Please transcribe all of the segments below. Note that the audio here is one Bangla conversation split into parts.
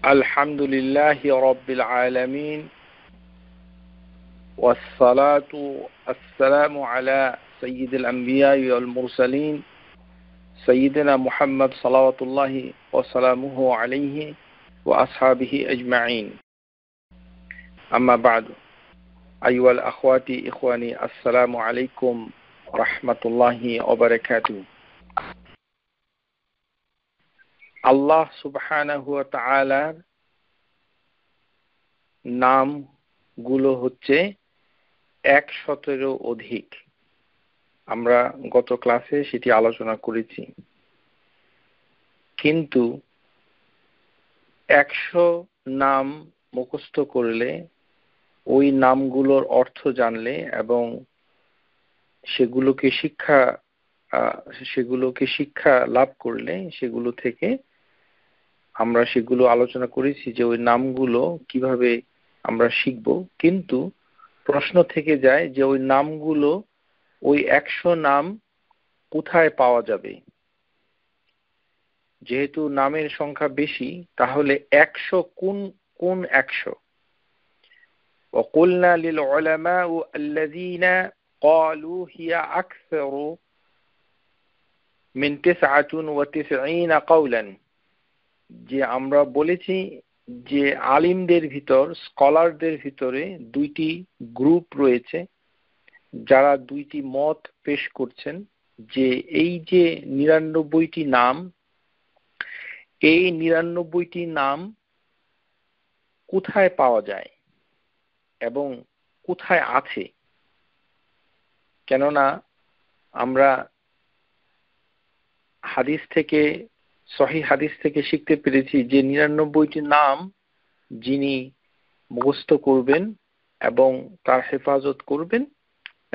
الحمد لله رب العالمين والصلاة والسلام على سيد الأنبياء والمرسلين سيدنا محمد صلوات الله وسلامه عليه وأصحابه أجمعين. أما بعد، أيها الأخوات إخواني، السلام عليكم ورحمة الله وبركاته. আল্লাহ সুবহানাহু ওয়া তাআলার নামগুলো হচ্ছে 100-এরও অধিক। আমরা গত ক্লাসে সেটি আলোচনা করেছি, কিন্তু 100 নাম মুখস্থ করলে, ওই নামগুলোর অর্থ জানলে এবং সেগুলোকে শিক্ষা লাভ করলে, সেগুলো থেকে আমরা সেগুলো আলোচনা করেছি যে ওই নামগুলো কিভাবে আমরা শিখব। কিন্তু প্রশ্ন থেকে যায় যে ওই নামগুলো, ওই 100 নাম কোথায় পাওয়া যাবে? যেহেতু নামের সংখ্যা বেশি, তাহলে 100 কোন 100? وقلنا للعلماء الذين قالوا هي أكثر من 99 قولا، যে আমরা বলেছি যে আলিমদের ভিতর, স্কলারদের ভিতরে দুইটি গ্রুপ রয়েছে যারা দুইটি মত পেশ করছেন যে এই যে 99টি নাম, এই 99টি নাম কোথায় পাওয়া যায় এবং কোথায় আছে। কেননা আমরা সহিহ হাদিস থেকে শিখতে পেরেছি যে 99টি নাম যিনি মুখস্থ করবেন এবং তার হেফাজত করবেন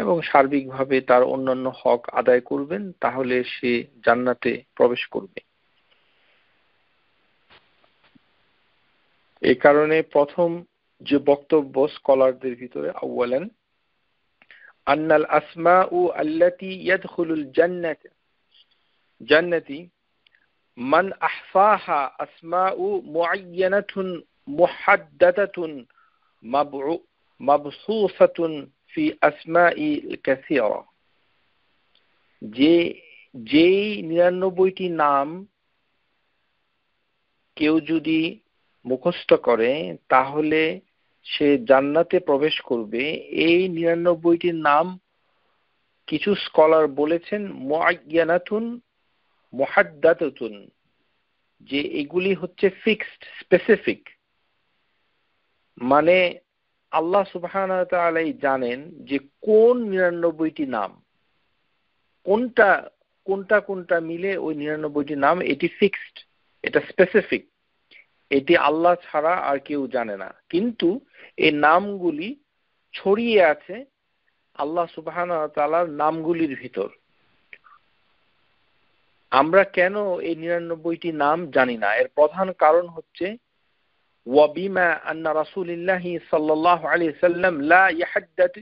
এবং সার্বিকভাবে তার অন্যান্য হক আদায় করবেন, তাহলে সে জান্নাতে প্রবেশ করবে। এই কারণে প্রথম যে বক্তব্য স্কলারদের ভিতরে, আউয়ালান আন্নাল আসমাউ আল্লাতী ইয়াদখুলুল জান্নাতি মান আহসাহা আসমাউ মুআয়্যানাতুন মুহাদ্দাদাতুন মাবসুসাতুন ফি আসমাইল কাসীরা। যেই 99টি নাম কেউ যদি মুখস্থ করে তাহলে সে জান্নাতে প্রবেশ করবে। এই 99টি নাম কিছু স্কলার বলেছেন মুআয়্যানাতুন মুহাদ্দাদাতুন, যে এগুলি হচ্ছে ফিক্সড, স্পেসিফিক। মানে আল্লাহ সুবহানাহু ওয়া তাআলা জানেন যে কোন 99টি নাম, কোনটা মিলে ওই 99টি নাম, এটি ফিক্সড, এটা স্পেসিফিক, এটি আল্লাহ ছাড়া আর কেউ জানে না। কিন্তু এই নামগুলি ছড়িয়ে আছে আল্লাহ সুবহানাহু ওয়া তাআলার নামগুলির ভিতর। আমরা কেন এই 99টি নাম জানি না? এর প্রধান কারণ হচ্ছে ওয়াবিমা আন্না রাসূলুল্লাহি সাল্লাল্লাহু আলাইহি ওয়াসাল্লাম লা ইয়াহাদ্দাদ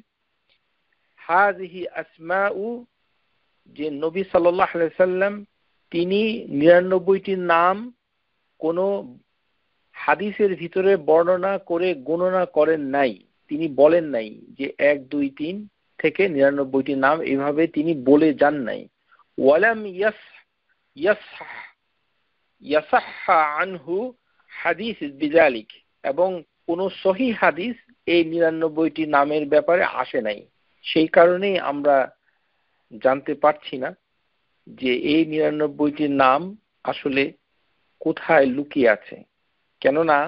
হাযিহি আসমাউ, যে নবী সাল্লাল্লাহু আলাইহি ওয়াসাল্লাম তিনি 99টি নাম কোন হাদিসের ভিতরে বর্ণনা করে গণনা করেন নাই। তিনি বলেন নাই যে 1 2 3 থেকে 99টি নাম, এভাবে তিনি বলে যান নাই। ওয়ালাম ইয়াসাহহা আনহু হাদিস বিযালিক, এবং কোন সহিহ হাদিস এই 99টি নামের ব্যাপারে আসে নাই। সেই কারণেই আমরা জানতে পারছি না যে এই 99টি নাম আসলে কোথায় লুকিয়ে আছে। কেননা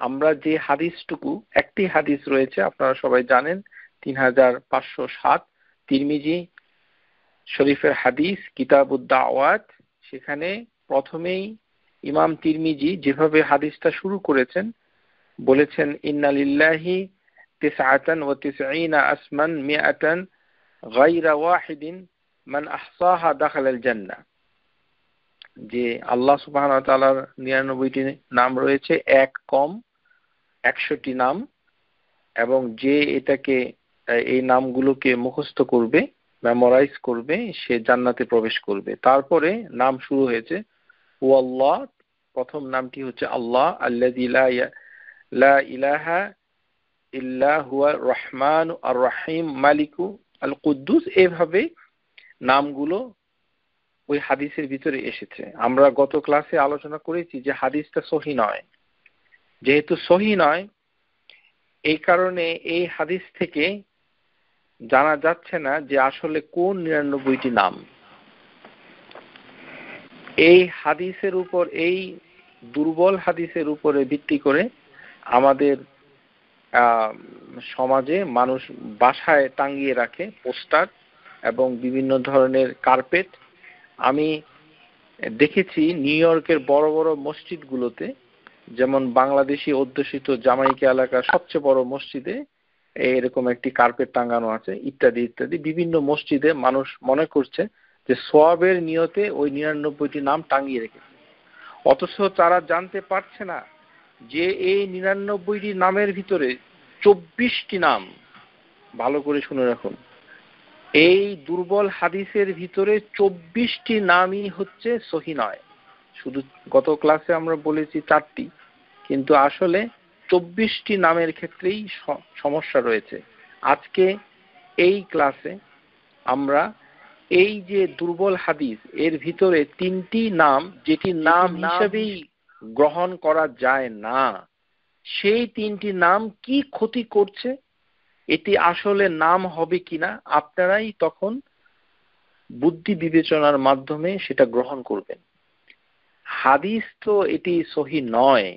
আমরা যে হাদিসটুকু, একটি হাদিস রয়েছে, আপনারা সবাই জানেন, 3507 তিরমিজি শরীফের হাদিস, কিতাবুদ দাওয়াত। সেখানে প্রথমেই ইমাম তিরমিজি যেভাবে হাদিসটা শুরু করেছেন, বলেছেন ইন্না লিল্লাহি 99 আসমান মিআতান গায়রা ওয়াহিদিন মান আহসাহা দাখালাল জান্নাহ, যে আল্লাহ সুবহানাহু ওয়া তাআলার 99টি নাম রয়েছে, এক কম 100টি নাম, এবং যে এই নামগুলোকে মুখস্থ করবে, মেমোরাইজ করবে, সে জান্নাতে প্রবেশ করবে। তারপরে নাম শুরু হয়েছে ওয়াল্লাহ প্রথম নামটি হচ্ছে আল্লাহ, আল্লাযী লা ইলাহা ইল্লা হুয়া রহমান আর রহিম মালিকু আল কুদ্দুস। এভাবে নামগুলো ওই হাদিসের ভিতরে এসেছে। আমরা গত ক্লাসে আলোচনা করেছি যে হাদিসটা সহিহ নয়। যেহেতু সহিহ নয়, এই কারণে এই হাদিস থেকে জানা যাচ্ছে না যে আসলে কোন ৯৯টি নাম। এই হাদিসের উপর, এই দুর্বল হাদিসের উপরে ভিত্তি করে আমাদের সমাজে মানুষ বাসায় টাঙিয়ে রাখে পোস্টার এবং বিভিন্ন ধরনের কার্পেট। আমি দেখেছি নিউ ইয়র্কের বড় বড় মসজিদগুলোতে, যেমন বাংলাদেশি অধ্যুষিত জামাইকা এলাকার সবচেয়ে বড় মসজিদে এরকম একটি কার্পেট টাঙানো আছে, ইত্যাদি ইত্যাদি। বিভিন্ন মসজিদে মানুষ মনে করছে যে সওয়াবের নিয়তে ওই ৯৯টি নাম টাঙিয়ে রেখেছে, অথচ তারা জানতে পারছে না যে এই ৯৯টি নামের ভিতরে ২৪টি নাম, ভালো করে শুনে রাখুন, এই দুর্বল হাদিসের ভিতরে ২৪টি নামই হচ্ছে সহিহ নয়। শুধু গত ক্লাসে আমরা বলেছি 4টি, কিন্তু আসলে ২৪টি নামের ক্ষেত্রেই সমস্যা রয়েছে। আজকে এই ক্লাসে আমরা এই যে দুর্বল হাদিস এর ভিতরে 3টি নাম, যেটি নাম হিসেবেই গ্রহণ করা যায় না, সেই 3টি নাম কি ক্ষতি করছে, এটি আসলে নাম হবে কিনা আপনারাই তখন বুদ্ধি বিবেচনার মাধ্যমে সেটা গ্রহণ করবেন। হাদিস তো এটি সহিহ নয়,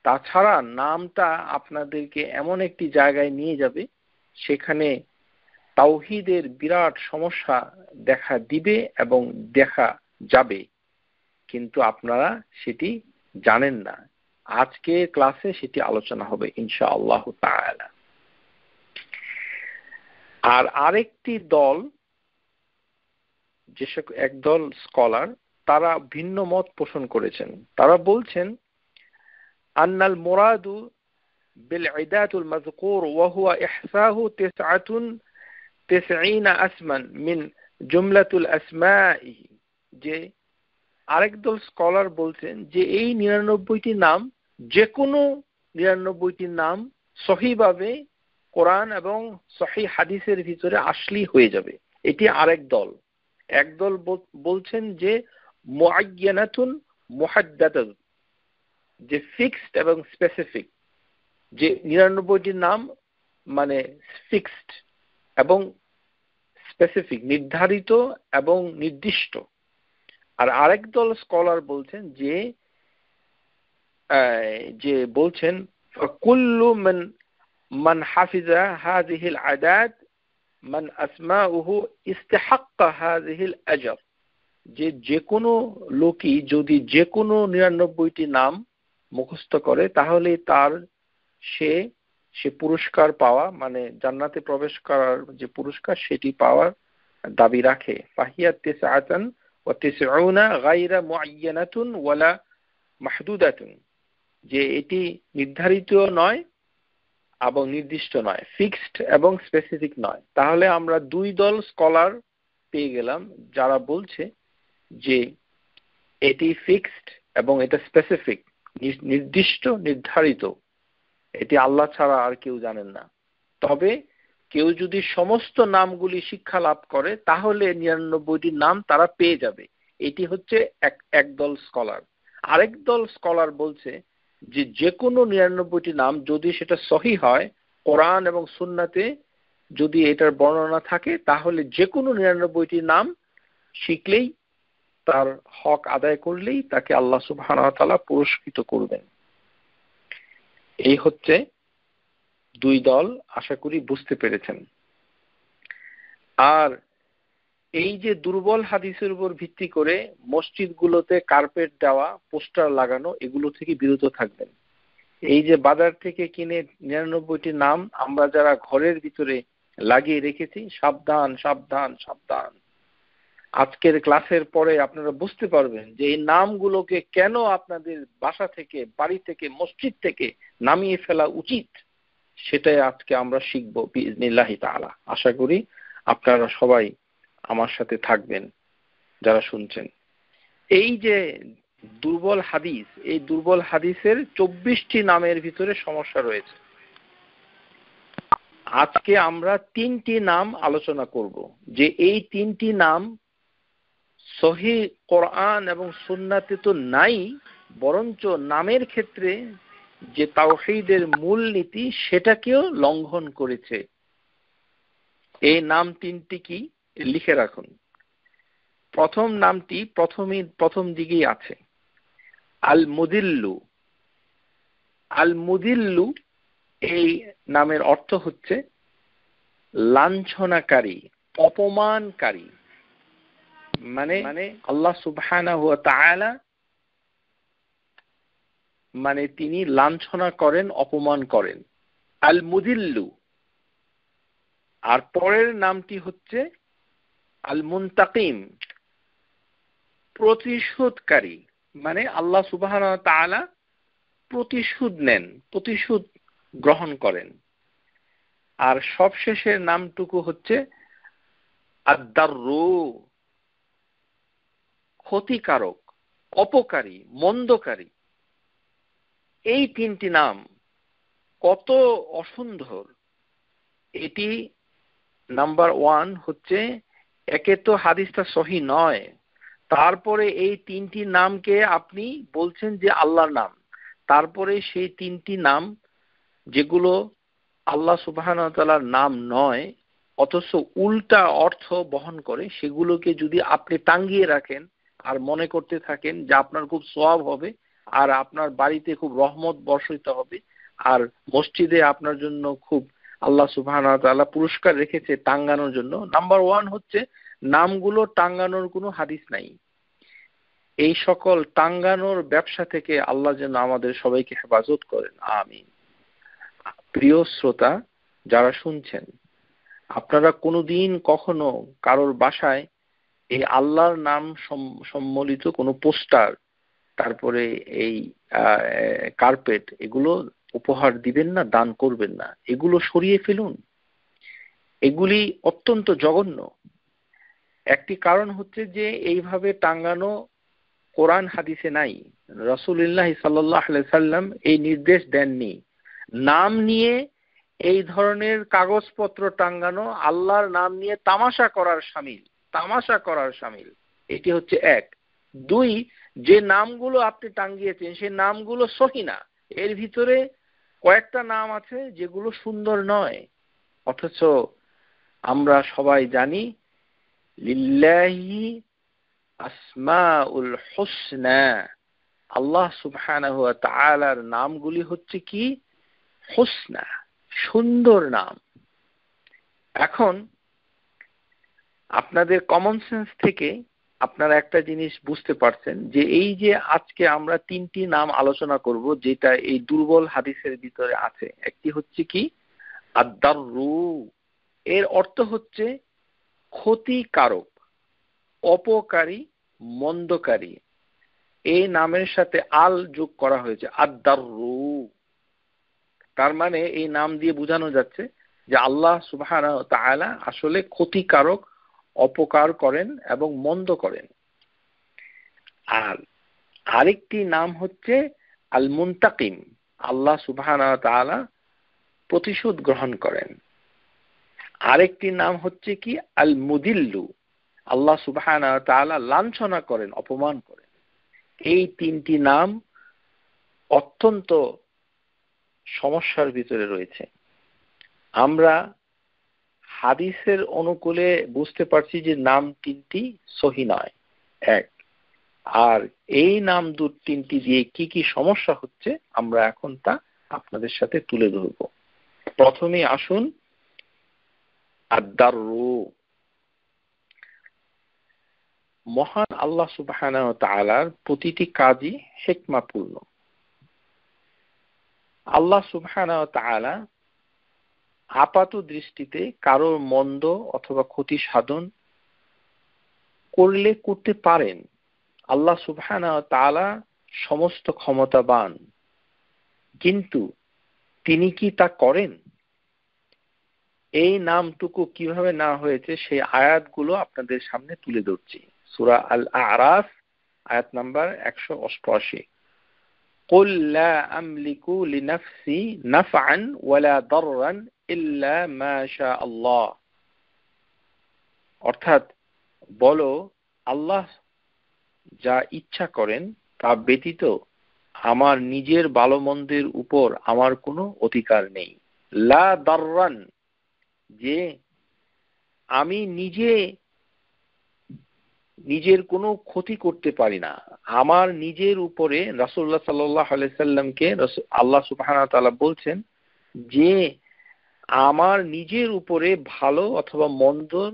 তাছাড়া নামটা আপনাদেরকে এমন একটি জায়গায় নিয়ে যাবে সেখানে তাওহীদের বিরাট সমস্যা দেখা দিবে এবং দেখা যাবে, কিন্তু আপনারা সেটি জানেন না। আজকে ক্লাসে সেটি আলোচনা হবে ইনশাআল্লাহ তাআলা। আর আরেকটি দল, যে একদল স্কলার, তারা ভিন্ন মত পোষণ করেছেন। তারা বলছেন আন্নাল মুরাদু বিল ইদাতুল মাযকুর ওয়া হুয়া ইহসাহু ৯৯ আসমান মিন জুমলাতুল আসমাই। যে আরেক দল স্কলার বলছেন যে এই ৯৯টি নাম, যে কোনো ৯৯টি নাম সহিভাবে কোরআন এবং সহিহ হাদিসের ভিতরে আসলেই হয়ে যাবে। এটি আরেক দল। একদল বলছেন যে মুআয়্যানাতুন মুহাদ্দাদাতুন, যে ফিক্সড এবং স্পেসিফিক, যে ৯৯টি নাম মানে ফিক্সড এবং স্পেসিফিক, নির্ধারিত এবং নির্দিষ্ট। আর আরেক দল স্কলার বলছেন যে বলছেন কুল্লু মান হাফিজা হাযিহিল আদাদ মান আসমাউহু ইস্তাহাক্কা হাযিহিল আজর। যে কোনো লোকই যদি যে কোনো ৯৯টি নাম মুখস্থ করে তাহলে তার সে পুরস্কার পাওয়া, মানে জান্নাতে প্রবেশ করার যে পুরস্কার সেটি পাওয়ার দাবি রাখে। ফাহিয়া ৯৯ গায়রা মুআয়্যানাতুন ওয়ালা মাহদুদাতুন, যে এটি নির্ধারিত নয় এবং নির্দিষ্ট নয়, ফিক্সড এবং স্পেসিফিক নয়। তাহলে আমরা দুই দল স্কলার পেয়ে গেলাম, যারা বলছে যে এটি ফিক্সড এবং এটা স্পেসিফিক, নির্দিষ্ট, নির্ধারিত, এটি আল্লাহ ছাড়া আর কেউ জানেন না। তবে কেউ যদি সমস্ত নামগুলি শিক্ষা লাভ করে তাহলে ৯৯টি নাম তারা পেয়ে যাবে। এটি হচ্ছে একদল স্কলার। আরেক দল স্কলার বলছে যে কোনো ৯৯টি নাম যদি সেটা সহিহ হয়, কোরআন এবং সুন্নাতে যদি এটার বর্ণনা থাকে, তাহলে যে কোনো ৯৯টি নাম শিখলেই, তার হক আদায় করলেই তাকে আল্লাহ সুবহানাহু ওয়া তাআলা পুরস্কৃত করবেন। এই হচ্ছে দুই দল, আশা করি বুঝতে পেরেছেন। আর এই যে দুর্বল হাদিসের উপর ভিত্তি করে মসজিদগুলোতে কার্পেট দেওয়া, পোস্টার লাগানো, এগুলো থেকে বিরত থাকবেন। এই যে বাজার থেকে কিনে ৯৯টি নাম আমরা যারা ঘরের ভিতরে লাগিয়ে রেখেছি, সাবধান সাবধান সাবধান। আজকের ক্লাসের পরে আপনারা বুঝতে পারবেন যে এই নামগুলোকে কেন আপনাদের বাসা থেকে, বাড়ি থেকে, মসজিদ থেকে নামিয়ে ফেলা উচিত, সেটাই আজকে আমরা শিখব বিইজনিল্লাহি তাআলা। আশা করি আপনারা সবাই আমার সাথে থাকবেন যারা শুনছেন। এই যে দুর্বল হাদিস, এই দুর্বল হাদিসের 24টি নামের ভিতরে সমস্যা রয়েছে। আজকে আমরা 3টি নাম আলোচনা করব, যে এই 3টি নাম সহিহ কোরআন এবং সুন্নাতে তো নাই, বরঞ্চ নামের ক্ষেত্রে যে তাওহীদের মূলনীতি সেটাকেও লঙ্ঘন করেছে। এই নাম 3টি কি লিখে রাখুন। প্রথম নামটি প্রথম দিকেই আছে, আল মুদিল্লু। আল মুদিল্লু এই নামের অর্থ হচ্ছে লাঞ্ছনাকারী, অপমানকারী। মানে আল্লাহ সুবহানাহু ওয়া তাআলা মানে তিনি লাঞ্ছনা করেন, অপমান করেন, আল মুদিল্লু। আর পরের নামটি হচ্ছে আল মুনতাকিম, প্রতিশোধকারী। মানে আল্লাহ সুবহানাহু ওয়া তাআলা প্রতিশোধ নেন, প্রতিশোধ গ্রহণ করেন। আর সবশেষের নামটুকু হচ্ছে আদ-দাররু, ক্ষতিকারক, অপকারী, মন্দকারী। এই 3টি নাম কত অসুন্দর। এটি নাম্বার 1 হচ্ছে, একে তো হাদিসটা সহিহ নয়, তারপরে এই 3টি নামকে আপনি বলছেন যে আল্লাহর নাম, তারপরে সেই 3টি নাম যেগুলো আল্লাহ সুবহানাহু ওয়া তাআলার নাম নয় অথচ উল্টা অর্থ বহন করে, সেগুলোকে যদি আপনি টাঙ্গিয়ে রাখেন আর মনে করতে থাকেন যে আপনার খুব সওয়াব হবে আর আপনার বাড়িতে খুব রহমত বর্ষিত হবে আর মসজিদে আপনার জন্য খুব আল্লাহ সুবহানাহু ওয়া তাআলা পুরস্কার রেখেছে টাঙ্গানোর জন্য, নাম্বার 1 হচ্ছে নামগুলো টাঙ্গানোর কোনো হাদিস নাই। এই সকল টাঙ্গানোর ব্যবসা থেকে আল্লাহ যেন আমাদের সবাইকে হেফাজত করেন, আমিন। প্রিয় শ্রোতা যারা শুনছেন, আপনারা কোনোদিন কখনো কারোর বাসায় এই আল্লাহর নাম সম্বলিত কোনো পোস্টার, তারপরে এই কার্পেট, এগুলো উপহার দিবেন না, দান করবেন না। এগুলো সরিয়ে ফেলুন। এগুলি অত্যন্ত জঘন্য। একটি কারণ হচ্ছে যে এইভাবে টাঙ্গানো কোরআন হাদিসে নাই। রাসূলুল্লাহ সাল্লাল্লাহু আলাইহি সাল্লাম এই নির্দেশ দেননি। নাম নিয়ে এই ধরনের কাগজপত্র টাঙ্গানো আল্লাহর নাম নিয়ে তামাশা করার শামিল, তামাশা করার শামিল। এটি হচ্ছে 1। 2, যে নামগুলো আপনি টাঙ্গিয়েছেন সেই নামগুলো সহিহ না। এর ভিতরে কয়েকটা নাম আছে যেগুলো সুন্দর নয়, অথচ আমরা সবাই জানি লিল্লাহি আসমাউল হুসনা, আল্লাহ সুবহানাহু ওয়া তাআলার নামগুলি হচ্ছে কি হুসনা, সুন্দর নাম। এখন আপনাদের কমন সেন্স থেকে আপনারা একটা জিনিস বুঝতে পারছেন যে এই যে আজকে আমরা 3টি নাম আলোচনা করব যেটা এই দুর্বল হাদিসের ভিতরে আছে। একটি হচ্ছে কি আদ-দাররু, এর অর্থ হচ্ছে ক্ষতিকারক, অপকারী, মন্দকারী। এই নামের সাথে আল যোগ করা হয়েছে, আদ-দাররু। তার মানে এই নাম দিয়ে বোঝানো যাচ্ছে যে আল্লাহ সুবহানাহু ওয়া তাআলা আসলে ক্ষতিকারক, অপকার করেন এবং মন্দ করেন। আর আরেকটি নাম হচ্ছে আল মুনতাকিম, আল্লাহ সুবহানাহু ওয়া তাআলা প্রতিশোধ গ্রহণ করেন। আরেকটি নাম হচ্ছে কি আল মুদিল্লু, আল্লাহ সুবহানাহু ওয়া তাআলা লাঞ্ছনা করেন, অপমান করেন। এই 3টি নাম অত্যন্ত সমস্যার ভিতরে রয়েছে। আমরা হাদিসের অনুকূলে বুঝতে পারছি যে নাম 3টি সহিহ নয়, 1। আর এই নাম 3টি দিয়ে কি কি সমস্যা হচ্ছে আমরা এখন তা আপনাদের সাথে তুলে ধরব। প্রথমে আসুন আদ-দাররু। মহান আল্লাহ সুবহানাহু ওয়া তাআলার প্রতিটি কাজই হিকমাপূর্ণ। আল্লাহ সুবহানাহু ওয়া তাআলা আপাত দৃষ্টিতে কারোর মন্দ অথবা ক্ষতি সাধন করলে করতে পারেন। আল্লাহ সুবহানাহু ওয়া তাআলা সমস্ত ক্ষমতাবান, কিন্তু তিনি কি তা করেন? এই নামটুকু কিভাবে না হয়েছে সেই আয়াতগুলো আপনাদের সামনে তুলে ধরছি। সূরা আল আরাফ আয়াত নাম্বার 188। কুল লা আমলিকু লিনাফসি নাফআন ওয়ালা দাররান ইল্লা মা শা আল্লাহ। অর্থাৎ বলো, আল্লাহ যা ইচ্ছা করেন তা ব্যতীত আমার নিজের ভালো মন্দের উপর আমার কোনো অধিকার নেই। লা দাররান, যে আমি নিজের কোনো ক্ষতি করতে পারি না। আমার নিজের উপরে রাসূলুল্লাহ সাল্লাল্লাহু আলাইহি সাল্লামকে আল্লাহ সুবহানাহু ওয়া তাআলা বলছেন যে আমার নিজের উপরে ভালো অথবা মন্দর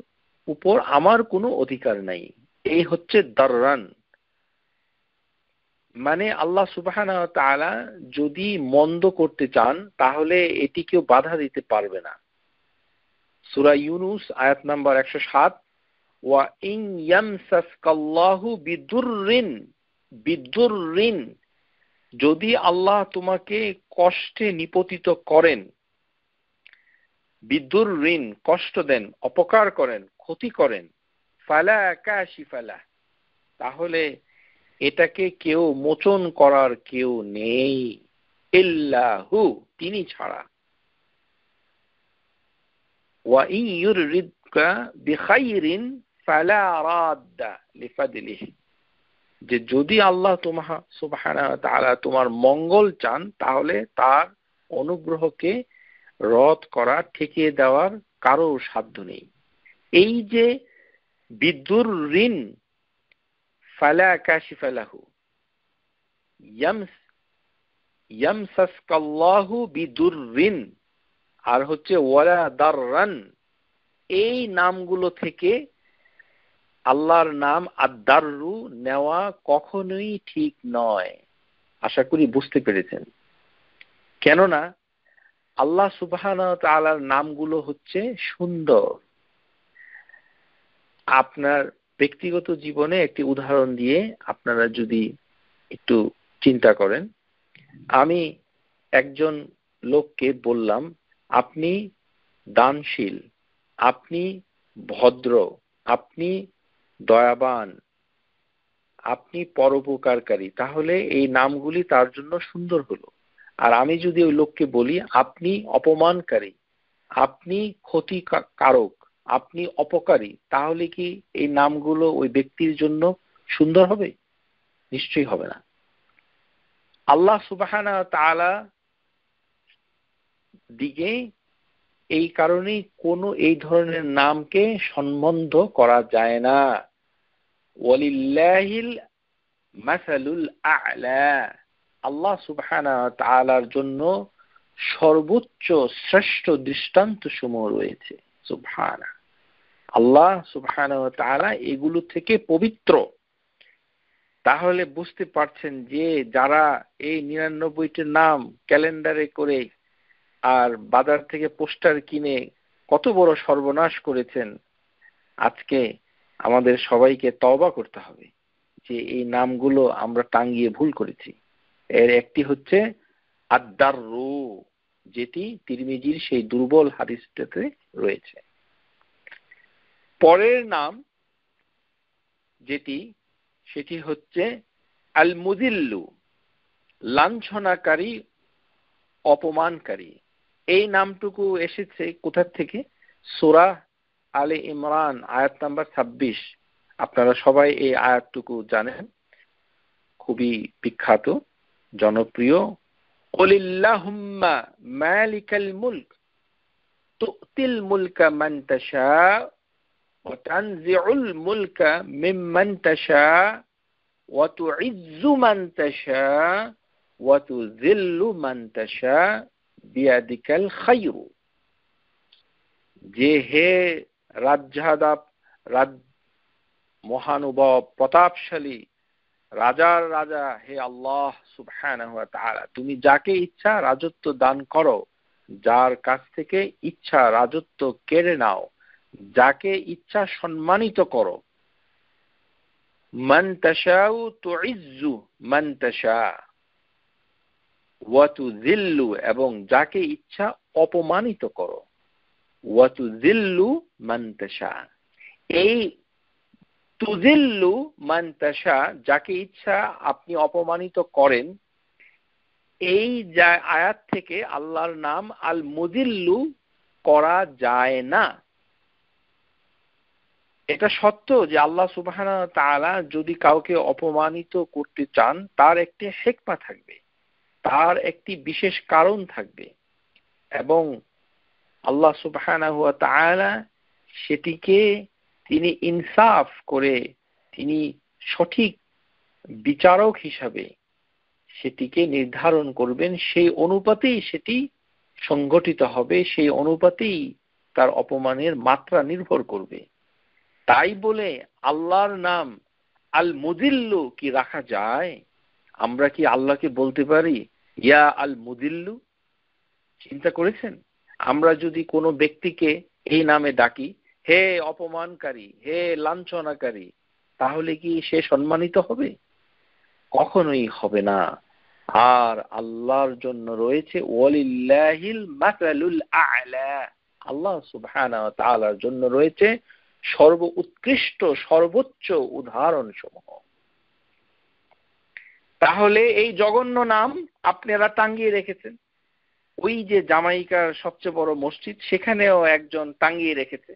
উপর আমার কোনো অধিকার নাই। এই হচ্ছে দাররান। মানে আল্লাহ সুবহানাহু ওয়া তাআলা যদি মন্দ করতে চান তাহলে এটি কেউ বাধা দিতে পারবে না। সূরা ইউনূস আয়াত নাম্বার 107, ওয়া ইন ইয়ামসাসকাল্লাহু বিদুররিন, যদি আল্লাহ তোমাকে কষ্টে নিপতিত করেন, বিদুররিন কষ্ট দেন, অপকার করেন, ক্ষতি করেন, ফালা কাশিফা লাহ, তাহলে এটাকে কেউ মোচন করার কেউ নেই, ইল্লাহু, তিনি ছাড়া। ওয়া ইন ইউরিদকা বিখাইরিন ফালা রাদ্দা লিফাদলিহি, যে যদি আল্লাহ সুবহানাহু ওয়া তাআলা তোমার মঙ্গল চান তাহলে তার অনুগ্রহকে রদ করা, ঠেকিয়ে দেওয়ার কারো সাধ্য নেই। এই যে বিদুররিন ফালা কাশিফা লাহু, ইয়ামসাসকাল্লাহু বিদুররিন, আর হচ্ছে ওয়ালা দাররান, এই নামগুলো থেকে আল্লাহর নাম আদ-দাররু নেওয়া কখনোই ঠিক নয়। আশা করি বুঝতে পেরেছেন। কেননা আল্লাহ সুবহানাহু ওয়া তাআলার নামগুলো হচ্ছে সুন্দর। আপনার ব্যক্তিগত জীবনে একটি উদাহরণ দিয়ে আপনারা যদি একটু চিন্তা করেন, আমি একজন লোককে বললাম, আপনি দানশীল, আপনি ভদ্র, আপনি দয়াবান, আপনি পরোপকারকারী, তাহলে এই নামগুলি তার জন্য সুন্দর হলো। আর আমি যদি ওই লোককে বলি আপনি অপমানকারী, আপনি ক্ষতিকারক, আপনি অপকারী, তাহলে কি এই নামগুলো ওই ব্যক্তির জন্য সুন্দর হবে? নিশ্চয়ই হবে না। আল্লাহ সুবহানাহু ওয়া তাআলা দিকে এই কারণেই কোনো এই ধরনের নামকে সম্বন্ধ করা যায় না। ওয়ালিল্লাহিল মাসালুল আ'লা, আল্লাহ সুবহানাহু ওয়া তাআলার জন্য সর্বোচ্চ শ্রেষ্ঠ দৃষ্টান্ত সমূহ রয়েছে। সুবহানাহু, আল্লাহ সুবহানাহু ওয়া তাআলা এগুলো থেকে পবিত্র। তাহলে বুঝতে পারছেন যে যারা এই ৯৯টি নাম ক্যালেন্ডারে করে আর বাজার থেকে পোস্টার কিনে কত বড় সর্বনাশ করেছেন, আজকে আমাদের সবাইকে তওবা করতে হবে যে এই নামগুলো আমরা টাঙ্গিয়ে ভুল করেছি। এর একটি হচ্ছে আদ-দাররু, যেটি তিরমিজির সেই দুর্বল হাদিসটাতে রয়েছে। পরের নাম যেটি, সেটি হচ্ছে আল মুযিল্লু, লাঞ্ছনাকারী, অপমানকারী। এই নামটুকু এসেছে কোথা থেকে? সূরা আলে ইমরান আয়াত নাম্বার ২৬। আপনারা সবাই এই আয়াতটুকু জানেন, খুবই বিখ্যাত, জনপ্রিয়। কুলিল্লাহুম্মা মালিকাল মুলক তু'তিল মুলকা মান তাশা ওয়া তানজিউল মুলকা মিম্মান তাশা ওয়া তুইজ্জু মান তাশা ওয়া তুযিল্লু মান তাশা বিয়াদিকাল খায়রু। যে হে মহানুভব, প্রতাপশালী, রাজার রাজা, হে আল্লাহ সুবহানাহু ওয়া তাআলা, তুমি যাকে ইচ্ছা রাজত্ব দান করো, যার কাছ থেকে ইচ্ছা রাজত্ব কেড়ে নাও, যাকে ইচ্ছা সম্মানিত করো। মান তাশাউ তুইজ্জু মান তাশা ওয়া তুযিল্লু, এবং যাকে ইচ্ছা অপমানিত করো। ওয়া তুযিল্লু মান তাশা, এই তুজিল্লু মান তাশা, যাকে ইচ্ছা আপনি অপমানিত করেন। এই আয়াত থেকে আল্লাহর নাম আল মুজিল্লু করা যায় না। এটা সত্য যে আল্লাহ সুবহানাহু ওয়া তাআলা যদি কাউকে অপমানিত করতে চান তার একটি হিকমা থাকবে, তার একটি বিশেষ কারণ থাকবে, এবং আল্লাহ সুবহানাহু ওয়া তাআলা সেটিকে তিনি ইনসাফ করে, তিনি সঠিক বিচারক হিসাবে সেটিকে নির্ধারণ করবেন। সেই অনুপাতেই সেটি সংগঠিত হবে, সেই অনুপাতেই তার অপমানের মাত্রা নির্ভর করবে। তাই বলে আল্লাহর নাম আল মুজিল্লু কি রাখা যায়? আমরা কি আল্লাহকে বলতে পারি ইয়া আল মুজিল্লু? চিন্তা করেছেন, আমরা যদি কোনো ব্যক্তিকে এই নামে ডাকি, হে অপমানকারী, হে লাঞ্ছনাকারী, তাহলে কি সে সম্মানিত হবে? কখনোই হবে না। আর আল্লাহর জন্য রয়েছে ওয়ালিল্লাহিল মাসালুল আ'লা, আল্লাহ সুবহানাহু ওয়া তাআলার জন্য রয়েছে সর্ব উৎকৃষ্ট সর্বোচ্চ উদাহরণ সমূহ। তাহলে এই জঘন্য নাম আপনারা টাঙ্গিয়ে রেখেছেন। ওই যে জামাইকার সবচেয়ে বড় মসজিদ, সেখানেও একজন টাঙ্গিয়ে রেখেছে,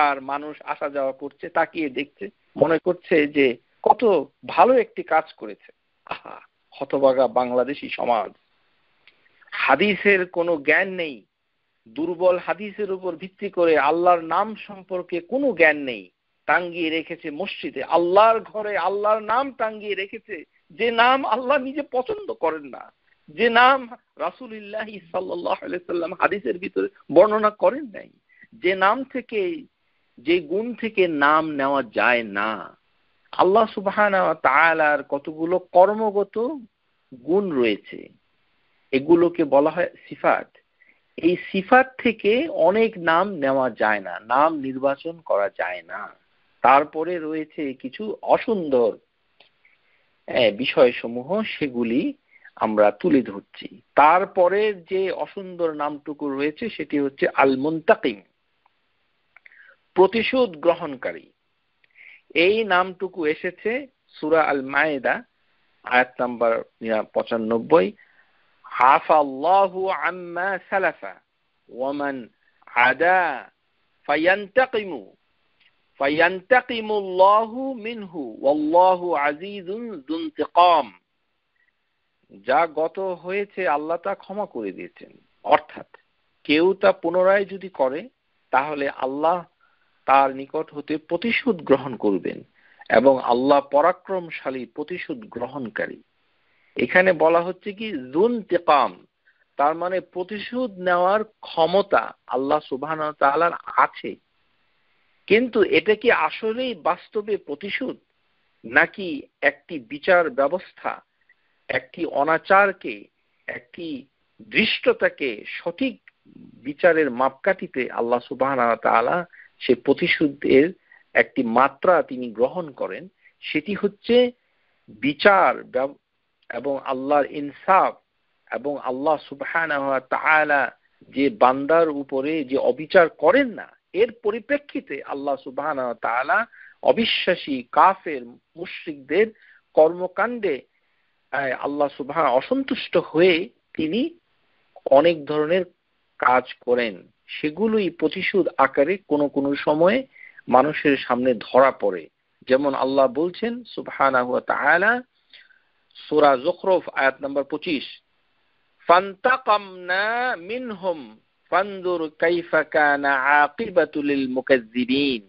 আর মানুষ আসা যাওয়া করছে, তাকিয়ে দেখছে, মনে করছে যে কত ভালো একটি কাজ করেছে। আহা, হতভাগা বাংলাদেশী সমাজ, হাদিসের কোনো জ্ঞান নেই, দুর্বল হাদিসের উপর ভিত্তি করে আল্লাহর নাম সম্পর্কে কোনো জ্ঞান নেই, টাঙ্গিয়ে রেখেছে মসজিদে, আল্লাহর ঘরে আল্লাহর নাম টাঙ্গিয়ে রেখেছে, যে নাম আল্লাহ নিজে পছন্দ করেন না, যে নাম রাসূলুল্লাহ সাল্লাল্লাহু আলাইহি সাল্লাম হাদিসের ভিতরে বর্ণনা করেন নাই, যে নাম থেকে, যে গুণ থেকে নাম নেওয়া যায় না। আল্লাহ সুবহানাহু ওয়া তাআলার কতগুলো কর্মগত গুণ রয়েছে, এগুলোকে বলা হয় সিফাত। এই সিফাত থেকে অনেক নাম নেওয়া যায় না, নাম নির্বাচন করা যায় না। তারপরে রয়েছে কিছু অসুন্দর বিষয়সমূহ, সেগুলি আমরা তুলে ধরছি। তারপরে যে অসুন্দর নামটুকু রয়েছে সেটি হচ্ছে আল মুনতাকিম, প্রতিশোধ গ্রহণকারী। এই নামটুকু এসেছে সূরা আল মায়েদা আয়াত নাম্বার 95, আফাল্লাহু আম্মা সালাফা ওয়ামান আদা ফায়ান্তাকিমুল্লাহু মিনহু ওয়াল্লাহু আজিজুন যুনতিকাম। যা গত হয়েছে আল্লাহ তা ক্ষমা করে দিয়েছেন, অর্থাৎ কেউ তা পুনরায় যদি করে তাহলে আল্লাহ তার নিকট হতে প্রতিশোধ গ্রহণ করবেন, এবং আল্লাহ পরাক্রমশালী প্রতিশোধ গ্রহণকারী। এখানে বলা হচ্ছে কি যুনতিকাম, তার মানে প্রতিশোধ নেওয়ার ক্ষমতা আল্লাহ সুবহানাহু ওয়া তাআলার আছে। কিন্তু এটা কি আসলেই বাস্তবে প্রতিশোধ, নাকি একটি বিচার ব্যবস্থা, একটি অনাচারকে, একটি দৃষ্টতাকে সঠিক বিচারের মাপকাঠিতে আল্লাহ সুবহানাহু ওয়া তাআলা সে প্রতিশোধের একটি মাত্রা তিনি গ্রহণ করেন। সেটি হচ্ছে বিচার এবং আল্লাহর ইনসাফ, এবং আল্লাহ সুবহানাহু ওয়া তাআলা যে বান্দার উপরে যে অবিচার করেন না, এর পরিপ্রেক্ষিতে আল্লাহ সুবহানাহু ওয়া তাআলা অবিশ্বাসী কাফের মুশরিকদের কর্মকাণ্ডে আল্লাহ সুবহানাহু অসন্তুষ্ট হয়ে তিনি অনেক ধরনের কাজ করেন। সেগুলোই প্রতিশোধ আকারে কোনো কোনো সময়ে মানুষের সামনে ধরা পড়ে। যেমন আল্লাহ বলছেন সুবহানাহু ওয়া তাআলা সূরা যুখরুফ আয়াত নাম্বার 25, ফান্তাকামনা মিনহুম ফানজুর কাইফা কানা আকিবাতুল মুকাজ্জিবিন।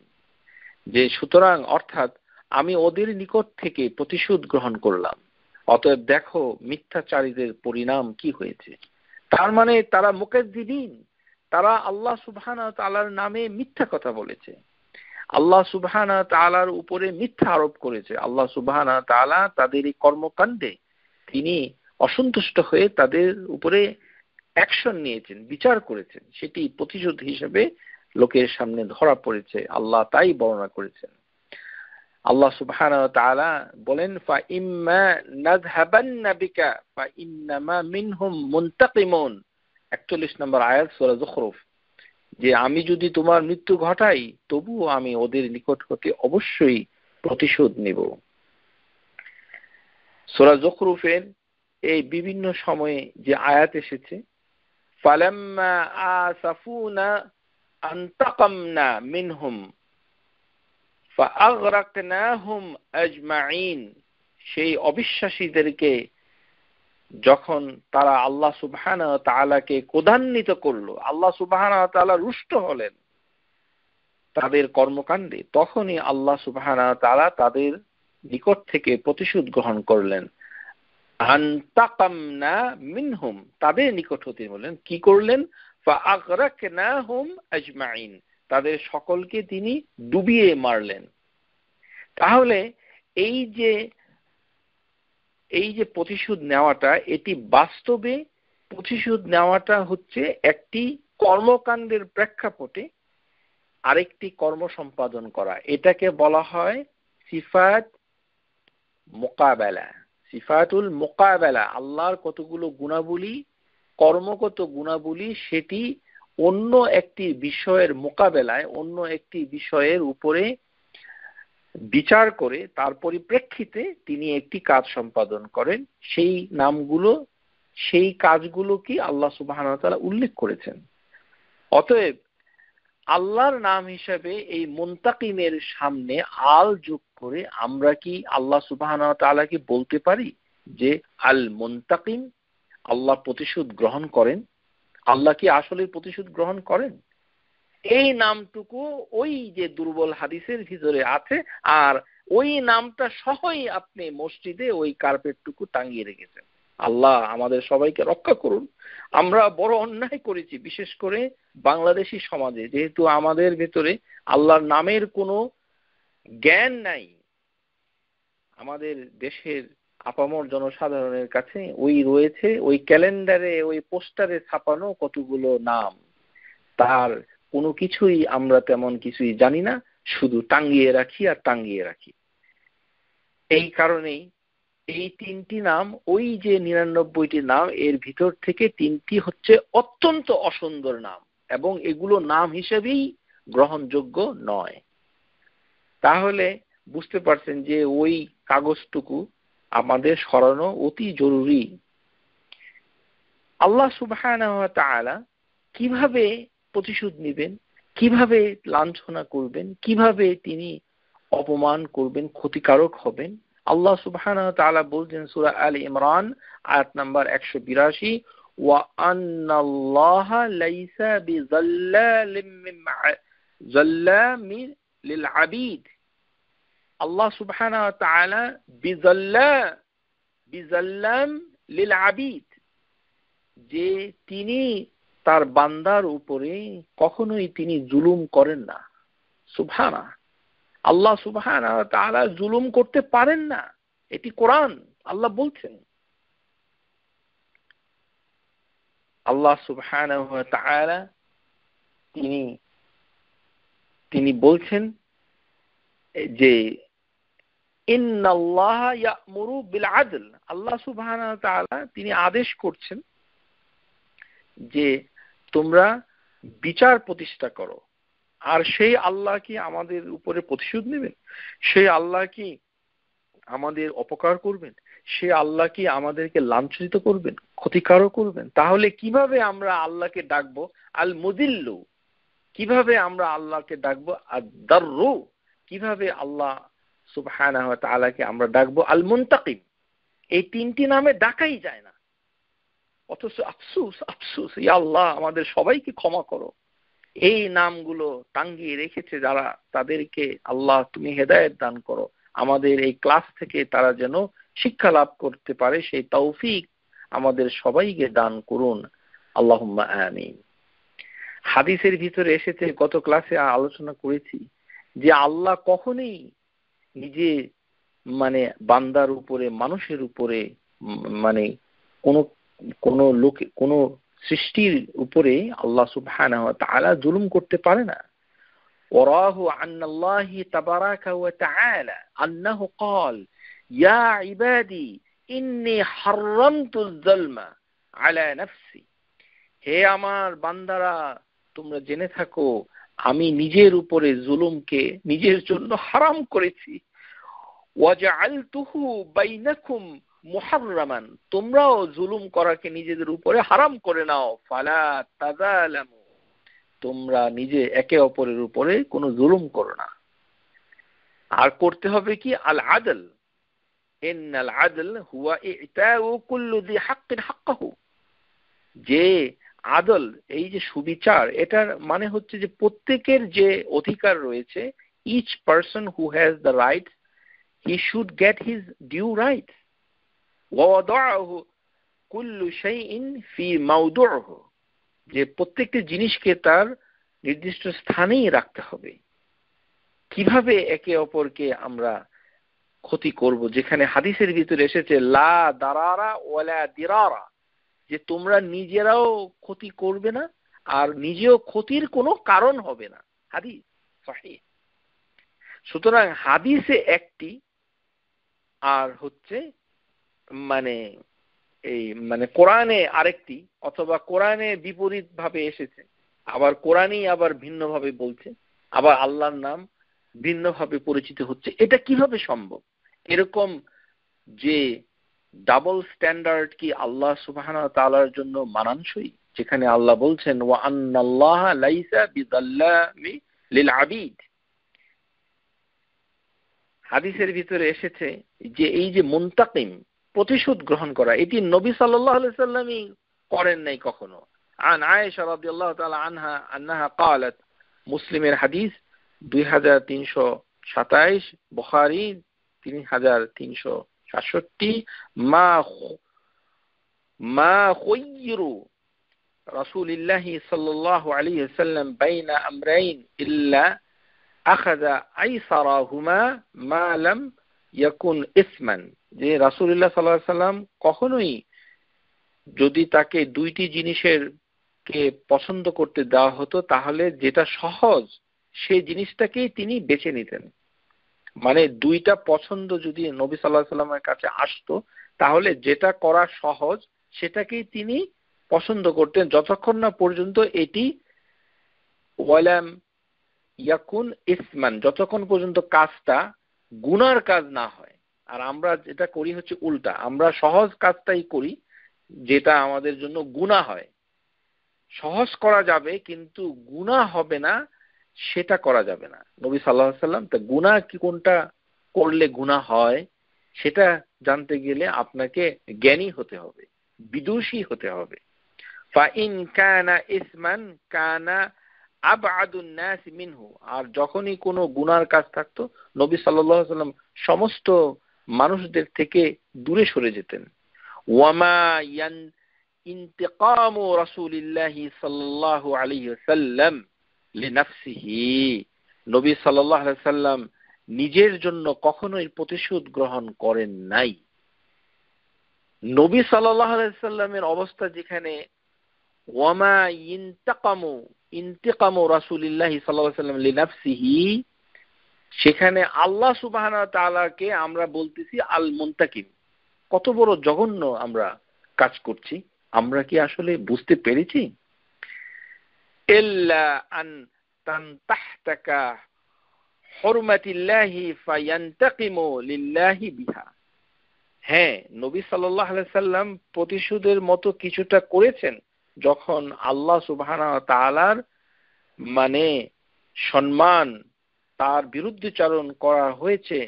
যে সুতরাং অর্থাৎ আমি ওদের নিকট থেকে প্রতিশোধ গ্রহণ করলাম, অতএব দেখো মিথ্যাচারীদের পরিণাম কি হয়েছে। তার মানে তারা মুকাজ্জিবিন, তারা আল্লাহ সুবহানাহু ওয়া তাআলার নামে মিথ্যা কথা বলেছে, আল্লাহ সুবহানাহু ওয়া তাআলার উপরে মিথ্যা আরোপ করেছে। আল্লাহ সুবহানাহু ওয়া তাআলা তাদের এই কর্মকাণ্ডে তিনি অসন্তুষ্ট হয়ে তাদের উপরে অ্যাকশন নিয়েছেন, বিচার করেছেন, সেটি প্রতিশোধ হিসেবে লোকের সামনে ধরা পড়েছে। আল্লাহ তাই বর্ণনা করেছেন। আল্লাহ সুবহানাহু ওয়া তাআলা বলেন ফা ইম্মা নাযহাবান্না বিকা ফা ইন্নামা মিনহুম মুনতাকিমুন, 41 নম্বর আয়াত সূরা যুখরুফ, যে আমি যদি তোমার মৃত্যু ঘটাই তবুও আমি ওদের নিকট হতে অবশ্যই প্রতিশোধ নিব। সূরা যুখরুফের এই বিভিন্ন সময়ে যে আয়াত এসেছে, ফালাম্মা আসাফুনা আনতাকামনা মিনহুম ফাআগরাকনাহুম আজমাইন, সেই অবিশ্বাসীদেরকে যখন তারা আল্লাহ সুবহানাহু ওয়া তাআলাকে ক্রোধান্বিত করলো, আল্লাহ সুবহানাহু ওয়া তাআলা রুষ্ট হলেন তাদের কর্মকাণ্ডে, তখনই আল্লাহ সুবহানাহু ওয়া তাআলা তাদের নিকট থেকে প্রতিশোধ গ্রহণ করলেন। আনতাকামনা মিনহুম, তাদের নিকট হতে বলেন কি করলেন, ফাআগরাকনাহুম আজমাইন, তাদের সকলকে তিনি ডুবিয়ে মারলেন। তাহলে এই যে প্রতিশোধ নেওয়াটা, এটি বাস্তবে প্রতিশোধ নেওয়াটা হচ্ছে একটি কর্মকাণ্ডের প্রেক্ষাপটে আরেকটি কর্ম সম্পাদন করা। এটাকে বলা হয় সিফাত মোকাবেলা, সিফাতুল মোকাবেলা। আল্লাহর কতগুলো গুণাবলী, কর্মগত গুণাবলী, সেটি অন্য একটি বিষয়ের মোকাবেলায়, অন্য একটি বিষয়ের উপরে বিচার করে তার পরিপ্রেক্ষিতে তিনি একটি কাজ সম্পাদন করেন। সেই নামগুলো, সেই কাজগুলো কি আল্লাহ সুবহানাহু ওয়া তাআলা উল্লেখ করেছেন। অতএব আল্লাহর নাম হিসেবে এই মুনতাকিমের সামনে আল যোগ করে আমরা কি আল্লাহ সুবহানাহু ওয়া তাআলা কি বলতে পারি যে আল মুনতাকিম, আল্লাহ প্রতিশোধ গ্রহণ করেন? আল্লাহ কি আসলে প্রতিশোধ গ্রহণ করেন? এই নামটুকু ওই যে দুর্বল হাদিসের ভিতরে আছে, আর ওই নামটা সহই আপনি মসজিদে ওই কার্পেটটুকু টাঙিয়ে রেখেছেন। আল্লাহ আমাদের সবাইকে রক্ষা করুন। আমরা বড় অন্যায় করেছি, বিশেষ করে বাংলাদেশি সমাজে, যেহেতু আমাদের ভেতরে আল্লাহর নামের কোনো জ্ঞান নাই। আমাদের দেশের আপামর জনসাধারণের কাছে ওই রয়েছে ওই ক্যালেন্ডারে, ওই পোস্টারে ছাপানো কতগুলো নাম, তার কোনো কিছুই আমরা তেমন কিছুই জানি না, শুধু টাঙ্গিয়ে রাখি আর টাঙ্গিয়ে রাখি। এই কারণেই এই 3টি নাম, ওই যে 99টি নাম, এর ভিতর থেকে 3টি হচ্ছে অত্যন্ত অসুন্দর নাম, এবং এগুলো নাম হিসেবেই গ্রহণযোগ্য নয়। তাহলে বুঝতে পারছেন যে ওই কাগজটুকু আমাদের সরানো অতি জরুরি। আল্লাহ সুবহানাহু ওয়া তাআলা কিভাবে প্রতিশোধ নেবেন, কিভাবে লাঞ্ছনা করবেন, কিভাবে তিনি অপমান করবেন, ক্ষতিকারক হবেন, আল্লাহ সুবহানাহু ওয়া তাআলা বলছেন সূরা আলে ইমরান আয়াত নাম্বার 182, ওয়া আন্নাল্লাহা লাইসা বিযাল্লামিন লিল আবিদ। আল্লাহ সুবহানাহু ওয়া তাআলা বিযাল্লাম লিল আবিদ, যে তিনি তার বান্দার উপরে কখনোই তিনি জুলুম করেন না। সুবহানাল্লাহ, আল্লাহ সুবহানাহু ওয়া তাআলা জুলুম করতে পারেন না। এটি কোরআন, আল্লাহ বলছেন। আল্লাহ সুবহানাহু ওয়া তাআলা তিনি বলছেন যে ইন্নাল্লাহা ইয়া'মুরু বিল আদল, আল্লাহ সুবহানাহু ওয়া তাআলা তিনি আদেশ করছেন যে তোমরা বিচার প্রতিষ্ঠা করো। আর সেই আল্লাহ কি আমাদের উপরে প্রতিশোধ নেবেন? সেই আল্লাহ কি আমাদের অপকার করবেন? সেই আল্লাহ কি আমাদেরকে লাঞ্ছিত করবেন, ক্ষতিকারক করবেন? তাহলে কিভাবে আমরা আল্লাহকে ডাকবো আল মুদিল্লু, কিভাবে আমরা আল্লাহকে ডাকবো আদ-দাররু, কিভাবে আল্লাহ সুবহানাহু ওয়া তাআলাকে আমরা ডাকবো আল মুনতাকিম? এই 3টি নামে ডাকাই যায় না, অথচ আফসোস আফসোস, ইয়া আল্লাহ আমাদের সবাইকে ক্ষমা করো। এই নামগুলো টাঙ্গিয়ে রেখেছে যারা, তাদেরকে আল্লাহ তুমি হেদায়েত দান করো, আমাদের এই ক্লাস থেকে তারা যেন শিক্ষা লাভ করতে পারে, সেই তৌফিক আমাদের সবাইকে দান করুন। আল্লাহুম্মা আমিন। হাদিসের ভিতরে এসেছে, গত ক্লাসে আলোচনা করেছি, যে আল্লাহ কখনোই নিজে বান্দার উপরে, মানুষের উপরে, কোন লোক, কোন সৃষ্টির উপরে আল্লাহ সুবহানাহু ওয়া তাআলা জুলুম করতে পারে না। ওয়ারাহু আন্নাল্লাহি তাবারাকা ওয়া তাআলা আন্নাহু ক্বাল ইয়া ইবাদি ইন্নী হারামতুজ যালমা আলা নাফসি, হে আমার বান্দারা তোমরা জেনে থাকো আমি নিজের উপরে জুলুমকে নিজের জন্য হারাম করেছি। ওয়াজআলতুহু বাইনাকুম মুহাররামান, তোমরাও জুলুম করাকে নিজেদের উপরে হারাম করে নাও, ফালা তাযালামু, তোমরা নিজে একে অপরের উপরে কোনো জুলুম করো না। আর করতে হবে কি? আল আদল, ইন্নাল আদল হুয়া ইতাউ কুল্লু যি হাক্কিন হাক্কাহু, যে আদল, এই যে সুবিচার, এটার মানে হচ্ছে যে প্রত্যেকের যে অধিকার রয়েছে, each person who has the right, he should get his due rights. ওয়াদাহু কুল্লু শাইইন ফি মাওদুহু, যে প্রত্যেকটি জিনিসকে তার নির্দিষ্ট স্থানেই রাখতে হবে। কিভাবে একে অপরকে আমরা ক্ষতি করব? যেখানে হাদিসের ভিতরে এসেছে লা দারারা ওয়ালা দিরারা, যে তোমরা নিজেরাও ক্ষতি করবে না আর নিজেও ক্ষতির কোনো কারণ হবে না। হাদিস সহিহ। সুতরাং হাদিসে একটি, আর হচ্ছে মানে কোরআনে আরেকটি, অথবা কোরআনে বিপরীত ভাবে এসেছে, আবার কোরআনই আবার ভিন্নভাবে বলছে, আবার আল্লাহর নাম ভিন্নভাবে পরিচিত হচ্ছে। এটা কিভাবে সম্ভব? এরকম যে ডাবল স্ট্যান্ডার্ড কি আল্লাহ সুবহানাহু ওয়া তাআলার জন্য মানানসই? যেখানে আল্লাহ বলছেন ওয়া আন্নাল্লাহা লাইসা বিযাল্লামি লিল আবিদ। হাদিসের ভিতরে এসেছে যে এই যে মুনতাকিম, প্রতিশোধ গ্রহণ করা, এটি নবী সাল্লাল্লাহু আলাইহি সাল্লামই করেন নাই কখনো। আন আয়েশা রাদিয়াল্লাহু তাআলা আনহা আন্নাহা ক্বালাত, মুসলিমের হাদিস 2327, বুখারী 3367, মা খুয়্যিরু রাসূলুল্লাহি সাল্লাল্লাহু আলাইহি ওয়াসাল্লাম বাইনা আমরাইন ইল্লা আখাযা আইসারাহুমা মা লাম ইয়াকুন ইসমান, যে রাসূলুল্লাহ সাল্লাল্লাহু আলাইহি ওয়াসাল্লাম কখনোই যদি তাকে দুইটি জিনিসের কে পছন্দ করতে দেওয়া হতো, তাহলে যেটা সহজ সেই জিনিসটাকেই তিনি বেছে নিতেন। মানে দুইটা পছন্দ যদি নবী সাল্লাল্লাহু আলাইহি ওয়াসাল্লামের কাছে আসতো, তাহলে যেটা করা সহজ সেটাকেই তিনি পছন্দ করতেন, যতক্ষণ না পর্যন্ত এটি ওয়ালাম ইয়াকুন ইসমান, যতক্ষণ পর্যন্ত কাজটা গুনার কাজ না হয়। আর আমরা যেটা করি হচ্ছে উল্টা, আমরা সহজ কাজটাই করি যেটা আমাদের জন্য গুনাহ হয়। সহজ করা যাবে কিন্তু গুনাহ হবে না, সেটা করা যাবে না। নবী সাল্লাল্লাহু আলাইহি ওয়াসাল্লাম তা গুনাহ কি কোনটা করলে গুনাহ হয় সেটা জানতে গেলে আপনাকে জ্ঞানী হতে হবে, বিদুষী হতে হবে। ফাইন কানা ইসমান কানা আবআদুন নাস মিনহু, আর যখনই কোনো গুনার কাজ থাকতো নবী সাল্লাল্লাহু আলাইহি ওয়াসাল্লাম সমস্ত মানুষদের থেকে দূরে সরে যেতেন। ওয়ামা ইন্তিকামু রাসূলিল্লাহি সাল্লাল্লাহু আলাইহি ওয়াসাল্লাম লিনাফসিহি, নবী সাল্লাল্লাহু আলাইহি ওয়াসাল্লাম নিজের জন্য কখনোই প্রতিশোধ গ্রহণ করেন নাই। নবী সাল্লাল্লাহু আলাইহি ওয়াসাল্লামের অবস্থা যেখানে ওয়ামা ইন্তিকামু রাসূলিল্লাহি সাল্লাল্লাহু আলাইহি ওয়াসাল্লাম লিনাফসিহি, সেখানে আল্লাহ সুবহানাহু ওয়া তাআলাকে আমরা বলতেছি আল মুনতাকিম। কত বড় জঘন্য আমরা কাজ করছি, আমরা কি আসলে বুঝতে পেরেছি? ইল্লা আন তানতাহতাকা হুরমাতিল্লাহি ফায়ান্তাকিমু লিল্লাহি বিহা, হ্যাঁ নবী সাল্লাল্লাহু আলাইহি সাল্লাম প্রতিশোধের মতো কিছুটা করেছেন যখন আল্লাহ সুবহানাহু ওয়া তাআলার সম্মান তার বিরুদ্ধচারণ করা হয়েছে,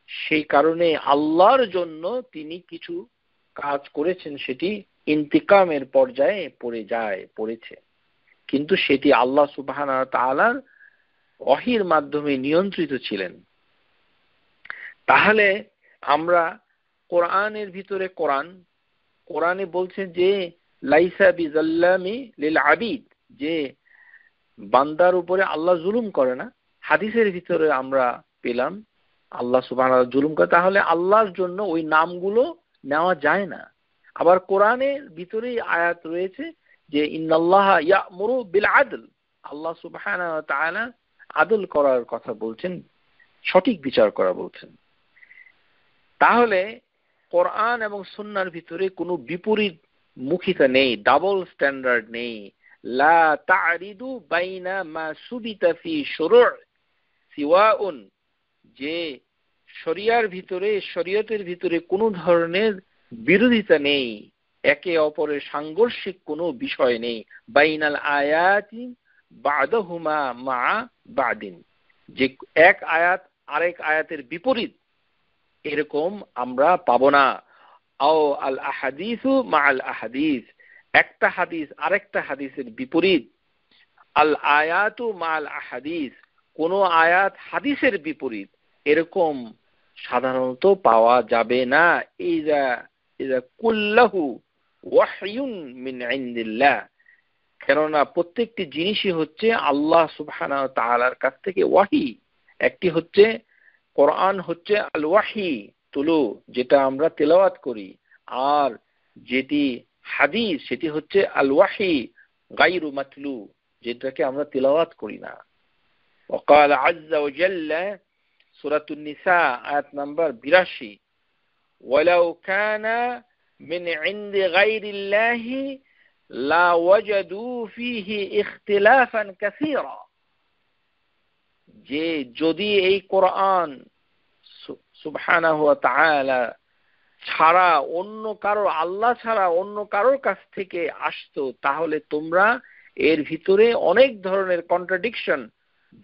সেই কারণে আল্লাহর জন্য তিনি কিছু কাজ করেছেন, সেটি ইন্তিকামের পর্যায়ে পড়েছে, কিন্তু সেটি আল্লাহ সুবহানাহু ওয়া তাআলার ওহীর মাধ্যমে নিয়ন্ত্রিত ছিলেন। তাহলে আমরা কোরআনের ভিতরে কোরআনে বলছেন যে লাইসা বিযাল্লামি লিল আবিদ, যে বান্দার উপরে আল্লাহ জুলুম করে না। হাদিসের ভিতরে আমরা পেলাম আল্লাহ সুবহানাহু ওয়া তাআলা জুলুম করে, তাহলে আল্লাহর জন্য ওই নামগুলো নেওয়া যায় না। আবার কোরআনের ভিতরেই আয়াত রয়েছে যে ইন্নাল্লাহা ইয়া'মুরু বিল আদল, আল্লাহ সুবহানাহু ওয়া তাআলা আদল করার কথা বলছেন, সঠিক বিচার করা বলছেন। তাহলে কোরআন এবং সুন্নাহর ভিতরে কোনো বিপরীত মুখিতা নেই, ডাবল স্ট্যান্ডার্ড নেই। লা তা'রিদু বাইনা মা সুবিতা ফি শুরু' সিওয়াউন, যে শরীয়তের ভিতরে কোনো ধরনের বিরোধিতা নেই, একে অপরের সাংঘর্ষিক কোনো বিষয় নেই। বাইনাল আয়াতি বাদাহুমা মা বাদিন, যে এক আয়াত আরেক আয়াতের বিপরীত এরকম আমরা পাবো না। আও আল আহাদিসু মা আল আহাদিস, একটা হাদিস আরেকটা হাদিসের বিপরীত। আল আয়াতু মা আল আহাদিস, কোন আয়াত হাদিসের বিপরীত, এরকম সাধারণত পাওয়া যাবে না। ইযা কুল্লাহু ওয়াহয়ুন মিন ইনদিল্লাহ, কেননা প্রত্যেকটি জিনিসই হচ্ছে আল্লাহ সুবহানাহু ওয়া তাআলার কাছ থেকে ওয়াহি। একটি হচ্ছে কোরআন, হচ্ছে আল ওয়াহি তুলু, যেটা আমরা তেলাওয়াত করি, আর যেটি হাদিস সেটি হচ্ছে আল ওয়াহি গায়রু মাতলু, যেটাকে আমরা তেলাওয়াত করি না। وقال عز وجل سورة النساء آيات نمبر 82 ولو كان من عند غير الله لا وجدوا فيه اختلافا كثيرا, যে যদি এই কোরআন সুবহানাহু ওয়া তাআলা ছাড়া অন্য কারো, আল্লাহ ছাড়া অন্য কারোর কাছ থেকে আসতো, তাহলে তোমরা এর ভিতরে অনেক ধরনের কন্ট্রাডিকশন,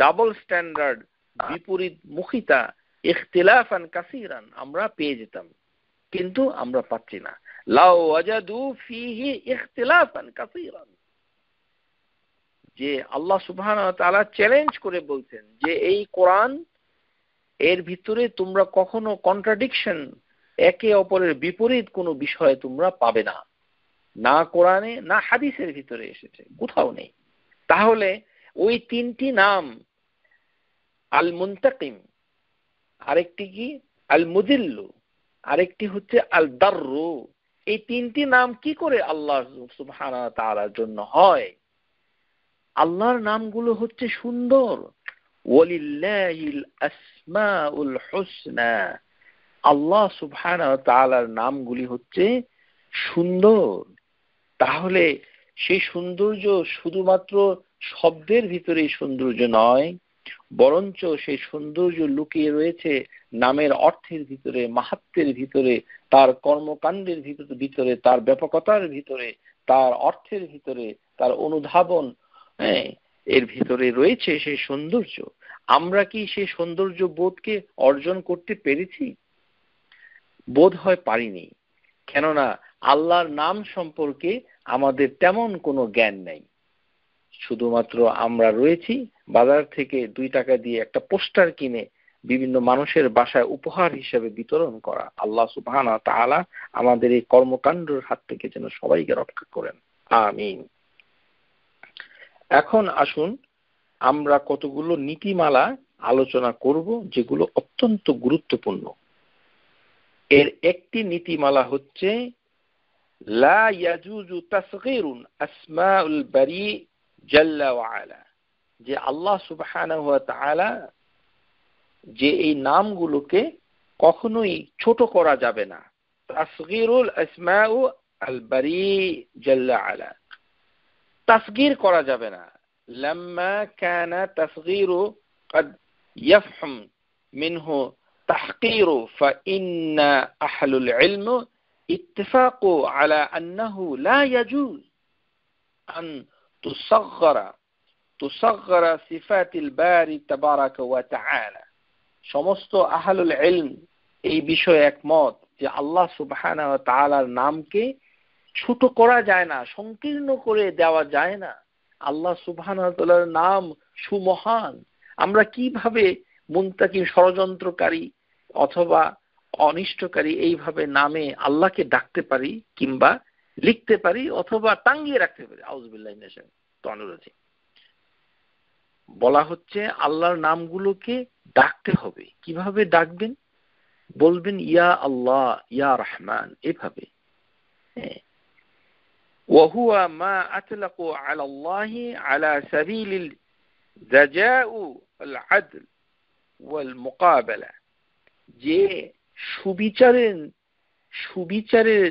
ডাবল স্ট্যান্ডার্ড, বিপরীত মুখিতা, ইখতিলাফান কাসীরান আমরা পেয়ে যেতাম, কিন্তু আমরা পাচ্ছি না। লাউ ওয়াজাদু ফীহি ইখতিলাফান কাসীরান, যে আল্লাহ সুবহানাহু ওয়া তাআলা চ্যালেঞ্জ করে বলছেন যে এই কোরআন এর ভিতরে তোমরা কখনো কন্ট্রাডিকশন, একে অপরের বিপরীত কোনো বিষয় তোমরা পাবে না, না কোরআনে না হাদিসের ভিতরে এসেছে, কোথাও নেই। তাহলে ওই তিনটি নাম, আল মুনতাকিম, আরেকটি কি আল মুদিল্লু, আরেকটি হচ্ছে আল দাররু, এই তিনটি নাম কি করে আল্লাহ সুবহানাহু ওয়া তাআলার জন্য হয়? আল্লাহর নামগুলো হচ্ছে সুন্দর। ওয়ালিল্লাহিল আসমাউল হুসনা, আল্লাহ সুবহানাহু ওয়া তাআলার নামগুলি হচ্ছে সুন্দর। তাহলে সেই সৌন্দর্য শুধুমাত্র শব্দের ভিতরে সৌন্দর্য নয়, বরঞ্চ সেই সৌন্দর্য লুকিয়ে রয়েছে নামের অর্থের ভিতরে, মাহাত্ম্যের ভিতরে, তার কর্মকাণ্ডের ভিতরে, তার ব্যাপকতার ভিতরে, তার অর্থের ভিতরে, তার অনুধাবন, এর ভিতরে রয়েছে সেই সৌন্দর্য। আমরা কি সেই সৌন্দর্য বোধকে অর্জন করতে পেরেছি? বোধ হয় পারিনি, কেননা আল্লাহর নাম সম্পর্কে আমাদের তেমন কোনো জ্ঞান নেই। শুধুমাত্র আমরা রয়েছি বাজার থেকে 2 টাকা দিয়ে একটা পোস্টার কিনে বিভিন্ন মানুষের বাসায় উপহার হিসেবে বিতরণ করা। আল্লাহ সুবহানাহু ওয়া তাআলা আমাদের এই কর্মকাণ্ডের হাত থেকে যেন সবাইকে রক্ষা করেন, আমিন। এখন আসুন আমরা কতগুলো নীতিমালা আলোচনা করব, যেগুলো অত্যন্ত গুরুত্বপূর্ণ। এর একটি নীতিমালা হচ্ছে লা ইয়াজুজু তাসগীরুন আসমাউল বারি জাল্লা ওয়া আলা, যে আল্লাহ সুবহানাহু ওয়া তাআলা যে এই নামগুলোকে কখনোই ছোট করা যাবে না। তাসগীরুল আসমাউ আল বারি জাল্লা আলা, তাসগীর করা যাবে না। লাম্মা কানা তাসগীরু قد يفهم منه تحقير فإن أهل العلم اتفقوا على أنه لا يجوز أن تصغر صفات الباري تبارك وتعالى। সমস্ত আহলুল ইলম এই বিষয়ে একমত যে আল্লাহ সুবহানাহু ওয়া তাআলার নামকে ছোট করা যায় না, সংকীর্ণ করে দেওয়া যায় না। আল্লাহ সুবহানাহু ওয়া তাআলার নাম সুমহান। আমরা কিভাবে মুনতাকিম, ষড়যন্ত্রকারী অথবা অনিষ্টকারী এইভাবে নামে আল্লাহকে ডাকতে পারি, কিংবা লিখতে পারি, অথবা টাঙ্গিয়ে রাখতে পারি? আউযুবিল্লাহি মিনাশ শাইতানির রাজিম। বলা হচ্ছে আল্লাহর নামগুলোকে ডাকতে হবে। কিভাবে ডাকবেন? বলবেন ইয়া আল্লাহ, ইয়া রহমান, এভাবে। وهو ما أطلقوا على الله على سبيل الرجاء والعدل والمقابلة, যে সুবিচারের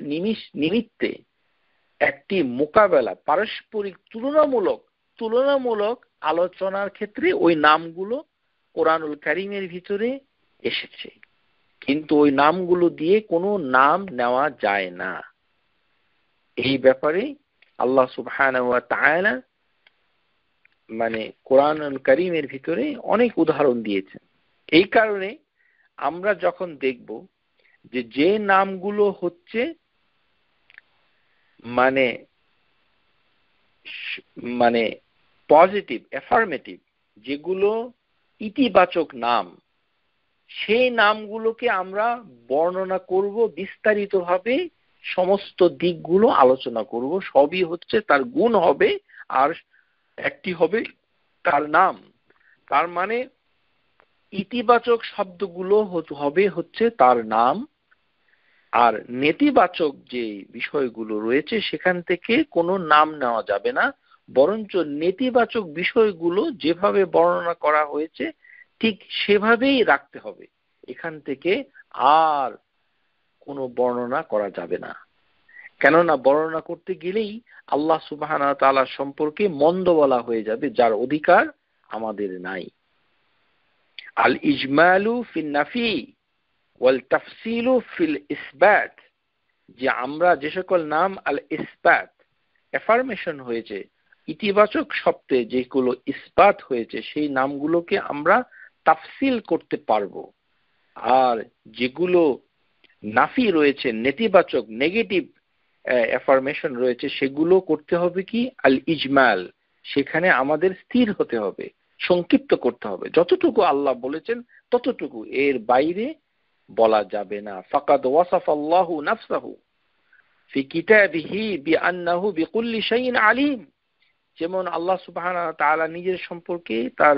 নিমিত্তে একটি মোকাবেলা, পারস্পরিক তুলনামূলক আলোচনার ক্ষেত্রে ওই নামগুলো কোরআনুল কারীমের ভিতরে এসেছে। কিন্তু ওই নামগুলো দিয়ে কোনো নাম নেওয়া যায় না। এই ব্যাপারে আল্লাহ সুবহানাহু ওয়া তাআলা মানে কোরআনুল কারীমের ভিতরে অনেক উদাহরণ দিয়েছেন। এই কারণে আমরা যখন দেখব যে নামগুলো হচ্ছে মানে মানে পজিটিভ, অ্যাফার্মেটিভ, যেগুলো ইতিবাচক নাম, সেই নামগুলোকে আমরা বর্ণনা করব বিস্তারিতভাবে, সমস্ত দিকগুলো আলোচনা করব। সবই হচ্ছে তার গুণ হবে, আর একটি হবে তার নাম। তার মানে ইতিবাচক শব্দগুলো হবে হচ্ছে তার নাম, আর নেতিবাচক যে বিষয়গুলো রয়েছে সেখান থেকে কোনো নাম নেওয়া যাবে না, বরঞ্চ নেতিবাচক বিষয়গুলো যেভাবে বর্ণনা করা হয়েছে ঠিক সেভাবেই রাখতে হবে। এখান থেকে আর কোনো বর্ণনা করা যাবে না। কেননা বর্ণনা করতে গেলেই আল্লাহ সুবহানাহু ওয়া তাআলা সম্পর্কে মন্দ বলা হয়ে যাবে, যার অধিকার আমাদের নাই। আল ইজমালু ফিন নাফি ওয়াল তাফসিলু ফিল ইসবাত, যে আমরা যে সকল নাম আল ইসবাত, অ্যাফার্মেশন হয়েছে, ইতিবাচক শব্দে যেগুলো ইসবাত হয়েছে, সেই নামগুলোকে আমরা তাফসিল করতে পারবো। আর যেগুলো নাফি রয়েছে, নেতিবাচক, নেগেটিভ অ্যাফার্মেশন রয়েছে, সেগুলো করতে হবে কি আল ইজমাল, সেখানে আমাদের স্থির হতে হবে, সংক্ষিপ্ত করতে হবে। যতটুকু আল্লাহ বলেছেন ততটুকু, এর বাইরে বলা যাবে না। ফাকাদ ওয়াসাফাল্লাহু নাফসাহু ফি কিতাবিহি বিআন্নাহু বিকুল্লি শাইইন আলিম, যেমন আল্লাহ সুবহানাহু ওয়া তাআলা নিজের সম্পর্কে তার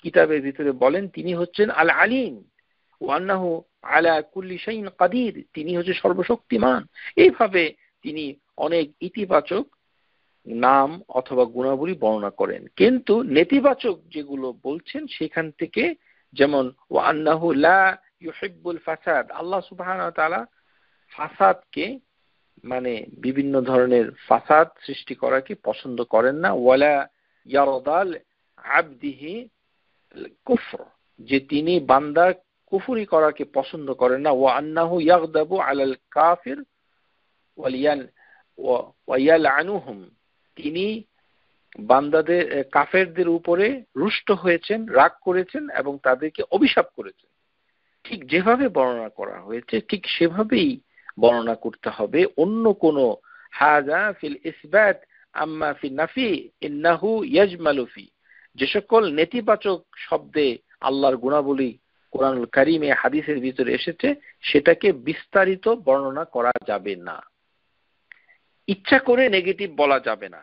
কিতাবের ভিতরে বলেন তিনি হচ্ছেন আল আলিম, ওয়া আন্নাহু আলা কুল্লি শাইইন কাদির, তিনি হচ্ছে সর্বশক্তিমান। এইভাবে তিনি অনেক ইতিবাচক নাম অথবা গুণাবলী বর্ণনা করেন। কিন্তু নেতিবাচক যেগুলো বলছেন সেখান থেকে, যেমন ওয়া আন্নাহু লা ইউহিব্বুল ফাসাদ, আল্লাহ সুবহানাহু ওয়া তাআলা ফাসাদকে মানে বিভিন্ন ধরনের ফাসাদ সৃষ্টি করাকে পছন্দ করেন না। ওয়ালা ইয়ারদাল আবদিহি কুফর, যে তিনি বান্দার কুফরি করাকে পছন্দ করেন না। ওয়া আন্নাহু ইয়াগদাবু আলাল কাফির ওয়ায়ালআনুহুম, তিনি বান্দাদের কাফেরদের উপরে রুষ্ট হয়েছেন, রাগ করেছেন এবং তাদেরকে অভিশাপ করেছেন। ঠিক যেভাবে বর্ণনা করা হয়েছে ঠিক সেভাবেই বর্ণনা করতে হবে। অন্য কোনো হাযা ফিল ইসবাত আম্মা ফিন নাফি ইন্নাহু ইয়াজমালু ফি, যে সকল নেতিবাচক শব্দে আল্লাহর গুণাবলী কোরআনুল কারীমে হাদিসের ভিতরে এসেছে সেটাকে বিস্তারিত বর্ণনা করা যাবে না। ইচ্ছা করে নেগেটিভ বলা যাবে না,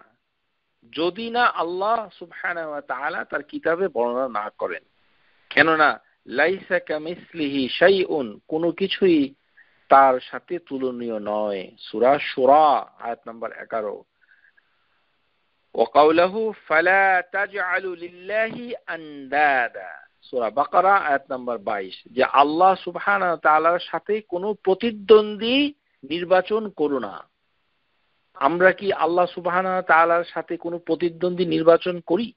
যদি না আল্লাহ সুবহানাহু ওয়া তাআলা তার কিতাবে বর্ণনা না করেন। কেননা লাইসা কামিসলিহি শাইউন, কোনো কিছুই তার সাথে তুলনীয় নয়। সূরা শুরা আয়াত নাম্বার 11। ওয়া কাওলুহু ফালা তাজআলু লিল্লাহি আনদাদা, সূরা বাকারা আয়াত নাম্বার 22, যে আল্লাহ সুবহানাহু ওয়া তাআলার সাথে কোনো প্রতিদ্বন্দ্বী নির্বাচন করো না। আমরা কি আল্লাহ সুবহানাহু ওয়া তাআলার সাথে কোনো প্রতিদ্বন্দ্বী নির্বাচন করি?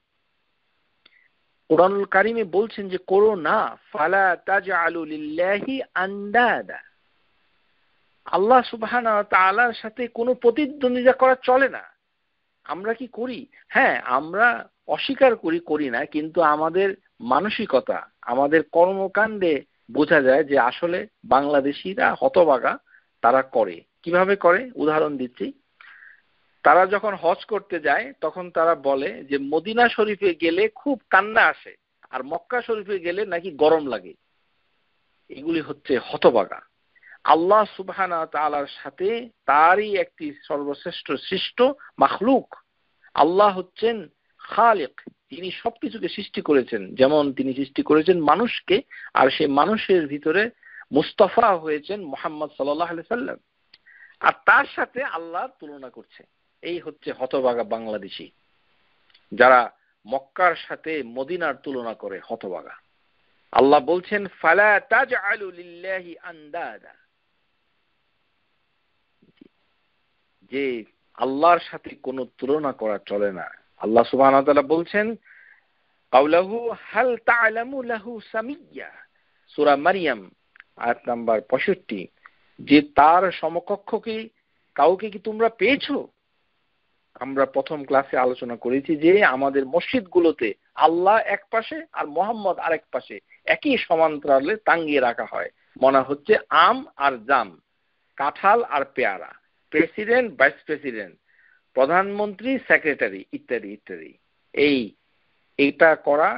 কোরআনুল কারীমে বলছেন যে করো না। ফালা তাজআলু লিল্লাহি আনদাদা, আল্লাহ সুবহানাহু ওয়া তাআলার সাথে কোনো প্রতিদ্বন্দ্বিতা করা চলে না। আমরা কি করি? হ্যাঁ, আমরা অস্বীকার করি না, কিন্তু আমাদের মানসিকতা, আমাদের কর্মকাণ্ডে বোঝা যায় যে আসলে বাংলাদেশিরা হতভাগা, তারা করে। কিভাবে করে? উদাহরণ দিচ্ছি। তারা যখন হজ করতে যায় তখন তারা বলে যে মদিনা শরীফে গেলে খুব কান্না আসে, আর মক্কা শরীফে গেলে নাকি গরম লাগে। এগুলি হচ্ছে হতভাগা। আল্লাহ সুবহানাহু ওয়া তাআলার সাথে তারই একটি সর্বশ্রেষ্ঠ সৃষ্ট মাখলুক, আল্লাহ হচ্ছেন খালিক, তিনি সবকিছুকে সৃষ্টি করেছেন। যেমন তিনি সৃষ্টি করেছেন মানুষকে, আর সেই মানুষের ভিতরে মুস্তাফা হয়েছেন মুহাম্মদ সাল্লাল্লাহু আলাইহি সাল্লাম, আর তার সাথে আল্লাহ তুলনা করছে। এই হচ্ছে হতভাগা বাংলাদেশী, যারা মক্কার সাথে মদিনার তুলনা করে, হতভাগা। আল্লাহ বলছেন ফালা তাজআলু লিল্লাহি আনদাদা, যে আল্লাহর সাথে কোনো তুলনা করা চলে না। আল্লাহ সুবহানাহু ওয়া তাআলা বলছেন কাওলাহু হাল তা'লামু লাহু সামিয়্যা, সূরা মারইয়াম আয়াত নাম্বার 65, যে তার সমকক্ষকে কাউকে কি তোমরা পেয়েছো? আমরা প্রথম ক্লাসে আলোচনা করেছি যে আমাদের মসজিদগুলোতে আল্লাহ এক পাশে আর মোহাম্মদ আরেক পাশে একই সমান্তরালে টাঙ্গিয়ে রাখা হয়, মনে হচ্ছে আম আর জাম, কাঁঠাল আর পেয়ারা, প্রেসিডেন্ট, ভাইস প্রেসিডেন্ট, প্রধানমন্ত্রী, সেক্রেটারি, ইত্যাদি ইত্যাদি। এইটা করা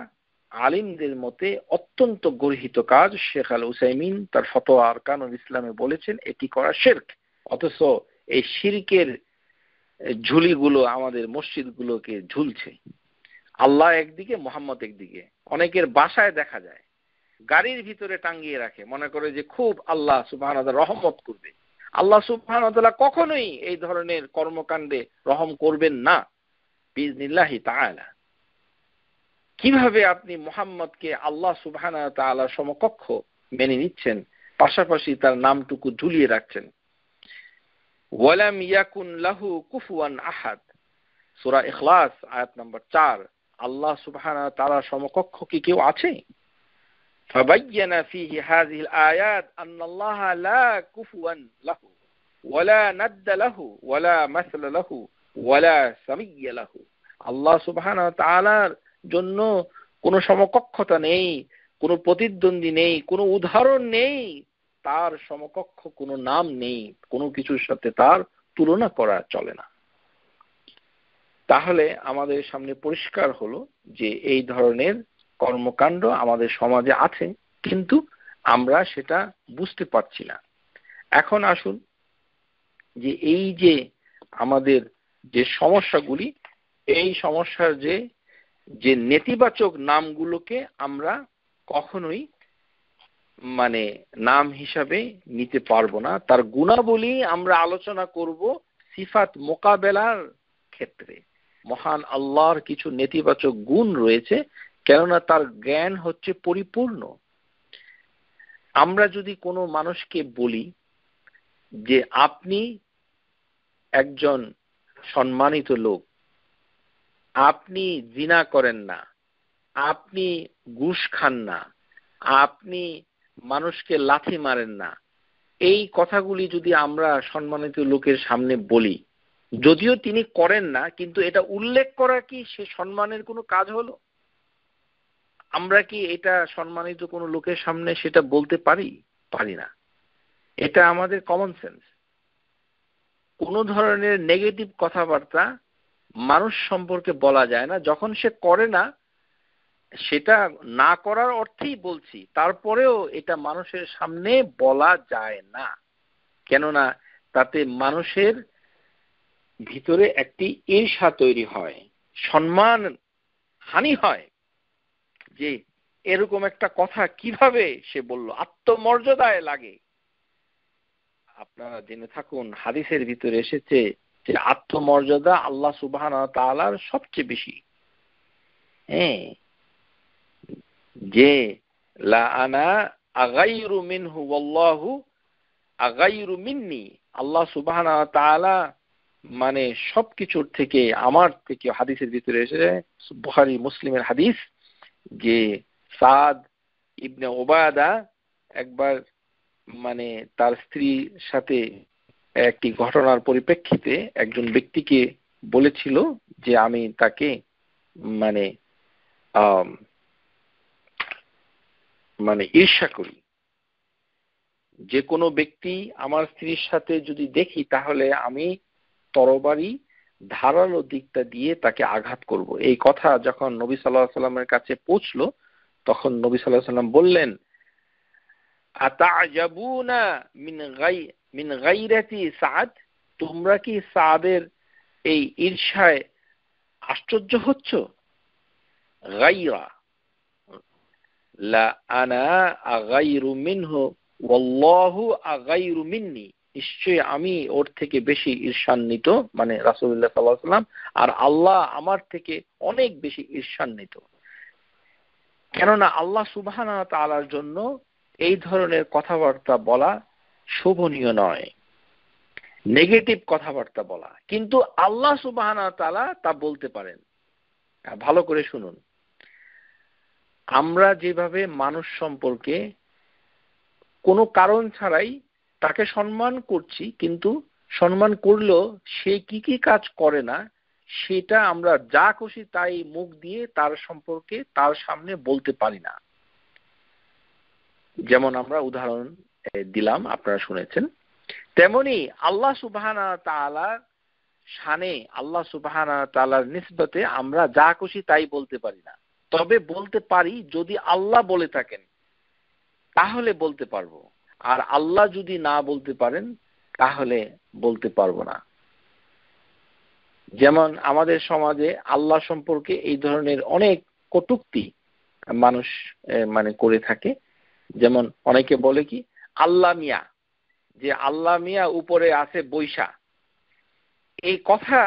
আলিমদের মতে অত্যন্ত গর্হিত কাজ। শেখ আল উসাইমিন তার ফতোয়া আরকানুল ইসলামে বলেছেন এটি করা শিরক। অথচ এই শিরকের ঝুলিগুলো আমাদের মসজিদগুলোকে ঝুলছে, আল্লাহ একদিকে, মোহাম্মদ একদিকে। অনেকের বাসায় দেখা যায় গাড়ির ভিতরে টাঙ্গিয়ে রাখে, মনে করে যে খুব আল্লাহ সুবহানাহু ওয়া তাআলা রহমত করবে। আল্লাহ সুবহানাহু ওয়া তাআলা কখনোই এই ধরনের কর্মকাণ্ডে রহম করবেন না বিইজনিল্লাহি তাআলা। কিভাবে আপনি মুহাম্মদকে আল্লাহ সুবহানাহু ওয়া তাআলার সমকক্ষ মেনে নিচ্ছেন, পাশাপাশি তার নামটুকু ঝুলিয়ে রাখছেন? ওয়ালাম ইয়াকুন লাহু কুফুয়ান আহাদ, সূরা ইখলাস আয়াত নাম্বার 4। আল্লাহ সুবহানাহু ওয়া তাআলার সমকক্ষ কি কেউ আছে? ফাবায়্যানা ফীহি হাযিহিল আয়াত আন্নাল্লাহা লা কুফুয়ান লাহু ওয়ালা নাদ্দা লাহু ওয়ালা মাসলা লাহু ওয়ালা সামিয়্যা লাহু। আল্লাহ সুবহানাহু ওয়া তাআলার জন্য কোনো সমকক্ষতা নেই, কোনো প্রতিদ্বন্দ্বী নেই, কোনো উদাহরণ নেই, তার সমকক্ষ কোনো নাম নেই, কোনো কিছুর সাথে তার তুলনা করা চলে না। তাহলে আমাদের সামনে পরিষ্কার হলো যে এই ধরনের কর্মকাণ্ড আমাদের সমাজে আছে, কিন্তু আমরা সেটা বুঝতে পারছি না। এখন আসুন যে এই যে আমাদের যে সমস্যাগুলি, এই সমস্যার যে নেতিবাচক নামগুলোকে আমরা কখনোই নাম হিসাবে নিতে পারবো না। তার গুণাবলী আমরা আলোচনা করব সিফাত মোকাবেলার ক্ষেত্রে। মহান আল্লাহর কিছু নেতিবাচক গুণ রয়েছে, কেননা তার জ্ঞান হচ্ছে পরিপূর্ণ। আমরা যদি কোনো মানুষকে বলি যে আপনি একজন সম্মানিত লোক, আপনি জিনা করেন না, আপনি ঘুষ খান না, আপনি মানুষকে লাথি মারেন না, এই কথাগুলি যদি আমরা সম্মানিত লোকের সামনে বলি, যদিও তিনি করেন না, কিন্তু এটা উল্লেখ করা কি সে সম্মানের কোনো কাজ হলো? আমরা কি এটা সম্মানিত কোনো লোকের সামনে সেটা বলতে পারি? পারি না। এটা আমাদের কমন সেন্স। কোনো ধরনের নেগেটিভ কথাবার্তা মানুষ সম্পর্কে বলা যায় না। যখন সে করে না, সেটা না করার অর্থেই বলছি, তারপরেও এটা মানুষের সামনে বলা যায় না, কেননা তাতে মানুষের ভিতরে একটি ঈর্ষা তৈরি হয়, সম্মান হানি হয়, যে এরকম একটা কথা কিভাবে সে বলল, আত্মমর্যাদায় লাগে। আপনারা জেনে থাকুন, হাদিসের ভিতরে এসেছে যে আত্মমর্যাদা আল্লাহ সুবহানাহু ওয়া তাআলার সবচেয়ে বেশি। হ্যাঁ, যে লা আনা আগাইরু মিনহু ওয়াল্লাহু আগাইরু মিন্নি, আল্লাহ সুবহানাহু ওয়া তাআলা সবকিছুর থেকে, আমার থেকে, হাদিসের ভিতরে এসেছে, বুখারী মুসলিমের হাদিস, যে সাদ ইবনে উবাদা একবার তার স্ত্রীর সাথে একটি ঘটনার পরিপ্রেক্ষিতে একজন ব্যক্তিকে বলেছিল যে আমি তাকে ঈর্ষা করি। যে কোনো ব্যক্তি আমার স্ত্রীর সাথে যদি দেখি, তাহলে আমি তরবারি ধারালো দিকটা দিয়ে তাকে আঘাত করব। এই কথা যখন নবী সাল্লাল্লাহু আলাইহি সাল্লামের কাছে পৌঁছলো, তখন নবী সাল্লাল্লাহু আলাইহি সাল্লাম বললেন, আতা'জাবুনা মিন গায়রাতি সাদ, তোমরা কি সাদের এই ঈর্ষায় আশ্চর্য হচ্ছ? গায়রা লা আনা আগাইরু মিনহু ওয়াল্লাহু আগাইরু মিন্নি, নিশ্চয়ই আমি ওর থেকে বেশি ঈর্ষান্বিত, রাসূলুল্লাহ সাল্লাল্লাহু আলাইহি ওয়াসাল্লাম, আর আল্লাহ আমার থেকে অনেক বেশি ঈর্ষান্বিত। কেননা আল্লাহ সুবহানাহু ওয়া তাআলার জন্য এই ধরনের কথাবার্তা বলা শোভনীয় নয়, নেগেটিভ কথাবার্তা বলা। কিন্তু আল্লাহ সুবহানাহু ওয়া তাআলা তা বলতে পারেন। ভালো করে শুনুন, আমরা যেভাবে মানুষ সম্পর্কে কোনো কারণ ছাড়াই তাকে সম্মান করছি, কিন্তু সম্মান করলেও সে কি কি কাজ করে না সেটা আমরা যা খুশি তাই মুখ দিয়ে তার সম্পর্কে তার সামনে বলতে পারি না। যেমন আমরা উদাহরণ দিলাম, আপনারা শুনেছেন। তেমনি আল্লাহ সুবহানাহু ওয়া তাআলার শানে, আল্লাহ সুবহানাহু ওয়া তাআলার নিসবতে আমরা যা খুশি তাই বলতে পারি না। তবে বলতে পারি যদি আল্লাহ বলে থাকেন তাহলে বলতে পারবো, আর আল্লাহ যদি না বলতে পারেন তাহলে বলতে পারবো না। যেমন আমাদের সমাজে আল্লাহ সম্পর্কে এই ধরনের অনেক কটূক্তি মানুষ করে থাকে। যেমন অনেকে বলে কি আল্লাহ মিয়া, যে আল্লাহ মিয়া উপরে আছে বৈশা। এই কথা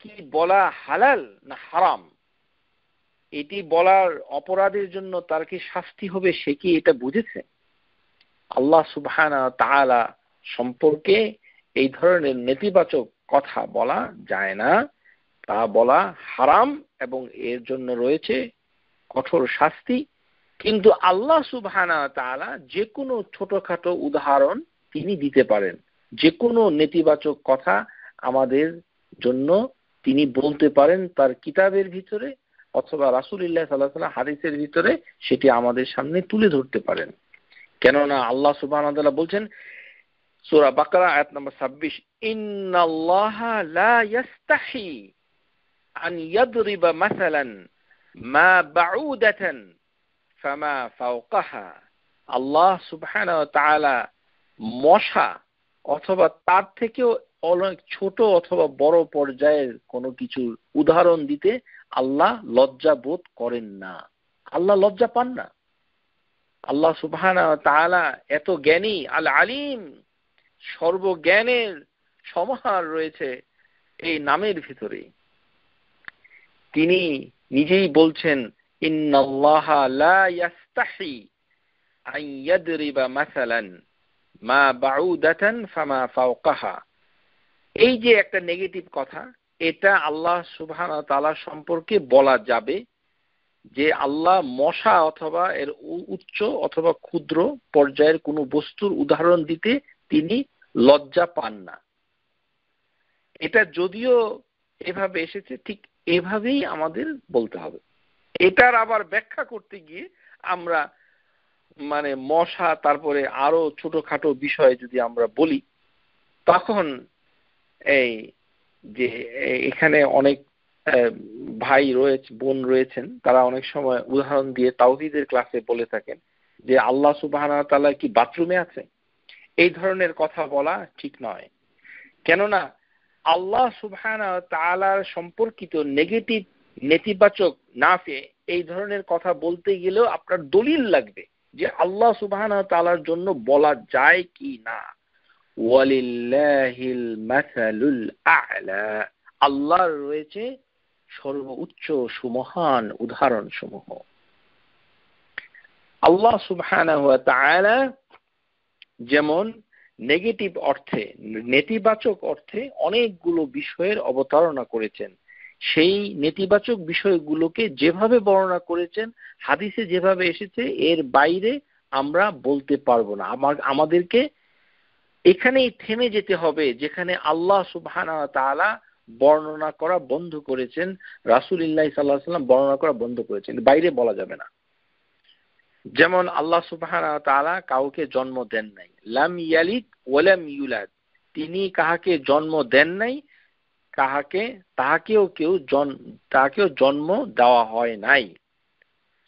কি বলা হালাল না হারাম? এটি বলার অপরাধের জন্য তার কি শাস্তি হবে, সে কি এটা বুঝেছে? আল্লাহ সুবহানাহু ওয়া তাআলা সম্পর্কে এই ধরনের নেতিবাচক কথা বলা যায় না, তা বলা হারাম এবং এর জন্য রয়েছে কঠোর শাস্তি। কিন্তু আল্লাহ সুবহানাহু ওয়া তাআলা যে কোনো ছোটখাটো উদাহরণ তিনি দিতে পারেন, যে কোনো নেতিবাচক কথা আমাদের জন্য তিনি বলতে পারেন তার কিতাবের ভিতরে অথবা রাসূলুল্লাহ সাল্লাল্লাহু আলাইহি ওয়াসাল্লাম হাদিসের ভিতরে সেটি আমাদের সামনে তুলে ধরতে পারেন। কেননা আল্লাহ সুবহানাহু ওয়া তাআলা বলছেন সূরা বাকারা আয়াত নম্বর ২৬, ইন্নাল্লাহা লা ইয়াস্তাহি আন ইয়াদরিবা মাসালান মা বাউদাতান ফামা ফাওকাহা। আল্লাহ সুবহানাহু ওয়া তাআলা মশা অথবা তার থেকেও অনেক ছোট অথবা বড় পর্যায়ের কোনো কিছুর উদাহরণ দিতে আল্লাহ লজ্জা বোধ করেন না, আল্লাহ লজ্জা পান না। আল্লাহ সুবহানাহু ওয়া তাআলা এত জ্ঞানী, আল আলিম, সর্বজ্ঞানের সমাহার রয়েছে এই নামের ভিতরে। তিনি নিজেই বলছেন ইন্নাল্লাহা লা ইয়াস্তাহি আন ইয়াদরিবা মাসালান মা বাউদাতান ফামা ফাওকাহা। এই যে একটা নেগেটিভ কথা, এটা আল্লাহ সুবহানাহু ওয়া তাআলা সম্পর্কে বলা যাবে যে আল্লাহ মশা অথবা এর উচ্চ অথবা ক্ষুদ্র পর্যায়ের কোনো বস্তুর উদাহরণ দিতে তিনি লজ্জা পান না। এটা যদিও এভাবে এসেছে, ঠিক এভাবেই আমাদের বলতে হবে। এটার আবার ব্যাখ্যা করতে গিয়ে আমরা মশা তারপরে আরো ছোটখাটো বিষয় যদি আমরা বলি, তখন এই যে এখানে অনেক ভাই রয়েছে, বোন রয়েছেন, তারা অনেক সময় উদাহরণ দিয়ে তাওহীদের ক্লাসে বলে থাকেন যে আল্লাহ সুবহানাহু ওয়া তাআলা কি বাথরুমে আছে। এই ধরনের কথা বলা ঠিক নয়। কেননা আল্লাহ সুবহানাহু ওয়া তাআলার সম্পর্কিত নেগেটিভ, নেতিবাচক, নাফে এই ধরনের কথা বলতে গেলেও আপনার দলিল লাগবে যে আল্লাহ সুবহানাহু ওয়া তাআলার জন্য বলা যায় কি না। ওয়ালিল্লাহিল মাসালুল আ'লা, আল্লাহর রয়েছে সর্বোচ্চ সুমহান উদাহরণ সমূহ। আল্লাহ সুবহানাহু ওয়া তাআলা যেমন নেগেটিভ অর্থে, নেতিবাচক অর্থে অনেকগুলো বিষয়ের অবতারণা করেছেন, সেই নেতিবাচক বিষয়গুলোকে যেভাবে বর্ণনা করেছেন হাদিসে যেভাবে এসেছে এর বাইরে আমরা বলতে পারবো না। আমাদেরকে এখানেই থেমে যেতে হবে যেখানে আল্লাহ সুবহানাহু ওয়া তাআলা বর্ণনা করা বন্ধ করেছেন, রাসূলুল্লাহ সাল্লাল্লাহু আলাইহি ওয়াসাল্লাম বর্ণনা করা বন্ধ করেছেন, বাইরে বলা যাবে না। যেমন আল্লাহ সুবহানাহু ওয়া তাআলা কাউকে জন্ম দেন নাই, লাম ইয়ালিদ ওয়া লাম ইউলাদ, তিনি কাহাকে জন্ম দেন নাই, তাহাকেও জন্ম দেওয়া হয় নাই।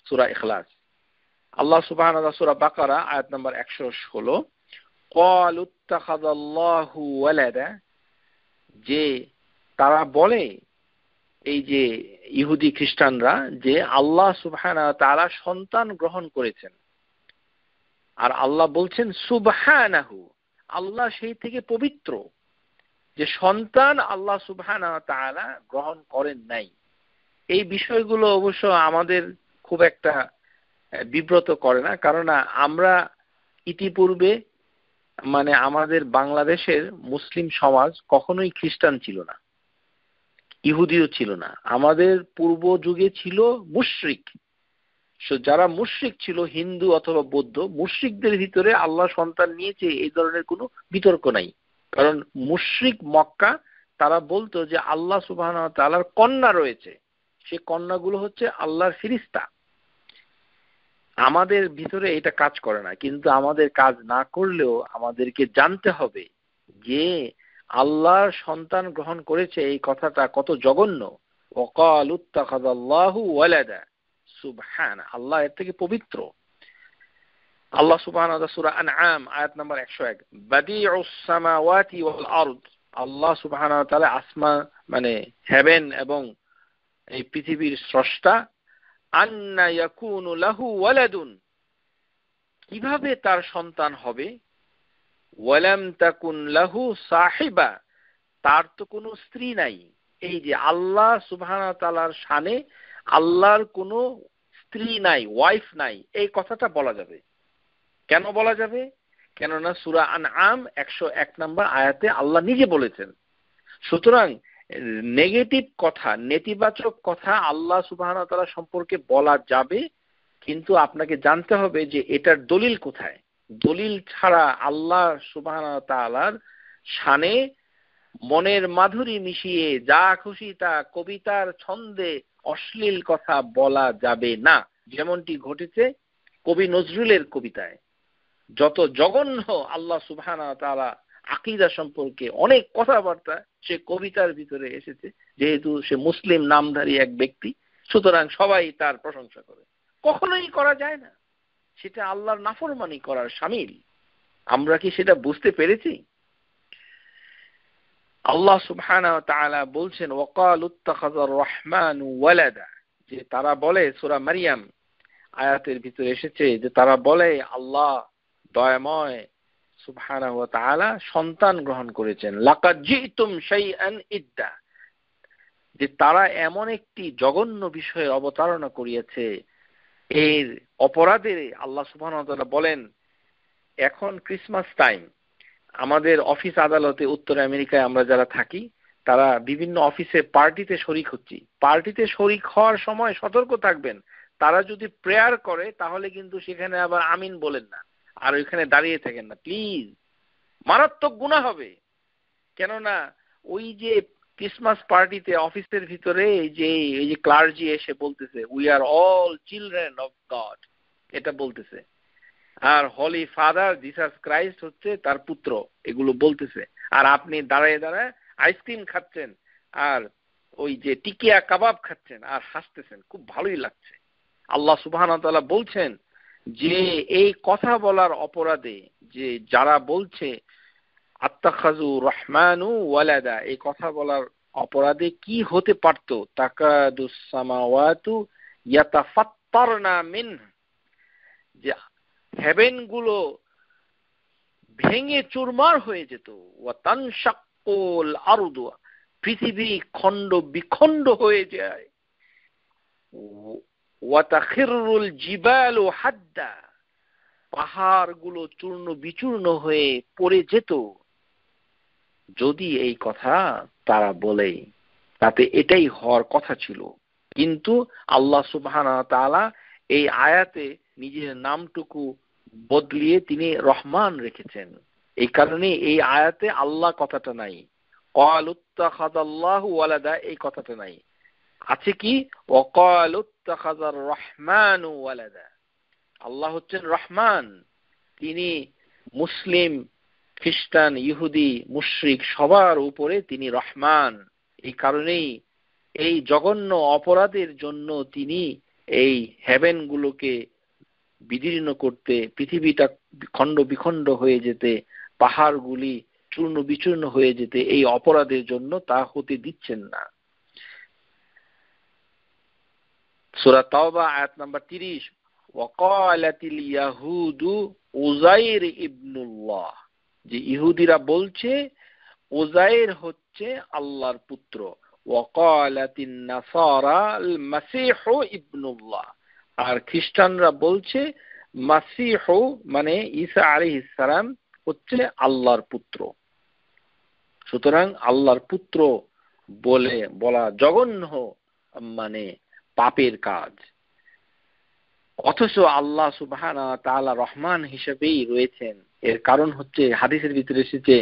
সূরা ইখলাস। আল্লাহ সুবহানাহু ওয়া তাআলা সূরা বাকারা আয়াত নম্বর ১১৬, ক্বালু ইত্তাখাযাল্লাহু ওয়ালাদা, যে তারা বলে, এই যে ইহুদি খ্রিস্টানরা, যে আল্লাহ সুবহানাহু ওয়া তাআলা সন্তান গ্রহণ করেছেন। আর আল্লাহ বলছেন সুবহানাহু, আল্লাহ সেই থেকে পবিত্র যে সন্তান আল্লাহ সুবহানাহু ওয়া তাআলা গ্রহণ করেন নাই। এই বিষয়গুলো অবশ্য আমাদের খুব একটা বিব্রত করে না, কারণ আমরা ইতিপূর্বে আমাদের বাংলাদেশের মুসলিম সমাজ কখনোই খ্রিস্টান ছিল না, ইহুদিও ছিল না। আমাদের পূর্ব যুগে ছিল মুশরিক, যারা মুশরিক ছিল, হিন্দু অথবা বৌদ্ধ, মুশরিকদের ভিতরে আল্লাহ সন্তান নিয়েছে এই ধরনের কোনো বিতর্ক নাই। কারণ মুশরিক মক্কা তারা বলতো যে আল্লাহ সুবহানাহু ওয়া তাআলার কন্যা রয়েছে, সে কন্যাগুলো হচ্ছে আল্লাহর ফেরেশতা। আমাদের ভিতরে এটা কাজ করে না, কিন্তু আমাদের কাজ না করলেও আমাদেরকে জানতে হবে যে আল্লাহর সন্তান গ্রহণ করেছে এই কথাটা কত জঘন্য। ওয়াকালু ইত্তাখাযাল্লাহু ওয়ালাদা, সুবহান, আল্লাহ এর থেকে পবিত্র। আল্লাহ সুবহানাহু ওয়া তাআলা সূরা আনআম আয়াত নাম্বার 101, বাদিউস সামাওয়াতি ওয়াল আরদ, আল্লাহ সুবহানাহু ওয়া তাআলা আসমান মানে হেভেন এবং এই পৃথিবীর স্রষ্টা। আন্না ইয়াকুনু লাহু ওয়ালাদুন, কিভাবে তার সন্তান হবে। ওয়ালাম তাকুন লাহু সাহিবা, তার তো কোনো স্ত্রী নাই। এই যে আল্লাহ সুবহানাহু ওয়া তাআলার শানে আল্লাহর কোনো স্ত্রী নাই, ওয়াইফ নাই, এই কথাটা বলা যাবে। কেন বলা যাবে? কেননা সূরা আনআম 101 নম্বর আয়াতে আল্লাহ নিজে বলেছেন। সুতরাং নেগেটিভ কথা, নেতিবাচক কথা আল্লাহ সুবহানাহু ওয়া তাআলা সম্পর্কে বলা যাবে, কিন্তু আপনাকে জানতে হবে যে এটার দলিল কোথায়। দলিল ছাড়া আল্লাহ সুবহানাহু ওয়া তাআলার শানে মনের মাধুরী মিশিয়ে যা খুশি তা কবিতার ছন্দে অশ্লীল কথা বলা যাবে না, যেমনটি ঘটেছে কবি নজরুলের কবিতায়। যত জঘন্য আল্লাহ সুবহানাহু ওয়া তাআলা আকীদা সম্পর্কে অনেক কথাবার্তা সে কবিতার ভিতরে এসেছে, যেহেতু সে মুসলিম নামধারী এক ব্যক্তি, সুতরাং সবাই তার প্রশংসা করে। কখনোই করা যায় না, সেটা আল্লাহর নাফরমানি করার শামিল। আমরা কি সেটা বুঝতে পেরেছি? আল্লাহ সুবহানাহু ওয়া তাআলা বলছেন ওয়াকালু ইত্তাখাযার রহমানু ওয়ালাদা, যে তারা বলে, সূরা মারইয়াম আয়াতের ভিতরে এসেছে যে তারা বলে আল্লাহ দয়াময় সুবহানাহু ওয়া তাআলা সন্তান গ্রহণ করেছেন। লাকাদ জিতুম শাইআন ইদ্দা, যে তারা এমন একটি জঘন্য বিষয়ে অবতারণা করিয়েছে, এর অপরাধে আল্লাহ সুবহানাহু ওয়া তাআলা বলেন, এখন ক্রিসমাস টাইম, আমাদের অফিস আদালতে উত্তর আমেরিকায় আমরা যারা থাকি তারা বিভিন্ন অফিসে পার্টিতে শরিক হচ্ছি। পার্টিতে শরিক হওয়ার সময় সতর্ক থাকবেন, তারা যদি প্রেয়ার করে তাহলে কিন্তু সেখানে আবার আমিন বলেন না, আর ওইখানে দাঁড়িয়ে থাকেন না প্লিজ, মারাত্মক গুনাহ হবে। কেননা ওই যে ক্রিসমাস পার্টিতে অফিসের ভিতরে এই যে ক্লার্জি এসে বলতেছে we are all children of god, এটা বলতেছে, আর হলি ফাদার জিসাস ক্রাইস্ট হচ্ছে তার পুত্র, এগুলো বলতেছে, আর আপনি দাঁড়ায় দাঁড়ায় আইসক্রিম খাচ্ছেন আর ওই যে টিকিয়া কাবাব খাচ্ছেন আর হাসতেছেন, খুব ভালোই লাগছে। আল্লাহ সুবহানাহু ওয়া তাআলা বলছেন যে এই কথা বলার অপরাধে, যে যারা বলছে আত্তাখাযু রহমানু ওয়ালাদা, এই কথা বলার অপরাধে কি হতে পারত, তাকাদুস সামাওয়াতু ইয়াতাফাত্তারনা মিন, যে হেভেন গুলো ভেঙে চুরমার হয়ে যেত, ওয়া তানশাক্কুল আরদু, পৃথিবী খণ্ড বিখণ্ড হয়ে যায়, ওয়া তাখিরুল জিবালু হাদ্দা, পাহাড়গুলো চূর্ণ বিচূর্ণ হয়ে পড়ে যেত। যদি এই কথা তারা বলে, তাতে এটাই হওয়ার কথা ছিল, কিন্তু আল্লাহ সুবহানাহু ওয়া তাআলা এই আয়াতে নিজের নামটুকু বদলিয়ে তিনি রহমান রেখেছেন। এই কারণে এই আয়াতে আল্লাহ কথাটা নাই, ক্বালু ইত্তাখাযাল্লাহু ওয়ালাদা এই কথাটা নাই। আছে কি ওয়াকালু ইত্তাখাযার রহমানু ওয়ালাদা, আল্লাহ হচ্ছেন রহমান, তিনি মুসলিম, খ্রিস্টান, ইহুদি, মুশরিক সবার উপরে তিনি রহমান। এই কারণেই এই জঘন্য অপরাধের জন্য তিনি এই হেভেন গুলোকে বিদীর্ণ করতে, পৃথিবীটা খণ্ড বিখণ্ড হয়ে যেতে, পাহাড়গুলি চূর্ণ বিচূর্ণ হয়ে যেতে, এই অপরাধের জন্য তা হতে দিচ্ছেন না। সূরা তাওবা আয়াত নাম্বার 30, ওয়াকালাতিল ইয়াহুদু উযাইর ইবনুল্লাহ, যে ইহুদিরা বলছে উযাইর হচ্ছে আল্লাহর পুত্র। ওয়াকালাতিন নাসারা আল মাসীহু ইবনুল্লাহ, আর খ্রিস্টানরা বলছে মাসীহু মানে ঈসা আলাইহিস সালাম হচ্ছে আল্লাহর পুত্র। সুতরাং আল্লাহর পুত্র বলে বলা জঘন্য মানে পাপের কাজ। অথচ আল্লাহ সুবহানাহু ওয়া তাআলা রহমান হিসেবেই রয়েছেন। এর কারণ হচ্ছে হাদিসের ভিতরে এসেছে,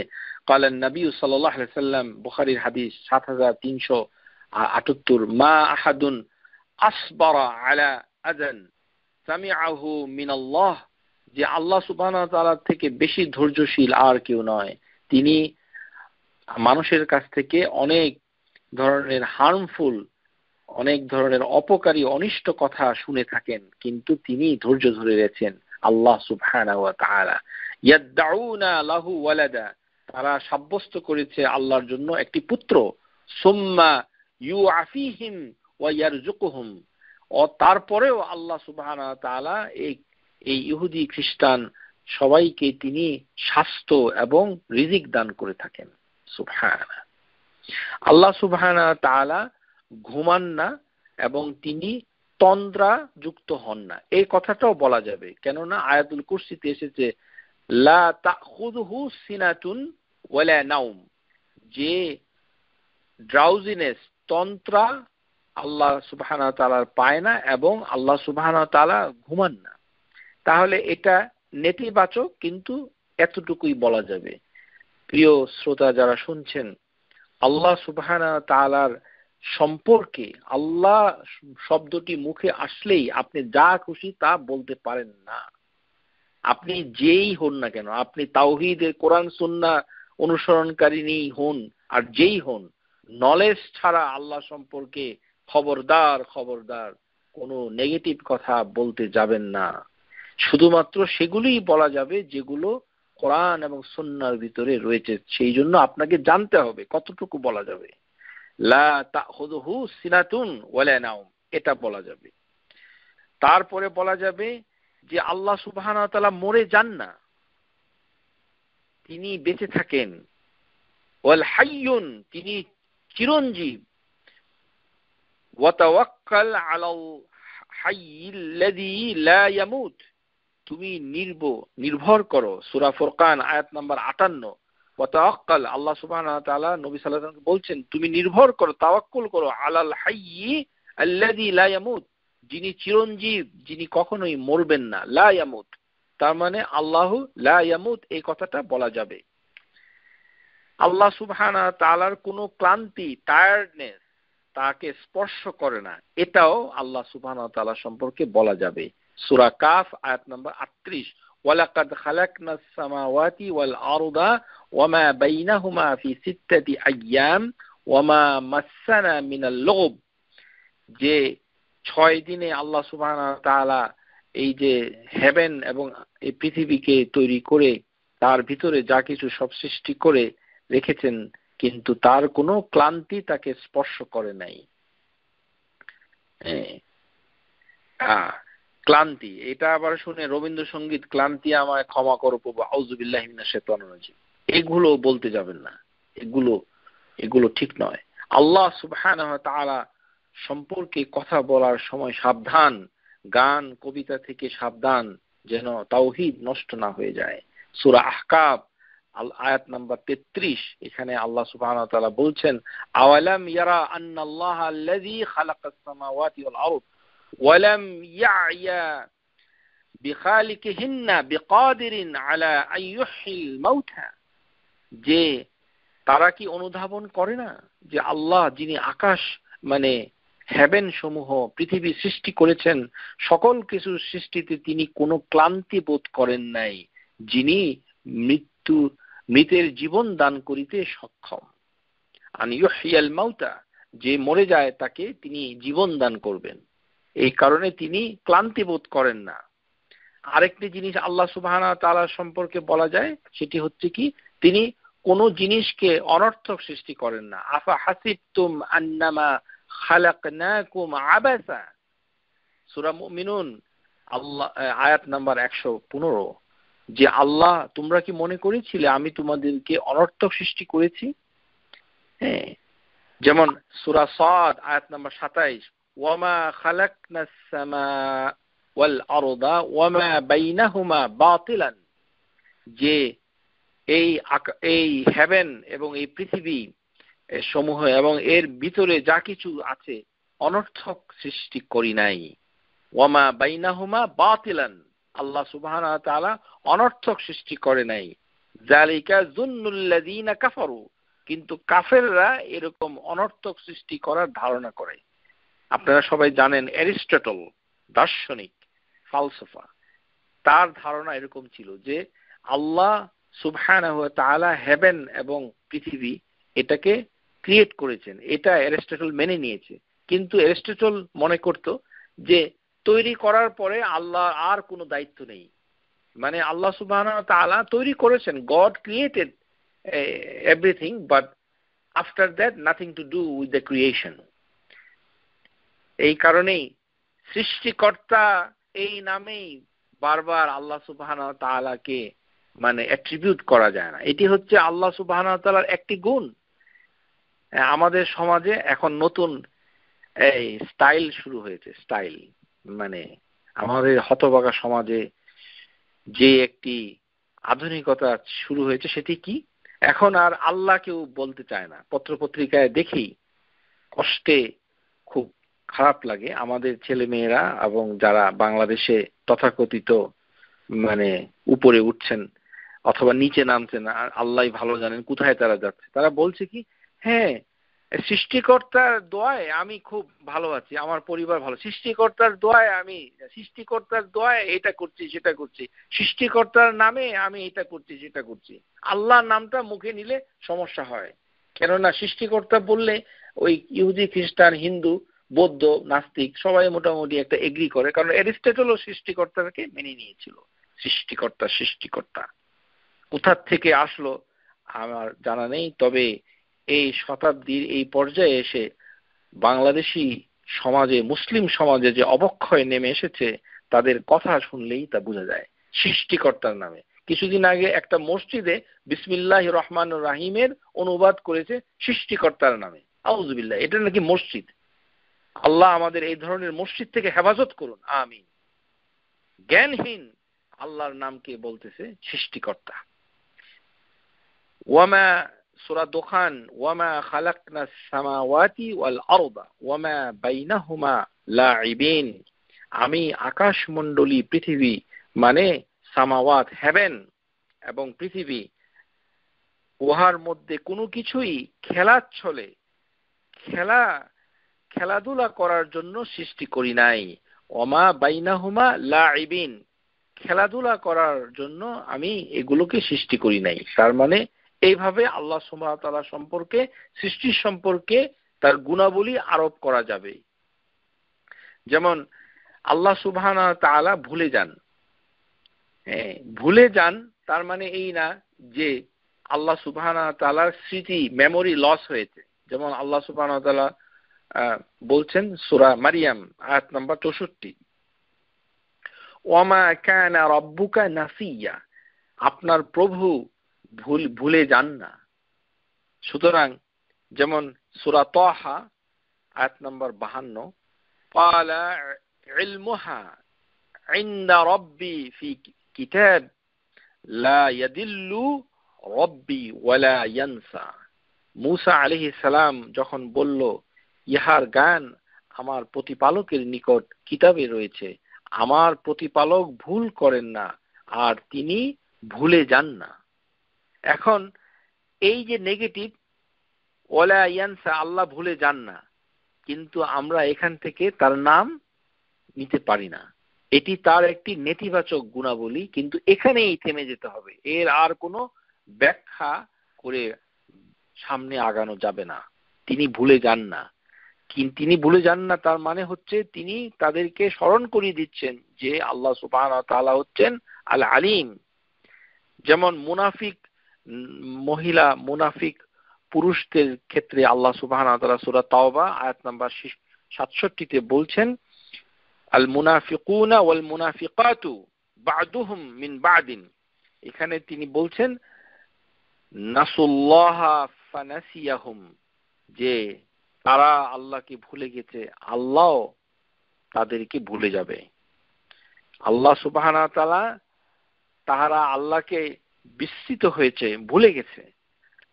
ক্বালা নবী সাল্লাল্লাহু আলাইহি সাল্লাম, বুখারীর হাদিস 7378, মা আহাদুন আসবারা আলা আযান সামিআহু মিনাল্লাহ, যে আল্লাহ সুবহানাহু ওয়া তাআলা থেকে বেশি ধৈর্যশীল আর কেউ নয়। তিনি মানুষের কাছ থেকে অনেক ধরনের হার্মফুল, অনেক ধরনের অপকারী অনিষ্ট কথা শুনে থাকেন, কিন্তু তিনি ধৈর্য ধরে রয়েছেন। আল্লাহ সুবহানাহু ওয়া তাআলা ইয়াদউনা লাহু ওয়ালাদা, তারা সাব্যস্ত করেছে আল্লাহর জন্য একটি পুত্র, সুম্মা ইউআফিহিম ওয়া ইয়ারযুকুহুম, ও তারপরেও আল্লাহ সুবহানাহু ওয়া তাআলা এই ইহুদি খ্রিস্টান সবাইকে তিনি স্বাস্থ্য এবং রিজিক দান করে থাকেন। সুবহানাল্লাহ। আল্লাহ সুবহানাহু ওয়া তাআলা ঘুমান না এবং তিনি তন্দ্রা যুক্ত হন না, এই কথাটাও বলা যাবে। কেননা আয়াতুল কুরসিতে এসেছে লা তাখুযুহু সিনাতুন ওয়ালা নাওম, যে ড্রাউজিনেস, তন্ত্রা আল্লাহ সুবহানাহু ওয়া তাআলার পায় না এবং আল্লাহ সুবহানাহু ওয়া তাআলা ঘুমান না। তাহলে এটা নেতিবাচক, কিন্তু এতটুকুই বলা যাবে। প্রিয় শ্রোতা যারা শুনছেন, আল্লাহ সুবহানাহু ওয়া তাআলার সম্পর্কে আল্লাহ শব্দটি মুখে আসলেই আপনি যা খুশি তা বলতে পারেন না। আপনি যেই হন না কেন, আপনি তাওহীদের কোরআন সুন্নাহ অনুসরণকারী হন আর যেই হন, নলেজ ছাড়া আল্লাহ সম্পর্কে খবরদার খবরদার কোনো নেগেটিভ কথা বলতে যাবেন না। শুধুমাত্র সেগুলোই বলা যাবে যেগুলো কোরআন এবং সুন্নাহর ভিতরে রয়েছে। সেই জন্য আপনাকে জানতে হবে কতটুকু বলা যাবে। লা তাখুযুহু সিনাতুন ওয়ালা নাওম, এটা বলা যাবে। তারপরে বলা যাবে যে আল্লাহ সুবহানাহু ওয়া তাআলা মরে যান না, তিনি বেঁচে থাকেন। ওয়াল হাইয়ুন, তিনি চিরঞ্জীব। ওয়া তাওয়াক্কাল আলাল হাইয়্যিল্লাযী লা ইয়ামুত, তুমি নির্ভর করো। সূরা ফুরকান আয়াত নাম্বার 58। ওয়া তাওয়াক্কাল, আল্লাহ সুবহানাহু ওয়া তাআলা নবী সাল্লাল্লাহু আলাইহি ওয়াসাল্লামকে বলছেন তুমি নির্ভর করো, তাওয়াক্কুল করো আলাল হাইয়্যি আল্লাযী লা ইয়ামুত, যিনি চিরঞ্জীব, যিনি কখনোই মরবেন না। লা ইয়ামুত, তার মানে আল্লাহু লা ইয়ামুত, এই কথাটা বলা যাবে। আল্লাহ সুবহানাহু ওয়া তাআলার কোনো ক্লান্তি, টায়ার্ডনেস তাকে স্পর্শ করে না, এটাও আল্লাহ সুবহানাহু ওয়া তাআলা সম্পর্কে বলা যাবে। সূরা কাফ আয়াত নাম্বার 38, ওয়ালাকাদ খালাকনাস সামাওয়াতি ওয়াল আরদা ওয়ামা বাইনাহুমা ফি সিত্তাতি আইয়াম ওয়ামা মাসসানা মিনাল লুগব, যে 6 দিনে আল্লাহ সুবহানাহু ওয়া তাআলা এই যে হেভেন এবং এই পৃথিবীকে তৈরি করে তার ভিতরে যা কিছু সব সৃষ্টি করে রেখেছেন, কিন্তু তার কোনো ক্লান্তি তাকে স্পর্শ করে নাই। ক্লান্তি, এটা আবার শুনে রবীন্দ্রসঙ্গীত, ক্লান্তি আমায় ক্ষমা করো প্রভু, আউযু বিল্লাহি মিনাশ শাইতানির রাজিম, এগুলো বলতে যাবেন না। এগুলো ঠিক নয়। আল্লাহ সুবহানাহু ওয়া তাআলা সম্পর্কে কথা বলার সময় সাবধান, গান কবিতা থেকে সাবধান, যেন তাওহীদ নষ্ট না হয়ে যায়। সূরা আহকাফ আয়াত নাম্বার 33, এখানে আল্লাহ সুবহানাহু ওয়া তাআলা বলছেন আওয়ালাম ইয়ারা আন্নাল্লাহা আল্লাযী খালাকাস সামাওয়াতি ওয়াল আরদ ওয়ালাম ইয়া'য়া বিখালিকিহিন্না বিকাদিরিন আলা আন ইউহয়িল মাউতা, যে তারা কি অনুধাবন করে না যে আল্লাহ যিনি আকাশ মানে হেভেন সমূহ পৃথিবী সৃষ্টি করেছেন, সকল কিছু সৃষ্টিতে তিনি কোনো ক্লান্তি বোধ করেন নাই, যিনি মৃতের জীবন দান করিতে সক্ষম। আন ইউহয়িল মাউতা, যে মরে যায় তাকে তিনি জীবন দান করবেন, এই কারণে তিনি ক্লান্তি বোধ করেন না। আরেকটি জিনিস আল্লাহ সুবহানাহু ওয়া তাআলা সম্পর্কে বলা যায়, সেটি হচ্ছে কি তিনি কোন জিনিসকে অনর্থক সৃষ্টি করেন না। আফা হাসিবতুম আন্নামা খালাকনাকুম আবাসা, সূরা মুমিনুন আল্লাহ আয়াত নাম্বার 115, যে আল্লাহ তোমরা কি মনে করেছিলে আমি তোমাদেরকে অনর্থক সৃষ্টি করেছি। হ্যাঁ, যেমন সূরা সাদ আয়াত নাম্বার 27, ওয়ামা খালাকনাস সামা ওয়াল আরদা ওয়ামা বাইনাহুমা বাতিলান, যে এই হেভেন এবং এই পৃথিবী সমূহ এবং এর ভিতরে যা কিছু আছে অনর্থক সৃষ্টি করি নাই। ওয়ামা বাইনাহুমা বাতিলান, আল্লাহ সুবহানাহু ওয়া তাআলা অনর্থক সৃষ্টি করে নাই। যালিকা যুন্নুল্লাযীনা কাফারু, কিন্তু কাফেররা এরকম অনর্থক সৃষ্টি করার ধারণা করে। আপনারা সবাই জানেন অ্যারিস্টটল দার্শনিক ফালসাফা, তার ধারণা এরকম ছিল যে আল্লাহ সুবহানাহু ওয়া তাআলা হেভেন এবং পৃথিবী এটাকে ক্রিয়েট করেছেন। এটা অ্যারিস্টটল মেনে নিয়েছে, কিন্তু অ্যারিস্টটল মনে করত যে তৈরি করার পরে আল্লাহ আর কোনো দায়িত্ব নেই। মানে আল্লাহ সুবহানাহু ওয়া তাআলা তৈরি করেছেন, god created everything, but after that nothing to do with the creation. এই কারণেই সৃষ্টিকর্তা এই নামেই বারবার আল্লাহ সুবহানাহু ওয়া তাআলাকে মানে অ্যাট্রিবিউট করা যায় না। এটি হচ্ছে আল্লাহ সুবহানাহু ওয়া তাআলার একটি গুণ। আমাদের সমাজে এখন নতুন এই স্টাইল শুরু হয়েছে, স্টাইল মানে আমাদের হতভাগা সমাজে যে একটি আধুনিকতা শুরু হয়েছে, সেটি কি, এখন আর আল্লাহ কেউ বলতে চায় না। পত্রপত্রিকায় দেখি, কষ্টে খুব খারাপ লাগে আমাদের ছেলে মেয়েরা এবং যারা বাংলাদেশে তথাকথিত মানে উপরে উঠছেন অথবা নিচে নামছেন, আল্লাহ ভালো জানেন কোথায় তারা যাচ্ছে, তারা বলছে কি, হ্যাঁ সৃষ্টিকর্তার দোয়ায় আমি খুব ভালো আছি, আমার পরিবার ভালো, সৃষ্টিকর্তার দোয়ায় এটা করছি সেটা করছি, সৃষ্টিকর্তার নামে আমি এটা করছি সেটা করছি। আল্লাহর নামটা মুখে নিলে সমস্যা হয়, কেননা সৃষ্টিকর্তা বললে ওই ইহুদি খ্রিস্টান হিন্দু বৌদ্ধ নাস্তিক সবাই মোটামুটি একটা এগ্রি করে, কারণ অ্যারিস্টটলও সৃষ্টিকর্তাকে মেনে নিয়েছিল। সৃষ্টিকর্তা কোথা থেকে আসলো আমার জানা নেই, তবে এই শতাব্দীর এই পর্যায়ে এসে বাংলাদেশি সমাজে, মুসলিম সমাজে যে অবক্ষয় নেমে এসেছে, তাদের কথা শুনলেই তা বোঝা যায়। সৃষ্টিকর্তার নামে কিছুদিন আগে একটা মসজিদে বিসমিল্লাহির রহমানির রহিমের অনুবাদ করেছে সৃষ্টিকর্তার নামে। আউযুবিল্লাহ, এটা নাকি মসজিদ। আল্লাহ আমাদের এই ধরনের মসজিদ থেকে হেফাজত করুন, আমিন। জ্ঞানহীন আল্লাহর নামকে বলতেছে সৃষ্টিকর্তা। ওয়ামা সূরা দোখান, ওয়ামা খালাকনাস সামাওয়াতি ওয়াল আরদা ওয়ামা বাইনাহুমা লাঈবিন, আমি আকাশমণ্ডলী পৃথিবী মানে সামাওয়াত হেভেন এবং পৃথিবী, উহার মধ্যে কোনো কিছুই খেলাচ্ছলে খেলাধুলা করার জন্য সৃষ্টি করি নাই। ওমা বাইনাহুমা লাঈবিন, খেলাধুলা করার জন্য আমি এগুলোকে সৃষ্টি করি নাই। তার মানে এইভাবে আল্লাহ সুবহানাহু ওয়া তাআলা সম্পর্কে, সৃষ্টির সম্পর্কে তার গুণাবলী আরোপ করা যাবে। যেমন আল্লাহ সুবহানাহু ওয়া তাআলা ভুলে যান। ভুলে যান তার মানে এই না যে আল্লাহ সুবহানাহু ওয়া তাআলার স্মৃতি, মেমোরি লস হয়েছে। যেমন আল্লাহ সুবহানাহু ওয়া তাআলা বলছেন সূরা মারিয়াম আয়াত নাম্বার 64, ওয়ামা কানা রাব্বুকা নাসিয়া, আপনার প্রভু ভুলে যান না। সুতরাং যেমন সূরা তাহা আয়াত নাম্বার 52, ক্বালা ইলমুহা ইনদা রাব্বি ফি কিতাব লা ইয়াদিল্লু রাব্বি ওয়ালা ইয়ানসা। মূসা আলাইহিস সালাম যখন বলল, ইহার জ্ঞান আমার প্রতিপালকের নিকট কিতাবে রয়েছে, আমার প্রতিপালক ভুল করেন না আর তিনি ভুলে যান না। এখন এই যে নেগেটিভ ওয়ালা ইয়ানসা, আল্লাহ ভুলে যান না, কিন্তু আমরা এখান থেকে তার নাম নিতে পারি না। এটি তার একটি নেতিবাচক গুণাবলী, কিন্তু এখানেই থেমে যেতে হবে, এর আর কোনো ব্যাখ্যা করে সামনে আগানো যাবে না। তিনি ভুলে যান না, তিনি ভুলে যান না তার মানে হচ্ছে তিনি তাদেরকে স্মরণ করিয়ে দিচ্ছেন যে আল্লাহ সুবহানাহু ওয়া তাআলা হচ্ছেন আল আলিম। যেমন মুনাফিক মহিলা, মুনাফিক পুরুষদের ক্ষেত্রে আল্লাহ সুবহানাহু ওয়া তাআলা সূরা তাওবা আয়াত নাম্বার 67 বলছেন, আল মুনাফিকুনা ওয়াল মুনাফিকাতু বা'দুহুম মিন বা'দিন, এখানে তিনি বলছেন নাসুল্লাহা ফানাসিয়াহুম, যে তারা আল্লাহকে ভুলে গেছে, আল্লাহ তাদেরকে ভুলে যাবে। আল্লাহ সুবহানাহু ওয়া তাআলা, তাহারা আল্লাহকে বিস্মৃত হয়েছে, ভুলে গেছে,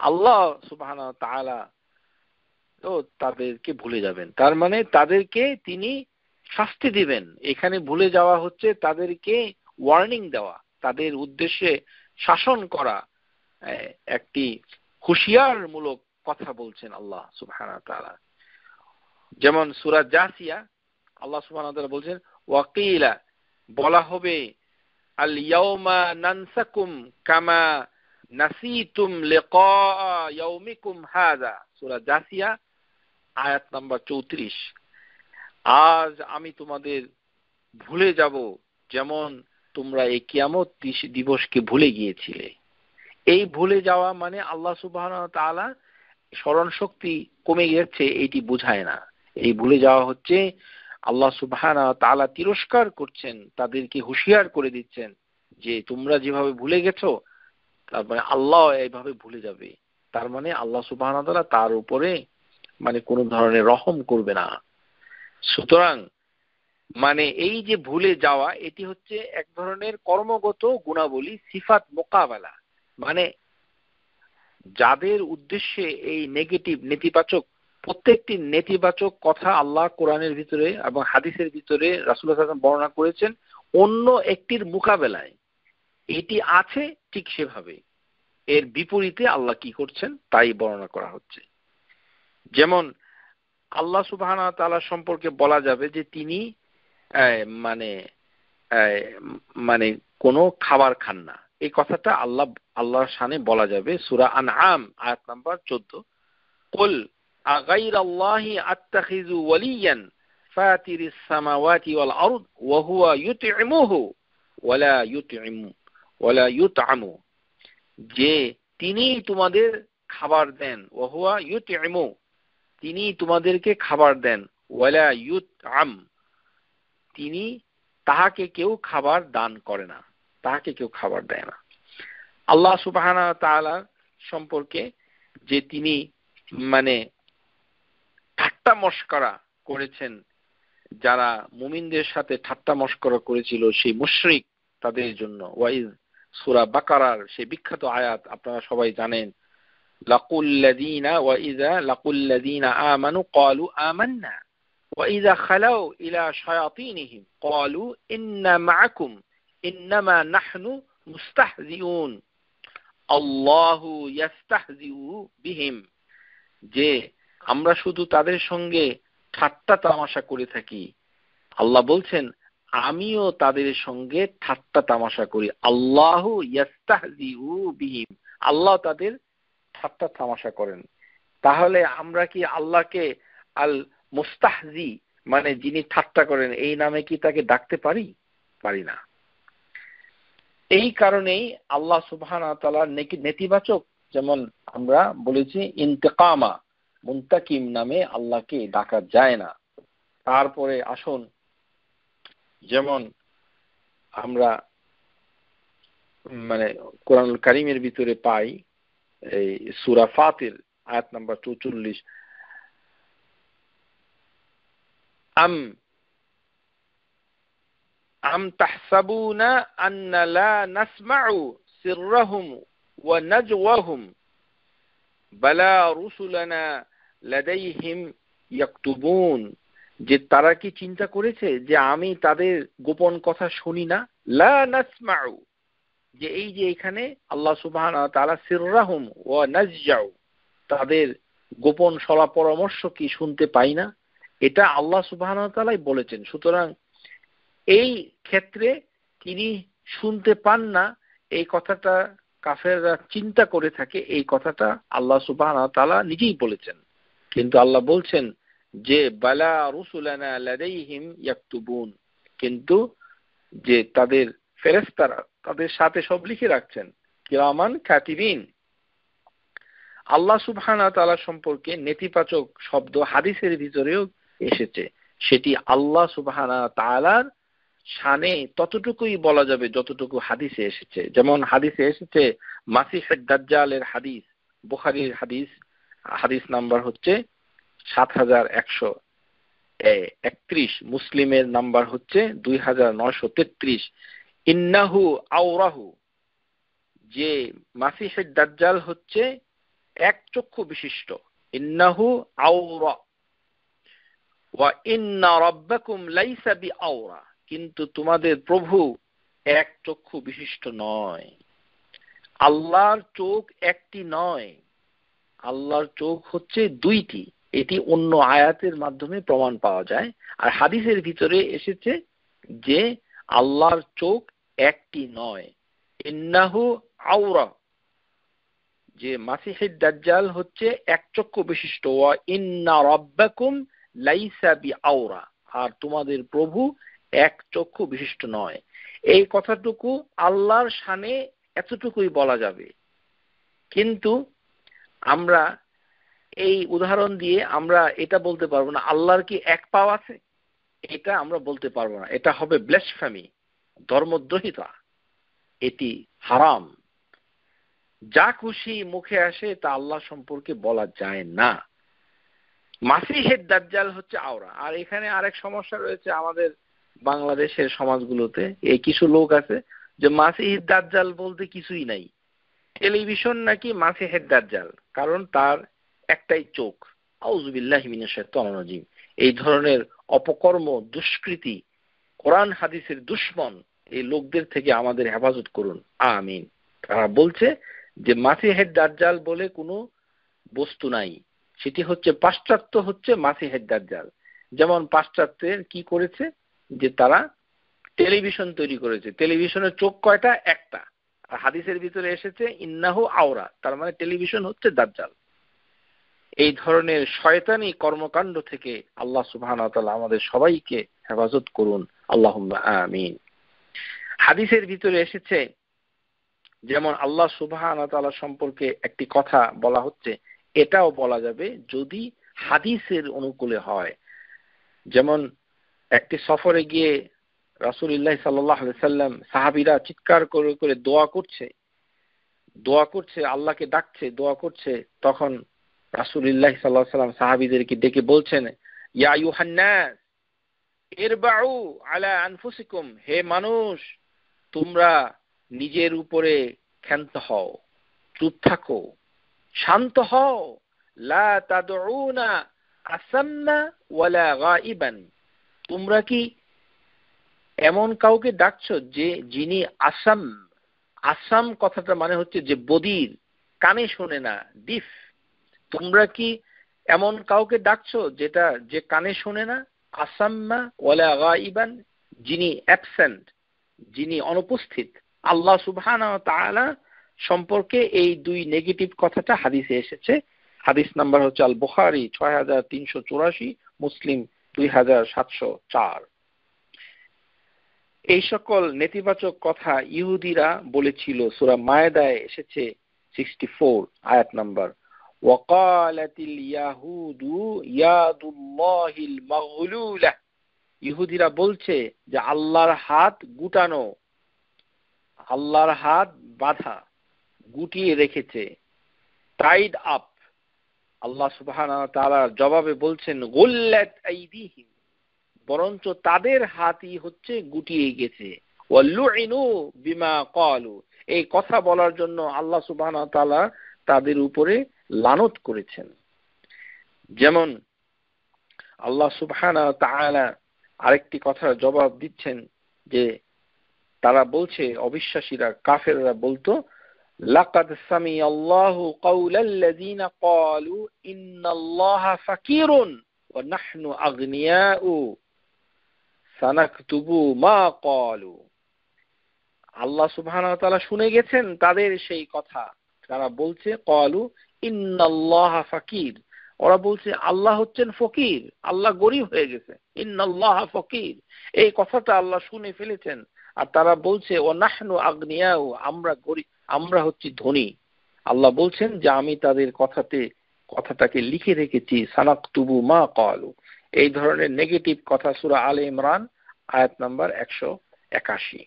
আল্লাহ সুবহানাহু ওয়া তাআলা তো তাদেরকে ভুলে যাবেন। তার মানে তাদেরকে তিনি শাস্তি দিবেন। এখানে ভুলে যাওয়া হচ্ছে তাদেরকে ওয়ার্নিং দেওয়া, তাদের উদ্দেশ্যে শাসন করা, একটি হুঁশিয়ারমূলক কথা বলছেন আল্লাহ সুবহানাহু ওয়া তাআলা। যেমন সূরা জাসিয়া আল্লাহ সুবহানাহু ওয়া তাআলা বলছেন ওয়াকিলা, বলা হবে আল ইয়াউমা নানসাকুম কামা নাসিতুম লিকা ইয়াউমিকুম হাযা, সূরা জাসিয়া আয়াত নাম্বার 34। আজ আমি তোমাদের ভুলে যাব যেমন তোমরা এই কিয়ামত দিবসকে ভুলে গিয়েছিলে। এই ভুলে যাওয়া মানে আল্লাহ সুবহানাহু ওয়া তাআলা স্মরণ শক্তি কমে গেছে এইটি বোঝায় না। এই ভুলে যাওয়া হচ্ছে আল্লাহ সুবহানাহু ওয়া তাআলা তিরস্কার করছেন, তাদেরকে হুঁশিয়ার করে দিচ্ছেন যে তোমরা যেভাবে ভুলে গেছো তার মানে আল্লাহ এইভাবে ভুলে যাবে। তার মানে আল্লাহ সুবহানাহু ওয়া তাআলা তার উপরে মানে কোনো ধরনের রহম করবে না। সুতরাং মানে এই যে ভুলে যাওয়া এটি হচ্ছে এক ধরনের কর্মগত গুণাবলী, সিফাত মোকাবেলা। মানে যাদের উদ্দেশ্যে এই নেগেটিভ নেতিবাচক, প্রত্যেকটি নেতিবাচক কথা আল্লাহ কোরআনের ভিতরে এবং হাদিসের ভিতরে রাসূলুল্লাহ সাল্লাল্লাহু আলাইহি ওয়াসাল্লাম বর্ণনা করেছেন অন্য একটির মোকাবেলায় এটি আছে ঠিক সেভাবে এর বিপরীতে আল্লাহ কি করছেন তাই বর্ণনা করা হচ্ছে। যেমন আল্লাহ সুবহানাহু ওয়া তাআলা সম্পর্কে বলা যাবে যে তিনি মানে মানে কোনো খাবার খান না, এই কথাটা আল্লাহর শানে বলা যাবে সূরা আনআম আয়াত নাম্বার 14। কুল আগাইরাল্লাহি আত্তাখিযু ওয়ালিয়ান ফাতিরিস সামাওয়াতি ওয়াল আরদ ওয়া হুয়া ইউতইমুহু ওয়ালা ইউতআমু, যে তিনি তোমাদের খাবার দেন, ওয়া হুয়া ইউতইমু, তিনি তোমাদেরকে খাবার দেন, ওয়ালা ইউতআম, তিনি তাহাকে কেউ খাবার দান করে না, তাহাকে কেউ খাবার দেয় না। আল্লাহ সুবহানাহু ওয়া তাআলা সম্পর্কে যে তিনি মানে ঠাট্টা মশকরা করেছেন, যারা মুমিনদের সাথে ঠাট্টা মশকরা করেছিল সেই মুশরিক তাদের জন্য, ওয়াইজ সূরা বাকারার সেই বিখ্যাত আয়াত আপনারা সবাই জানেন, লাকুল্লাযীনা ওয়া ইযা লাকুল্লাযীনা আমানু ক্বালু আমান্না وَإِذَا خَلَوْا إِلَى شَيَاطِينِهِمْ قَالُوا إِنَّا مَعَكُمْ إِنَّمَا نَحْنُ مُسْتَهْزِئُونَ اللَّهُ يَسْتَهْزِئُ بِهِمْ, যে আমরা শুধু তাদের সঙ্গে ঠাট্টা তামাশা করে থাকি। আল্লাহ বলছেন আমিও তাদের সঙ্গে ঠাট্টা তামাশা করি। আল্লাহু ইয়াস্তাহজিউ বিহিম, আল্লাহ তাদের ঠাট্টা তামাশা করেন। তাহলে আমরা কি আল্লাহকে আল মুস্তাহজি মানে যিনি ঠাট্টা করেন এই নামে কি তাকে ডাকতে পারি? পারি না। এই কারণেই আল্লাহ সুবহানাহু ওয়া তাআলা নেতিবাচক, যেমন আমরা বলেছি ইন্তেকামা মুনতাকিম নামে আল্লাহকে ডাকা যায় না। তারপরে আসুন যেমন আমরা মানে কোরআনুল কারীমের ভিতরে পাই এই সূরা ফাতির আয়াত নাম্বার 44, আম তাহসাবুনা আন্না লা নাসমাউ সিররাহুম ওয়া নাজওয়াহুম বালা রুসুলানা লাদাইহিম ইয়াকতুবুন, যে তারা কি চিন্তা করেছে যে আমি তাদের গোপন কথা শুনি না? লা নাসমাউ, যে এই যে এখানে আল্লাহ সুবহানাহু ওয়া তাআলা সিররাহুম ওয়া নাজজাউ, তাদের গোপন সলা পরামর্শ কি শুনতে পাই না, এটা আল্লাহ সুবহানাহু ওয়া তাআলাই বলেছেন। সুতরাং এই ক্ষেত্রে তিনি শুনতে পান না এই কথাটা কাফেররা চিন্তা করে থাকে, এই কথাটা আল্লাহ সুবহানাহু ওয়া তাআলা নিজেই বলেছেন। কিন্তু আল্লাহ বলছেন যে বালা রুসুলানা লাদাইহিম ইয়াকতুবুন, কিন্তু যে তাদের ফেরেশতারা তাদের সাথে সব লিখে রাখছেন, কিরামান কাতিবিন। আল্লাহ সুবহানাহু ওয়া তাআলা সম্পর্কে নেতিবাচক শব্দ হাদিসের ভিতরেও এসেছে, সেটি আল্লাহ সুবহানাহু ওয়া তাআলার শানে ততটুকুই বলা যাবে যতটুকু হাদিসে এসেছে। যেমন হাদিসে এসেছে মাসিহুদ দাজ্জালের হাদিস, বুখারীর হাদিস, হাদিস নাম্বার হচ্ছে 7131, মুসলিমের নাম্বার হচ্ছে 2933। ইন্নাহু আওরাহু, যে মাসিহুদ দাজ্জাল হচ্ছে এক চক্ষু বিশিষ্ট। ইন্নাহু আওরা, ওয়া ইন্না রাব্বাকুম লাইসা বিআওরা, কিন্তু তোমাদের প্রভু এক চক্ষু বিশিষ্ট নয়। আল্লাহর চোখ একটি নয়, আল্লাহর চোখ হচ্ছে দুইটি। এটি অন্য আয়াতের মাধ্যমে প্রমাণ পাওয়া যায়। আর হাদিসের ভিতরে এসেছে যে আল্লাহর চোখ একটি নয়, ইন্নাহু আওরা, যে মাসিহুদ দাজ্জাল হচ্ছে এক চক্ষু বিশিষ্ট। ওয়া ইন্না রাব্বাকুম লাইসা বিআওরা, আর তোমাদের প্রভু এক চক্ষু বিশিষ্ট নয়। এই কথাটুকু আল্লাহর শানে এতটুকুই বলা যাবে, কিন্তু আমরা এই উদাহরণ দিয়ে আমরা এটা বলতে পারবো না আল্লাহর কি এক পা আছে, এটা আমরা বলতে পারবো না। এটা হবে ব্লাসফেমি, ধর্মদ্রোহিতা, এটি হারাম। যা খুশি মুখে আসে তা আল্লাহ সম্পর্কে বলা যায় না। মাসিহুদ দাজ্জাল হচ্ছে আওরা। আর এখানে আরেক সমস্যা রয়েছে আমাদের বাংলাদেশের সমাজগুলোতে, এই কিছু লোক আছে যে মাসিহুদ দাজ্জাল বলতে কিছুই নাই, টেলিভিশন নাকি মাসিহুদ দাজ্জাল, কারণ তার একটাই চোখ। আউযুবিল্লাহি মিনাশ শাইতানির রাজিম। এই ধরনের অপকর্ম, দুষ্কৃতি, কোরআন হাদিসের দুশমন এই লোকদের থেকে আমাদের হেফাজত করুন, আমিন। তারা বলছে যে মাসিহুদ দাজ্জাল বলে কোনো বস্তু নাই, সেটি হচ্ছে পাশ্চাত্য হচ্ছে মাসিহুদ দাজ্জাল। যেমন পাশ্চাত্যের কি করেছে, যে তারা টেলিভিশন তৈরি করেছে, টেলিভিশনের চোখ কয়টা? একটা। আর হাদিসের ভিতরে এসেছে ইন্নাহু আওরা, তার মানে টেলিভিশন হচ্ছে দাজ্জাল। এই ধরনের শয়তানি কর্মকাণ্ড থেকে আল্লাহ সুবহানাহু ওয়া তাআলা আমাদের সবাইকে হেফাজত করুন, আল্লাহুম্মা আমিন। হাদিসের ভিতরে এসেছে, যেমন আল্লাহ সুবহানাহু ওয়া তাআলা সম্পর্কে একটি কথা বলা হচ্ছে, এটাও বলা যাবে যদি হাদিসের অনুকূলে হয়। যেমন একটি সফরে গিয়ে রাসূলুল্লাহ সাল্লাল্লাহু আলাইহি সাল্লাম সাহাবীরা চিৎকার করে করে দোয়া করছে, আল্লাহকে ডাকছে, দোয়া করছে। তখন রাসূলুল্লাহ সাল্লাল্লাহু আলাইহি সাল্লাম সাহাবীদেরকে ডেকে বলছেন, ইয়া আইয়ুহান নাস ইরবাউ আলা আনফুসিকুম, হে মানুষ তোমরা নিজের উপরে ক্ষান্ত হও, চুপ থাকো, শান্ত হও। লা তাদউনা আসাম্মা ওয়ালা গায়িবান, তোমরা কি এমন কাউকে ডাকছো যে যিনি আসাম? আসাম কথাটা মানে হচ্ছে যে বদির, কানে শোনে না, ডিফ। তোমরা কি এমন কাউকে ডাকছো যে কানে শোনে না? আসাম্মা ওয়ালা গায়িবান, যিনি অ্যাবসেন্ট, যিনি অনুপস্থিত। আল্লাহ সুবহানাহু ওয়া তাআলা সম্পর্কে এই দুই নেগেটিভ কথাটা হাদিসে এসেছে। হাদিস নাম্বার হচ্ছে আল বুখারী 6384, মুসলিম 2704। এই সকল নেতিবাচক কথা ইহুদিরা বলেছিল। সূরা মায়েদায় এসেছে 64 আয়াত নাম্বার, ওয়াকালাতিল ইয়াহুদু ইয়াদুল্লাহিল মাগলুলা, ইহুদিরা বলছে যে আল্লাহর হাত গুটানো, আল্লাহর হাত বাঁধা, গুটিয়ে রেখেছে, টাইড আপ। আল্লাহ সুবহানাহু ওয়া তাআলা জবাবে বলছেন গুল্লাত আইদিহিম, বরঞ্চ তাদের হাতই হচ্ছে গুটিয়ে গেছে। ওয়ালুইনু বিমা ক্বালু, এই কথা বলার জন্য আল্লাহ সুবহানাহু ওয়া তাআলা তাদের উপরে লানত করেছেন। যেমন আল্লাহ সুবহানাহু ওয়া তাআলা আরেকটি কথার জবাব দিচ্ছেন, যে তারা বলছে, অবিশ্বাসীরা, কাফেররা বলতো, লাকাদ সামিআল্লাহু কাওলাল্লাযীনা ক্বালু ইন্নাল্লাহা ফাকীরুন ওয়া নাহনু আগনিয়াউ সানাকতুবু মা ক্বালু। আল্লাহ সুবহানাহু ওয়া তাআলা শুনে গেছেন তাদের সেই কথা। তারা বলছে ক্বালু ইন্নাল্লাহা ফাকীর, ওরা বলছে আল্লাহ হচ্ছেন ফকির, আল্লাহ গরীব হয়ে গেছে। ইন্নাল্লাহা ফাকীর, এই কথাটা আল্লাহ শুনে ফেলেছেন। আর তারা বলছে ওয়া নাহনু আগনিয়াউ, আমরা গরীব, আমরা হচ্ছি ধনী। আল্লাহ বলছেন যে আমি তাদের কথাটাকে লিখে রেখেছি, সানাকতুবু মা ক্বালু। এই ধরনের নেগেটিভ কথা সূরা আলে ইমরান আয়াত নাম্বার 181।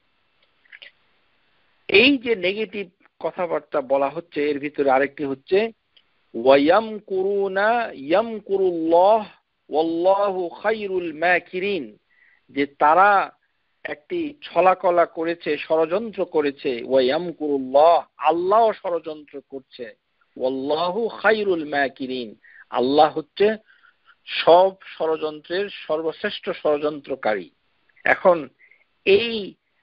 এই যে নেগেটিভ কথাবার্তা বলা হচ্ছে, এর ভিতরে আরেকটি হচ্ছে ওয়ায়ামকুরুনা ইয়ামকুরুল্লাহ ওয়াল্লাহু খায়রুল মাকিরিন, যে তারা একটি ছলাকলা করেছে, ষড়যন্ত্র করেছে। ওয়ায়ামকুরুল্লাহ, আল্লাহ ষড়যন্ত্র করছে। ওয়াল্লাহু খায়রুল মাকিরিন, আল্লাহ হচ্ছে সব ষড়যন্ত্রের সর্বশ্রেষ্ঠ ষড়যন্ত্রকারী। এখন এই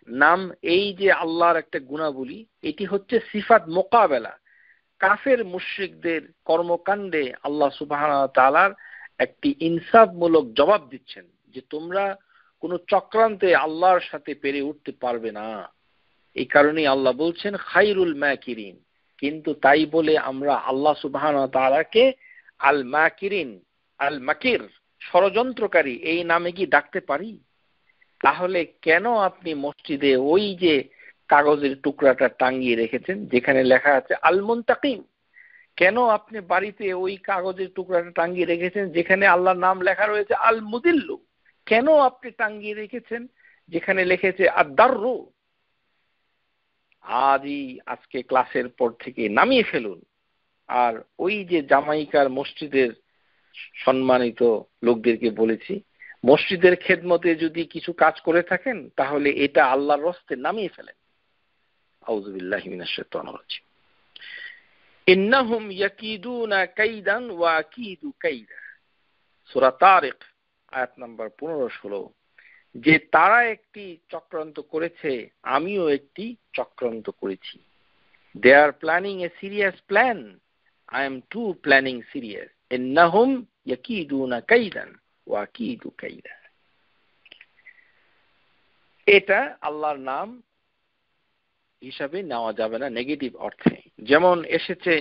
নাম, এই যে আল্লাহর একটা গুণাবলী, এটি হচ্ছে সিফাত মোকাবেলা। কাফের মুশরিকদের কর্মকাণ্ডে আল্লাহ সুবহানাহু ওয়া তাআলার একটি ইনসাফমূলক জবাব দিচ্ছেন যে তোমরা কোনো চক্রান্তে আল্লাহর সাথে পেরে উঠতে পারবে না। এই কারণেই আল্লাহ বলছেন খায়রুল মাকিরিন। কিন্তু তাই বলে আমরা আল্লাহ সুবহানাহু ওয়া তাআলাকে আল মাকিরিন, আল মাকির, ষড়যন্ত্রকারী, এই নামে কি ডাকতে পারি? তাহলে কেন আপনি মসজিদে ওই যে কাগজের টুকরাটা টাঙিয়ে রেখেছেন যেখানে লেখা আছে আল মুনতাকিম? কেন আপনি বাড়িতে ওই কাগজের টুকরাটা টাঙিয়ে রেখেছেন যেখানে আল্লাহর নাম লেখা রয়েছে আল মুদিল্লু? কেন আপনি টাঙিয়ে রেখেছেন যেখানে লিখেছে আদ-দাররু? আজকে ক্লাসের পর থেকে নামিয়ে ফেলুন। আর ওই যে জামাইকার মসজিদের সম্মানিত লোকদেরকে বলেছি, মসজিদের খেদমতে যদি কিছু কাজ করে থাকেন তাহলে এটা আল্লাহর রাস্তে নামিয়ে ফেলেন। আউযু বিল্লাহি মিনাশ শাইতানির রাজিম। ইন্নাহুম ইয়াকিদুনা কাইদান ওয়া আকিদু কাইদা। সূরা তারিক আয়াত নাম্বার 15-16। যে তারা একটি চক্রান্ত করেছে, আমিও একটি চক্রান্ত করেছি। They are planning a serious plan. I am too planning serious. ইন্নাহুম ইয়াকিদুনা কাইদান ওয়া আকিদু কাইদা। এটা আল্লাহর নাম হিসাবে নেওয়া যাবে না নেগেটিভ অর্থে। যেমন এসেছে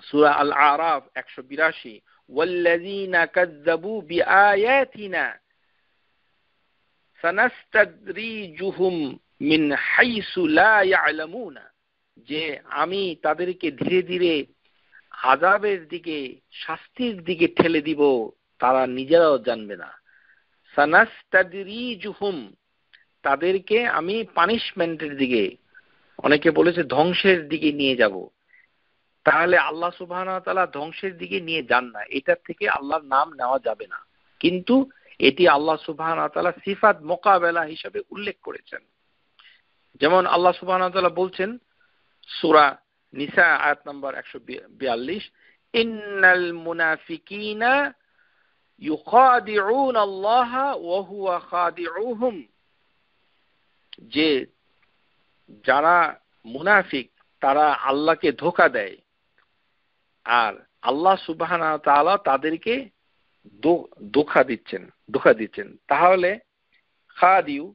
সূরা আল আরাফ 182, ওয়াল্লাযীনা কাযযাবু বিআয়াতিনা সানাস্তাদরিজুহুম মিন হাইসু লা ইয়ালামুনা। যে আমি তাদেরকে ধীরে ধীরে আযাবের দিকে, শাস্তির দিকে ঠেলে দিব, তারা নিজেরাও জানবে না। সানাস্তাদরিজুহুম, তাদেরকে আমি পানিশমেন্টের দিকে, অনেকে বলেছে ধ্বংসের দিকে নিয়ে যাব। তাহলে আল্লাহ সুবহানাহু ওয়া তাআলা ধ্বংসের দিকে নিয়ে যান না, এটার থেকে আল্লাহর নাম নেওয়া যাবে না। কিন্তু এটি আল্লাহ সুবহানাহু ওয়া তাআলা সিফাত মোকাবেলা হিসেবে উল্লেখ করেছেন। যেমন আল্লাহ সুবহানাহু ওয়া তাআলা বলছেন সূরা নিসা আয়াত নাম্বার 142, ইন্নাল মুনাফিকিনা ইউখাদিউনা আল্লাহা ওয়া হুয়া খাদিউহুম। যে যারা মুনাফিক তারা আল্লাহকে ধোঁকা দেয়, আর আল্লাহ সুবহানাহু ওয়া তাআলা তাদেরকে ধোঁকা দিচ্ছেন। তাহলে খাদিউ,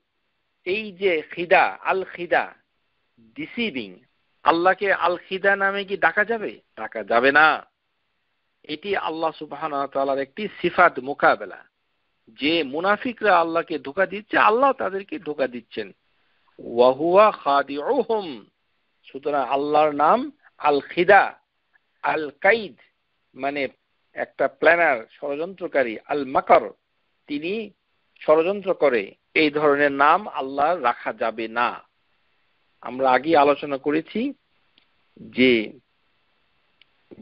এই যে খিদা, আল খিদা, ডিসিভিং, আল্লাহকে আল খিদা নামে কি ডাকা যাবে? ডাকা যাবে না। এটি আল্লাহ সুবহানাহু ওয়া তাআলার একটি সিফাত মোকাবেলা। যে মুনাফিকরা আল্লাহকে ধোঁকা দিচ্ছে, আল্লাহ তাদেরকে ধোঁকা দিচ্ছেন। ওয়া হুয়া খাদিউহুম। সুতরাং আল্লাহর নাম আল খিদা, আল কাইদ মানে একটা প্ল্যানার, ষড়যন্ত্রকারী, আল মাকার, তিনি ষড়যন্ত্র করে, এই ধরনের নাম আল্লাহর রাখা যাবে না। আমরা আগে আলোচনা করেছি যে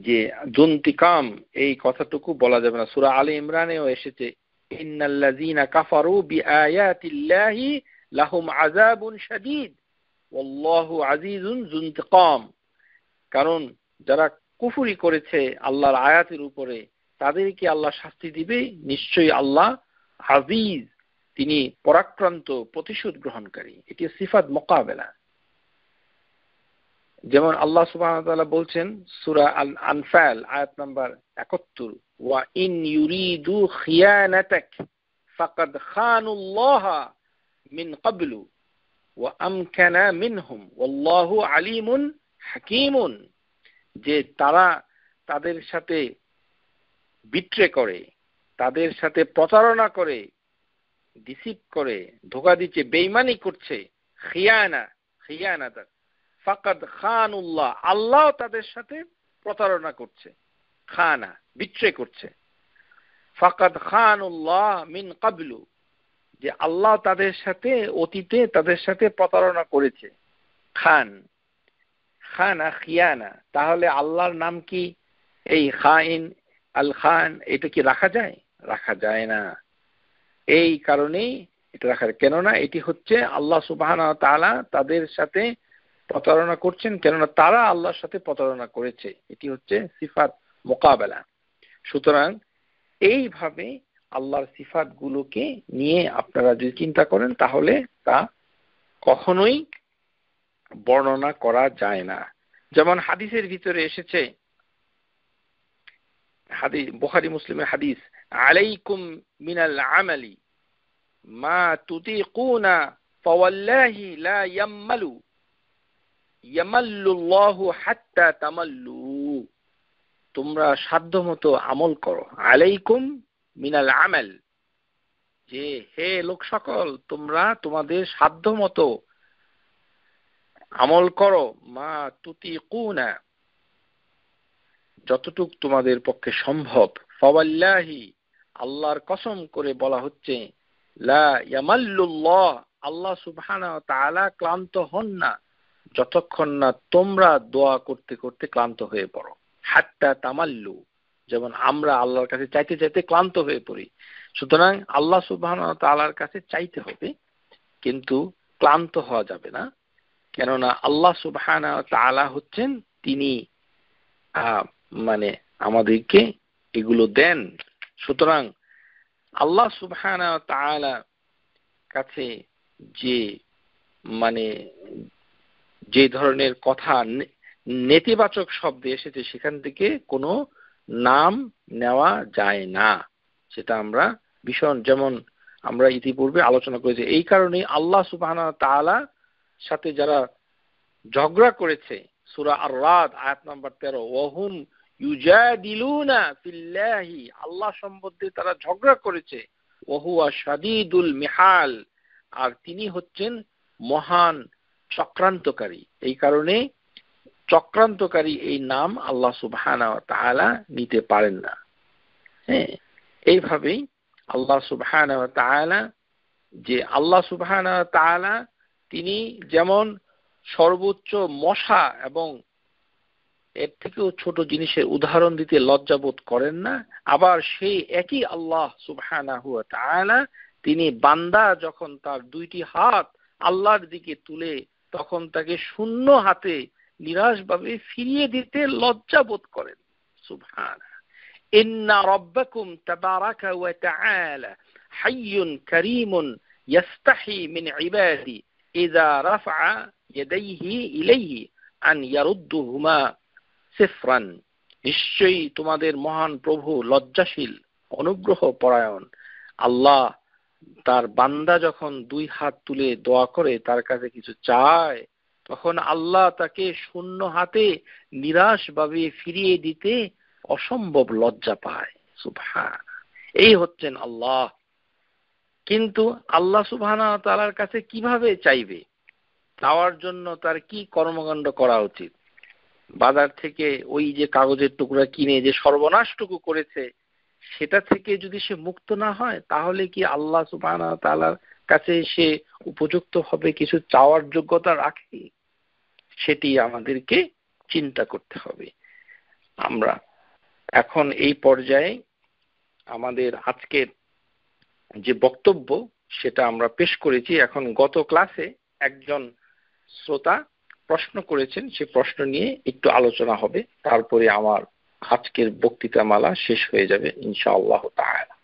যে জুনতিকাম, এই কথাটুকু বলা যাবে না। সূরা আলে ইমরানেও এসেছে ইন্নাল্লাযীনা কাফারু বিআয়াতিল্লাহি লাহুম আযাবুন শাদীদ ওয়াল্লাহু আজিজুন যুনতিকাম। কারণ যারা কুফরি করেছে আল্লাহর আয়াতের উপরে, তাদেরকে আল্লাহ শাস্তি দিবে, নিশ্চয়ই আল্লাহ আজিজ, তিনি পরাক্রান্ত, প্রতিশোধ গ্রহণকারী। এটি সিফাত মোকাবেলা। যেমন আল্লাহ সুবহানাহু ওয়া তাআলা বলছেন সূরা আল আনফাল আয়াত নাম্বার 71, ওয়া ইন ইউরিদু খিয়ানাতাক ফাকাদ খানুল্লাহা মিন ক্বাবলু ওয়া আমকানা মিনহুম ওয়াল্লাহু আলিমুন হাকীমুন। যে তারা তাদের সাথে বিট্রে করে, তাদের সাথে প্রতারণা করে, ডিসিভ করে, ধোঁকা দিচ্ছে, বেঈমানি করছে। খিয়ানাতাক ফাকাদ খানুল্লাহ, আল্লাহ তাদের সাথে প্রতারণা করছে, খানা, বিট্রে করছে। ফাকাদ খানুল্লাহ মিন ক্বাবলু, যে আল্লাহ তাদের সাথে অতীতে তাদের সাথে প্রতারণা করেছে। খানা, খিয়ানা। তাহলে আল্লাহর নাম কি এই খাইন, আল খান, এটা কি রাখা যায়? রাখা যায় না। এই কারণেই এটা রাখা, কেননা এটি হচ্ছে আল্লাহ সুবহানাহু ওয়া তাআলা তাদের সাথে প্রতারণা করছেন, কেননা তারা আল্লাহর সাথে প্রতারণা করেছে। এটি হচ্ছে সিফাত মোকাবেলা। সুতরাং এইভাবে আল্লাহর সিফাতগুলোকে নিয়ে আপনারা যদি চিন্তা করেন তাহলে তা কখনোই বর্ণনা করা যায় না। যেমন হাদিসের ভিতরে এসেছে, হাদিস বুখারী মুসলিমের হাদিস, আলাইকুম মিনাল আমালি মা তুতিকুনা ফাওয়াল্লাহি লা ইয়ামাল্লুল্লাহু হাত্তা তামাল্লু। তোমরা সাধ্যমতো আমল করো। আলাইকুম মিনাল আমাল, যে হে লোক সকল তোমরা তোমাদের সাধ্যমতো আমল করো। মা তুতিকুনা, যতটুক তোমাদের পক্ষে সম্ভব। ফাওয়াল্লাহি, আল্লাহর কসম করে বলা হচ্ছে, লা ইয়ামাল্লুল্লাহ, আল্লাহ সুবহানাহু ওয়া তাআলা ক্লান্ত হন না যতক্ষণ না তোমরা দোয়া করতে করতে ক্লান্ত হয়ে পড়ো। হাত্তা তামাল্লু, যেমন আমরা আল্লাহর কাছে চাইতে চাইতে ক্লান্ত হয়ে পড়ি। সুতরাং আল্লাহ সুবহানাহু ওয়া তাআলার কাছে চাইতে হবে, কিন্তু ক্লান্ত হওয়া যাবে না। কেননা আল্লাহ সুবহানাহু ওয়া তাআলা হচ্ছেন তিনি মানে আমাদেরকে এগুলো দেন। সুতরাং আল্লাহ সুবহানাহু ওয়া তাআলা কাছে যে মানে যে ধরনের কথা নেতিবাচক শব্দ এসেছে সেখান থেকে কোনো নাম নেওয়া যায় না, সেটা আমরা ভীষণ, যেমন আমরা ইতিপূর্বে আলোচনা করেছি। এই কারণে আল্লাহ সুবহানাহু ওয়া তাআলা সাথে যারা ঝগড়া করেছে, সূরা আর-রাদ আয়াত নাম্বার 13, ওয়াহুম ইউজাদিলুনা ফিল্লাহি, আল্লাহ সম্বন্ধে তারা ঝগড়া করেছে, ওয়াহুয়া শাদীদুল মিহাল, আর তিনি হচ্ছেন মহান চক্রান্তকারী। এই কারণে চক্রান্তকারী এই নাম আল্লাহ সুবহানাহু ওয়া তাআলা নিতে পারেন না। হ্যাঁ, এইভাবেই আল্লাহ সুবহানাহু ওয়া তাআলা, যে আল্লাহ সুবহানাহু ওয়া তাআলা তিনি যেমন সর্বোচ্চ মশা এবং এর থেকেও ছোট জিনিসের উদাহরণ দিতে লজ্জাবোধ করেন না, আবার সেই একই আল্লাহ সুবহানাহু ওয়া তাআলা তিনি বান্দা যখন তার দুইটি হাত আল্লাহর দিকে তুলে তখন তাকে শূন্য হাতে নিরাশভাবে ফিরিয়ে দিতে লজ্জাবোধ করেন। সুবহানাল্লাহ। ইন্না রাব্বাকুম তাবারাকা ওয়া তাআলা হাইয়ুন কারীমুন ইয়াস্তাহি মিন ইবাদি ইযা রাফআ ইয়াদাইহি ইলাইহি আন ইয়ারুদ্দুহুমা সিফরান। নিশ্চয়ই তোমাদের মহান প্রভু লজ্জাশীল, অনুগ্রহ পরায়ণ। আল্লাহ তার বান্দা যখন দুই হাত তুলে দোয়া করে, তার কাছে কিছু চায়, তখন আল্লাহ তাকে শূন্য হাতে নিরাশভাবে ফিরিয়ে দিতে অসম্ভব লজ্জা পায়। সুবহান, এই হচ্ছেন আল্লাহ। কিন্তু আল্লাহ সুবহানাহু ওয়া তাআলার কাছে কিভাবে চাইবে? চাওয়ার জন্য তার কি কর্মকাণ্ড করা উচিত? বাজার থেকে ওই যে কাগজের টুকরা কিনে যে সর্বনাশটুকু করেছে, সেটা থেকে যদি সে মুক্ত না হয়, তাহলে কি আল্লাহ সুবহানাহু ওয়া তাআলার কাছে সে উপযুক্ত হবে কিছু চাওয়ার যোগ্যতা রাখে? সেটি আমাদেরকে চিন্তা করতে হবে। আমরা এখন এই পর্যায়ে আমাদের আজকের যে বক্তব্য সেটা আমরা পেশ করেছি। এখন গত ক্লাসে একজন শ্রোতা প্রশ্ন করেছেন, সে প্রশ্ন নিয়ে একটু আলোচনা হবে, তারপরে আমার আজকের বক্তৃতামালা শেষ হয়ে যাবে ইনশাআল্লাহ তাআলা।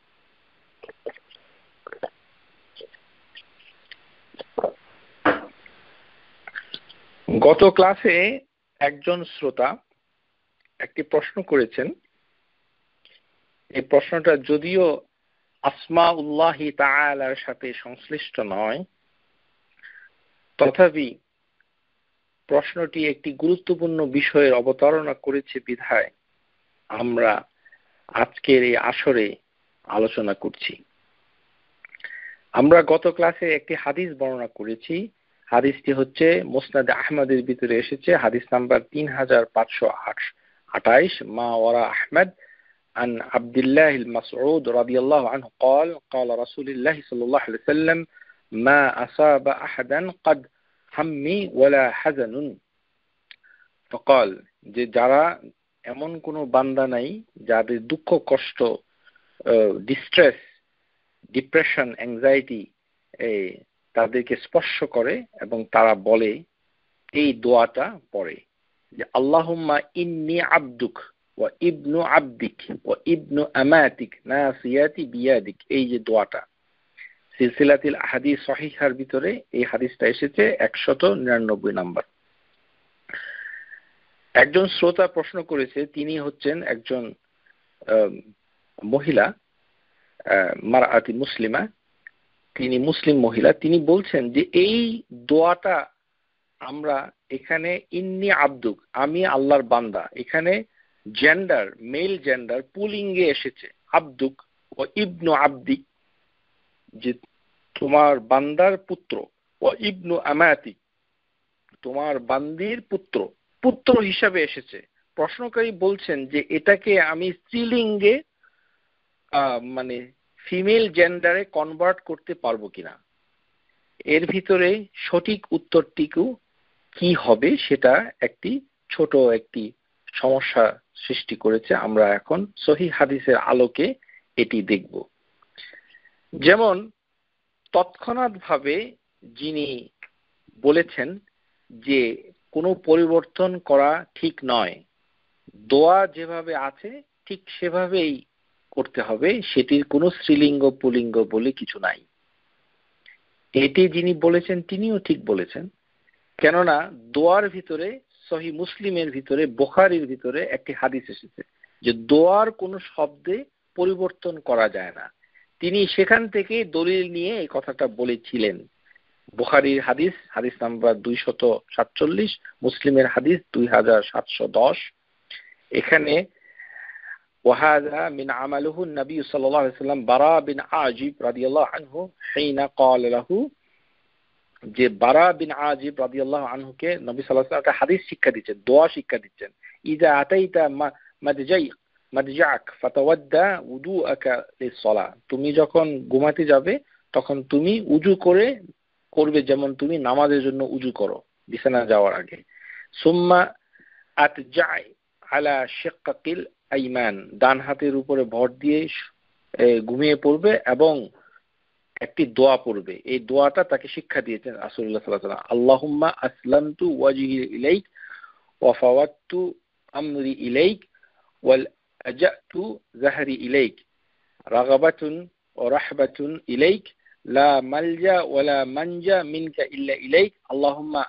গত ক্লাসে একজন শ্রোতা একটি প্রশ্ন করেছেন। এই প্রশ্নটা যদিও আসমাউল্লাহি তাআলার সাথে সংশ্লিষ্ট নয়, তথাপি প্রশ্নটি একটি গুরুত্বপূর্ণ বিষয়ের অবতারণা করেছে বিধায় আমরা আজকের এই আসরে আলোচনা করছি। আমরা গত ক্লাসে একটি হাদিস বর্ণনা করেছি। হাদিসটি হচ্ছে মুসনাদ আহমদের ভিতরে এসেছে, হাদিস নাম্বার 3528, মা ওয়ারা আহমদ, عن عبد الله المسعود رضي الله عنه قال قال رسول الله صلى الله عليه وسلم ما أصاب أحدا قد همي ولا حزن فقال, যে যারা এমন কোনো বান্দা নাই যাদের দুঃখ কষ্ট, ডিস্ট্রেস, ডিপ্রেশন, অ্যাংজাইটি তাদেরকে স্পর্শ করে এবং তারা বলে এই দোয়াটা পড়ে যে আল্লাহুম্মা ইন্নী আবদুক ওয়া ইবনু আবদিক ওয়া ইবনু আমাতিক নাসিয়াতি বিয়াদিক, এই যে দোয়াটা সিলসিলাতুল আহাদিস সহিহার ভিতরে এই হাদিসটা এসেছে 199 নাম্বার। একজন শ্রোতা প্রশ্ন করেছে, তিনি হচ্ছেন একজন মহিলা, মারআতি মুসলিমা, তিনি মুসলিম মহিলা। তিনি বলছেন যে এই দোয়াটা আমরা এখানে ইন্নি আব্দুক, আমি আল্লাহর বান্দা, এখানে জেন্ডার মেল জেন্ডার পুলিঙ্গে এসেছে আব্দুক ও ইবনু আব্দিক, যে তোমার বান্দার পুত্র, ও ইবনু আমাতি তোমার বান্দির পুত্র, পুত্র হিসাবে এসেছে। প্রশ্নকারী বলছেন যে এটাকে আমি স্ত্রীলিঙ্গে মানে ফিমেল জেন্ডারে কনভার্ট করতে পারবো কিনা। এর ভিতরে সঠিক উত্তরটিকু কি হবে সেটা একটি ছোট একটি সমস্যা সৃষ্টি করেছে। আমরা এখন সহিহ হাদিসের আলোকে এটি দেখব। যেমন তৎক্ষণাৎ ভাবে যিনি বলেছেন যে কোনো পরিবর্তন করা ঠিক নয়, দোয়া যেভাবে আছে ঠিক সেভাবেই করতে হবে, সেটির কোনো স্ত্রীলিঙ্গ পুলিঙ্গ বলে কিছু নাই। এটি যিনি বলেছেন তিনিও ঠিক বলেছেন, কেননা দোয়ার ভিতরে সহিহ মুসলিমের ভিতরে বুখারীর ভিতরে একটি হাদিস এসেছে যে দোয়ার কোনো শব্দে পরিবর্তন করা যায় না। তিনি সেখান থেকে দলিল নিয়ে এই কথাটা বলেছিলেন। বুখারীর হাদিস, হাদিস নাম্বার 247, মুসলিমের হাদিস 2710। এখানে وهذا من عمله النبي صلى الله عليه وسلم براء بن عازب رضي الله عنه حين قال له, যে বারা বিন আজিব রাদিয়াল্লাহু আনহুকে নবী সাল্লাল্লাহু আলাইহি ওয়াসাল্লাম একটা হাদিস শিক্ষা দিচ্ছেন, দোয়া শিক্ষা দিচ্ছেন। ইযা আতাইতা মাদজাক ফাতাওয়াদ্দা উযুআকা লিস-সালাহ, তুমি যখন ঘুমাতে যাবে তখন তুমি উযু করবে যেমন তুমি নামাজের জন্য উযু করো বিছানা যাওয়ার আগে। সুম্মা আতজাই আলা শিক্কাকিল আইমান, ডান হাতের উপরে ভর দিয়ে ঘুমিয়ে পড়বে এবং একটি দোয়া পড়বে। এই দোয়াটা তাকে শিক্ষা দিয়েছেন রাসূলুল্লাহ সাল্লাল্লাহু আলাইহি ওয়াসাল্লাম। আল্লাহুম্মা আসলামতু ওয়াজহি ইলাইক ওয়া ফাওয়াদতু আমরি ইলাইক ওয়াল আজাতু যাহরি ইলাইক রাগাবাতুন ওয়া রাহবাতুন ইলাইক লা মালজা ওয়ালা মানজা মিনকা ইল্লা ইলাইক আল্লাহুম্মা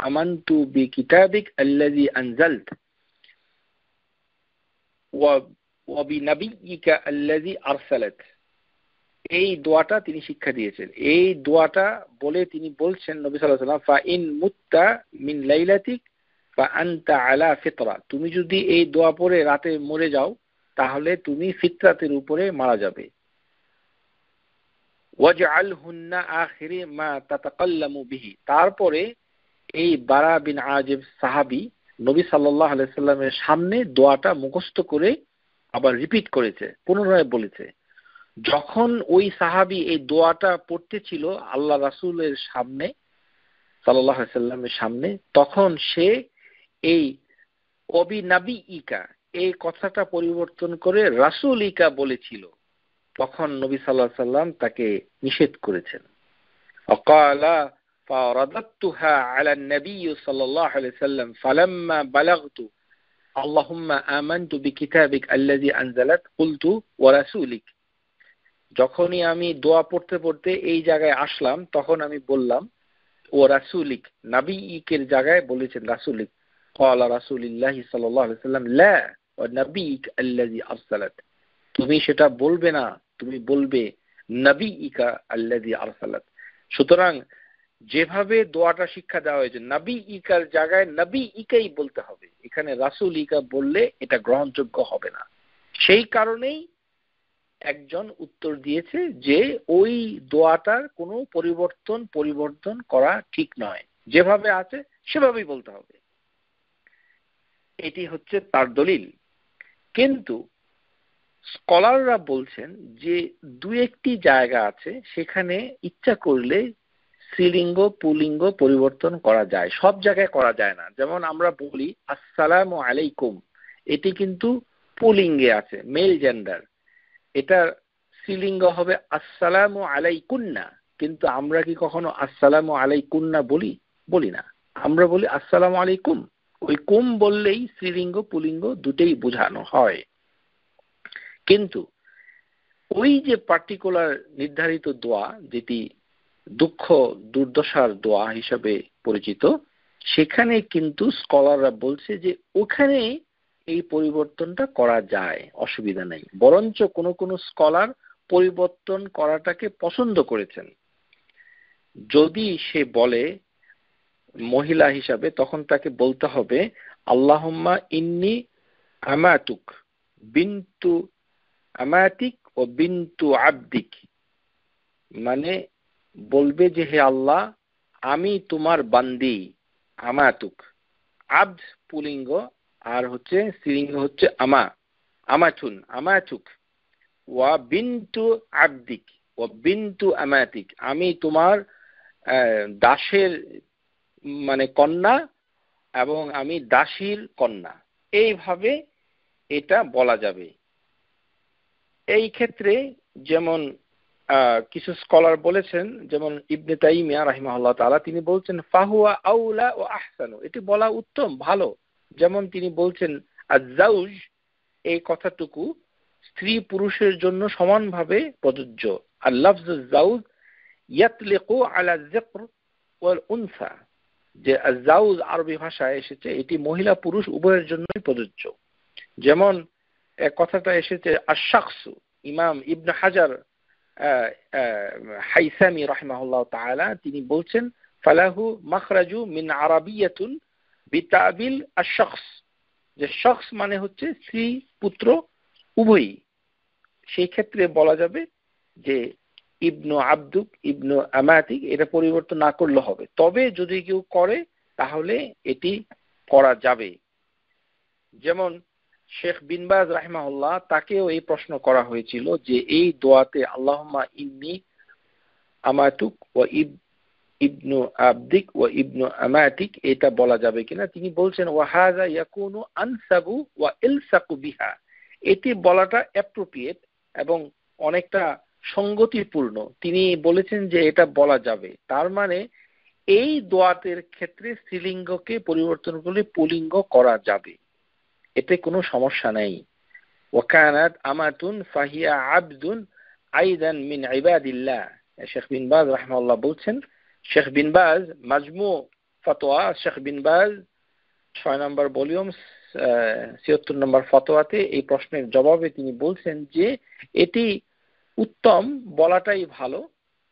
আমানতু বিকিতাবিক আল্লাযী আনজালত ওয়া বিনাবিয়্যিকা আল্লাযী আরসালত। এই দোয়াটা তিনি শিক্ষা দিয়েছেন। এই দোয়াটা বলে তিনি বলছেন নবী সাল্লাল্লাহু আলাইহি ওয়াসাল্লাম, ফা ইন মুত্তা মিন লাইলাতিক ফা আনতা আলা ফিতরা, তুমি যদি এই দোয়া পড়ে রাতে মরে যাও তাহলে তুমি ফিতরাতের উপরে মারা যাবে। ওয়াজআলহুন্না আখিরি মা তাতাকাল্লামু বিহি, তারপরে এই বারা বিন আজিব সাহাবী নবী সাল্লাল্লাহু আলাইহি ওয়াসাল্লামের সামনে দোয়াটা মুখস্থ করে আবার রিপিট করেছে, পুনরায় বলেছে। যখন ওই সাহাবী এই দোয়াটা পড়তেছিল আল্লাহ রাসূলের সামনে, সাল্লাল্লাহু আলাইহি ওয়াসাল্লামের সামনে, তখন সে এই অবিনাবিইকা এই কথাটা পরিবর্তন করে রাসূলিকা বলেছিল। তখন নবী সাল্লাল্লাহু আলাইহি ওয়াসাল্লাম তাকে নিষেধ করেছেন। অকালা ফারাদাতুহা আলা নবী সাল্লাল্লাহু আলাইহি ওয়াসাল্লাম ফালাম্মা বালাগতু আল্লাহুম্মা আমানতু বিকিতাবিক আল্লাযী আনজালাত কুলতু ওয়া রাসূলিক, যখনই আমি দোয়া পড়তে পড়তে এই জায়গায় আসলাম তখন আমি বললাম ও রাসূলিক, নবীকের জায়গায় বলেছেন রাসূলিক। ক্বালা রাসূলুল্লাহ সাল্লাল্লাহু আলাইহি ওয়াসাল্লাম লা ওয়া নবীক আল্লাযী আরসালাত, তুমি সেটা বলবে না, তুমি বলবে নবীকা আল্লাযী আরসালাত। সুতরাং যেভাবে দোয়াটা শিক্ষা দেওয়া হয়েছে নবীকার জায়গায় নবীকাই বলতে হবে, এখানে রাসূলিকা বললে এটা গ্রহণযোগ্য হবে না। সেই কারণেই একজন উত্তর দিয়েছে যে ওই দোয়াটার কোনো পরিবর্তন করা ঠিক নয়, যেভাবে আছে সেভাবেই বলতে হবে। এটি হচ্ছে তার দলিল। কিন্তু স্কলাররা বলছেন যে দু একটি জায়গা আছে সেখানে ইচ্ছা করলে স্ত্রীলিঙ্গ পুলিঙ্গ পরিবর্তন করা যায়, সব জায়গায় করা যায় না। যেমন আমরা বলি আসসালামু আলাইকুম, এটি কিন্তু পুলিঙ্গে আছে, মেল জেন্ডার, এটা স্ত্রীলিঙ্গ হবে আসসালামু আলাইকুন্না। কিন্তু আমরা কি কখনো আসসালামু আলাইকুন্না বলি? বলি না, আমরা বলি আসসালামু আলাইকুম। ওই কুম বললেই স্ত্রীলিঙ্গ পুলিঙ্গ দুটেই বোঝানো হয়। কিন্তু ওই যে পার্টিকুলার নির্ধারিত দোয়া যেটি দুঃখ দুর্দশার দোয়া হিসাবে পরিচিত, সেখানে কিন্তু স্কলাররা বলছে যে ওখানে এই পরিবর্তনটা করা যায়, অসুবিধা নেই। বরঞ্চ কোন কোন স্কলার পরিবর্তন করাটাকে পছন্দ করেছেন। যদি সে বলে মহিলা হিসাবে, তখন তাকে বলতে হবে আল্লাহুম্মা ইন্নি আমাতুক বিনতু আমাতিক ও বিনতু আবদিক, মানে বলবে যে হে আল্লাহ, আমি তোমার বান্দি। আমাতুক, আবদ পুলিঙ্গ, আর হচ্ছে স্ত্রীলিঙ্গ হচ্ছে আমা, আমাতুন, আমাতুক। ওয়া বিনতু আবদিক ও বিনতু আমাতিক, আমি তোমার দাসের মানে কন্যা এবং আমি দাসীর কন্যা। এইভাবে এটা বলা যাবে। এই ক্ষেত্রে যেমন কিছু স্কলার বলেছেন, যেমন ইবনে তাইমিয়া রাহিমাহুল্লাহ তাআলা, তিনি বলছেন ফাহুয়া আউলা ও আহসানু, এটি বলা উত্তম, ভালো। যেমন তিনি বলছেন আজ-জাউজ, এই কথাটুকু স্ত্রী পুরুষের জন্য সমানভাবে প্রযোজ্য। আর লাফজ আজ-জাউজ ইয়াতলিকু আলা যিকর ওয়াল উনসা, যে আজ-জাউজ আরবি ভাষায় এসেছে, এটি মহিলা পুরুষ উভয়ের জন্যই প্রযোজ্য। যেমন কথাটা এসেছে আশ-শাখসু, ইমাম ইবনে হাজার হাইসামি রাহিমাহুল্লাহ তাআলা তিনি বলছেন ফালাহু মাখরাজু মিন আরাবিয়াতুন বিতাবিল আশ-শাখস, যে শখস মানে হচ্ছে স্ত্রী পুত্র উভয়ই। সেই ক্ষেত্রে বলা যাবে যে ইবনু আবদুক ইবনু আমাতিক, এটা পরিবর্তন না করলে হবে। তবে যদি কেউ করে তাহলে এটি করা যাবে। যেমন শেখ বিন বাজ রাহিমাহুল্লাহ, তাকেও এই প্রশ্ন করা হয়েছিল যে এই দোয়াতে আল্লাহুম্মা ইন্নী আমাতুক ওয়া ইবনু আবদিক ওয়া ইবনু আমাতিক, এটা বলা যাবে কিনা। তিনি বলছেন ওয়া হাযা ইয়াকুনু আনসাবু ওয়া ইলসাকু বিহা, এটি বলাটা অ্যাপ্রোপ্রিয়েট এবং অনেকটা সঙ্গতিপূর্ণ। তিনি বলেছেন যে এটা বলা যাবে। তার মানে এই দোয়াতের ক্ষেত্রে স্ত্রীলিঙ্গকে পরিবর্তন করলে পুলিঙ্গ করা যাবে, এতে কোনো সমস্যা নেই। ওয়াকানাত আমাতুন ফাহিয়া আবদুন আইদান মিন ইবাদিল্লাহ, শেখ বিন বাজ রাহিমাহুল্লাহ বলছেন। শেখ বিন বাজ মাজমু ফতোয়া, শেখ বিন বাজ 6 নম্বর ভলিউম 76 নম্বর ফতোয়াতে এই প্রশ্নের জবাবে তিনি বলছেন যে এটি উত্তম, বলাটাই ভালো,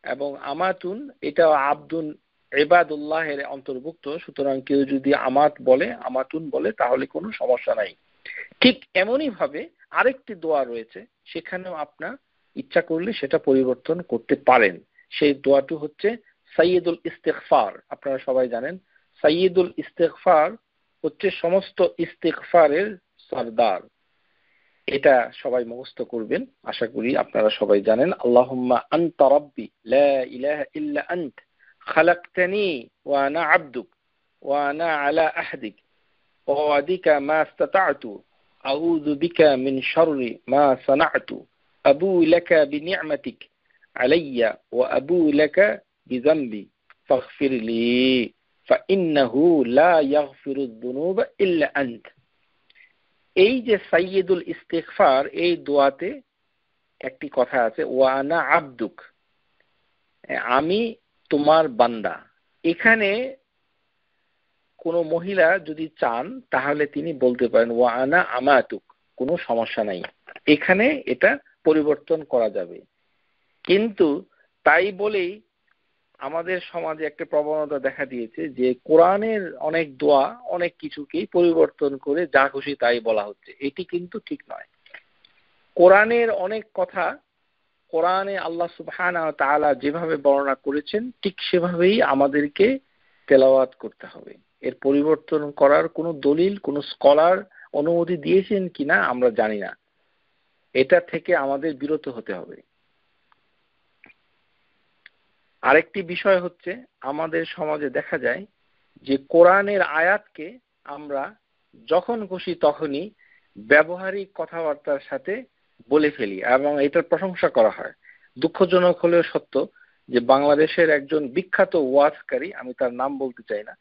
এবং আমাতুন এটা আবদুন ইবাদুল্লাহের অন্তর্ভুক্ত। সুতরাং কেউ যদি আমাত বলে, আমাতুন বলে, তাহলে কোনো সমস্যা নাই। ঠিক এমনই ভাবে আরেকটি দোয়া রয়েছে, সেখানেও আপনার ইচ্ছা করলে সেটা পরিবর্তন করতে পারেন। সেই দোয়াটি হচ্ছে সাইয়্যিদুল ইস্তিগফার। আপনারা সবাই জানেন সাইয়্যিদুল ইস্তিগফার হচ্ছে সমস্ত ইস্তিগফারের সরদার। এটা সবাই মুখস্থ করবেন, আশা করি আপনারা সবাই জানেন। আল্লাহুম্মা আনতা রাব্বি লা ইলাহা ইল্লা আনত খালাকতানি ওয়া আনা আবদুক ওয়া আনা আলা আহদিক ওয়া ওয়াদিকা মা ইসতাতা'তু আউযু বিকা মিন শাররি মা সানা'তু আবু লাকা বিনি'মাতিক আলাইয়া ওয়া আবু লাকা বিযামবি ফাগফির লি ফাইন্নাহু লা ইয়াগফিরুয যুনুবা ইল্লা আনত। এই যে সাইয়্যিদুল ইস্তিগফার, এই দোয়াতে একটি কথা আছে ওয়া আনা আবদুক, আমি তোমার বান্দা। এখানে কোন মহিলা যদি চান তাহলে তিনি বলতে পারেন ওয়া আনা আমাতুক, কোনো সমস্যা নাই, এখানে এটা পরিবর্তন করা যাবে। কিন্তু তাই বলেই আমাদের সমাজে একটা প্রবণতা দেখা দিয়েছে যে কোরআনের অনেক দোয়া অনেক কিছুকেই পরিবর্তন করে যা খুশি তাই বলা হচ্ছে। এটি কিন্তু ঠিক নয়। কোরআনের অনেক কথা কোরআনে আল্লাহ সুবহানাহু ওয়া তাআলা যেভাবে বর্ণনা করেছেন ঠিক সেভাবেই আমাদেরকে তেলাওয়াত করতে হবে। এর পরিবর্তন করার কোনো দলিল কোনো স্কলার অনুমতি দিয়েছেন কিনা আমরা জানি না। এটা থেকে আমাদের বিরত হতে হবে। আরেকটি বিষয় হচ্ছে আমাদের সমাজে দেখা যায় যে কোরআনের আয়াতকে আমরা যখন খুশি তখনই ব্যবহারিক কথাবার্তার সাথে বলে ফেলি এবং এটার প্রশংসা করা হয়। দুঃখজনক হলেও সত্য যে বাংলাদেশের একজন বিখ্যাত ওয়াজকারী, আমি তার নাম বলতে চাই না,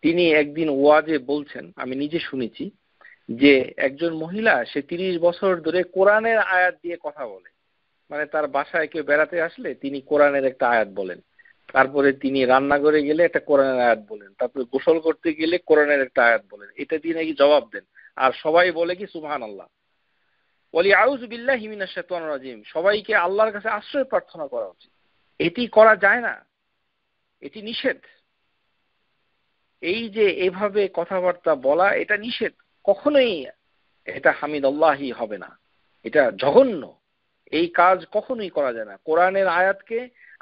তিনি একদিন ওয়াজে বলছেন, আমি নিজে শুনেছি, যে একজন মহিলা সে 30 বছর ধরে কোরআনের আয়াত দিয়ে কথা বলে। মানে তার বাসায় কেউ বেড়াতে আসলে তিনি কোরআনের একটা আয়াত বলেন, তারপরে তিনি রান্নাঘরে গেলে একটা কোরআনের আয়াত বলেন, তারপরে গোসল করতে গেলে কোরআনের একটা আয়াত বলেন, এটা দিয়ে নাকি জবাব দেন। আর সবাই বলে কি সুবহানাল্লাহ, ওয়ালি আউযু বিল্লাহি মিনাশ শাইতানির রাজিম, সবাইকে আল্লাহর কাছে আশ্রয় প্রার্থনা করা উচিত। এটি করা যায় না, এটি নিষেধ। এই যে এভাবে কথাবার্তা বলা, এটা নিষেধ, কখনোই এটা হামিদাল্লাহি হবে না, এটা জঘন্য। এই কাজ কখনোই করা যায় না। কোরআনের আয়াতকে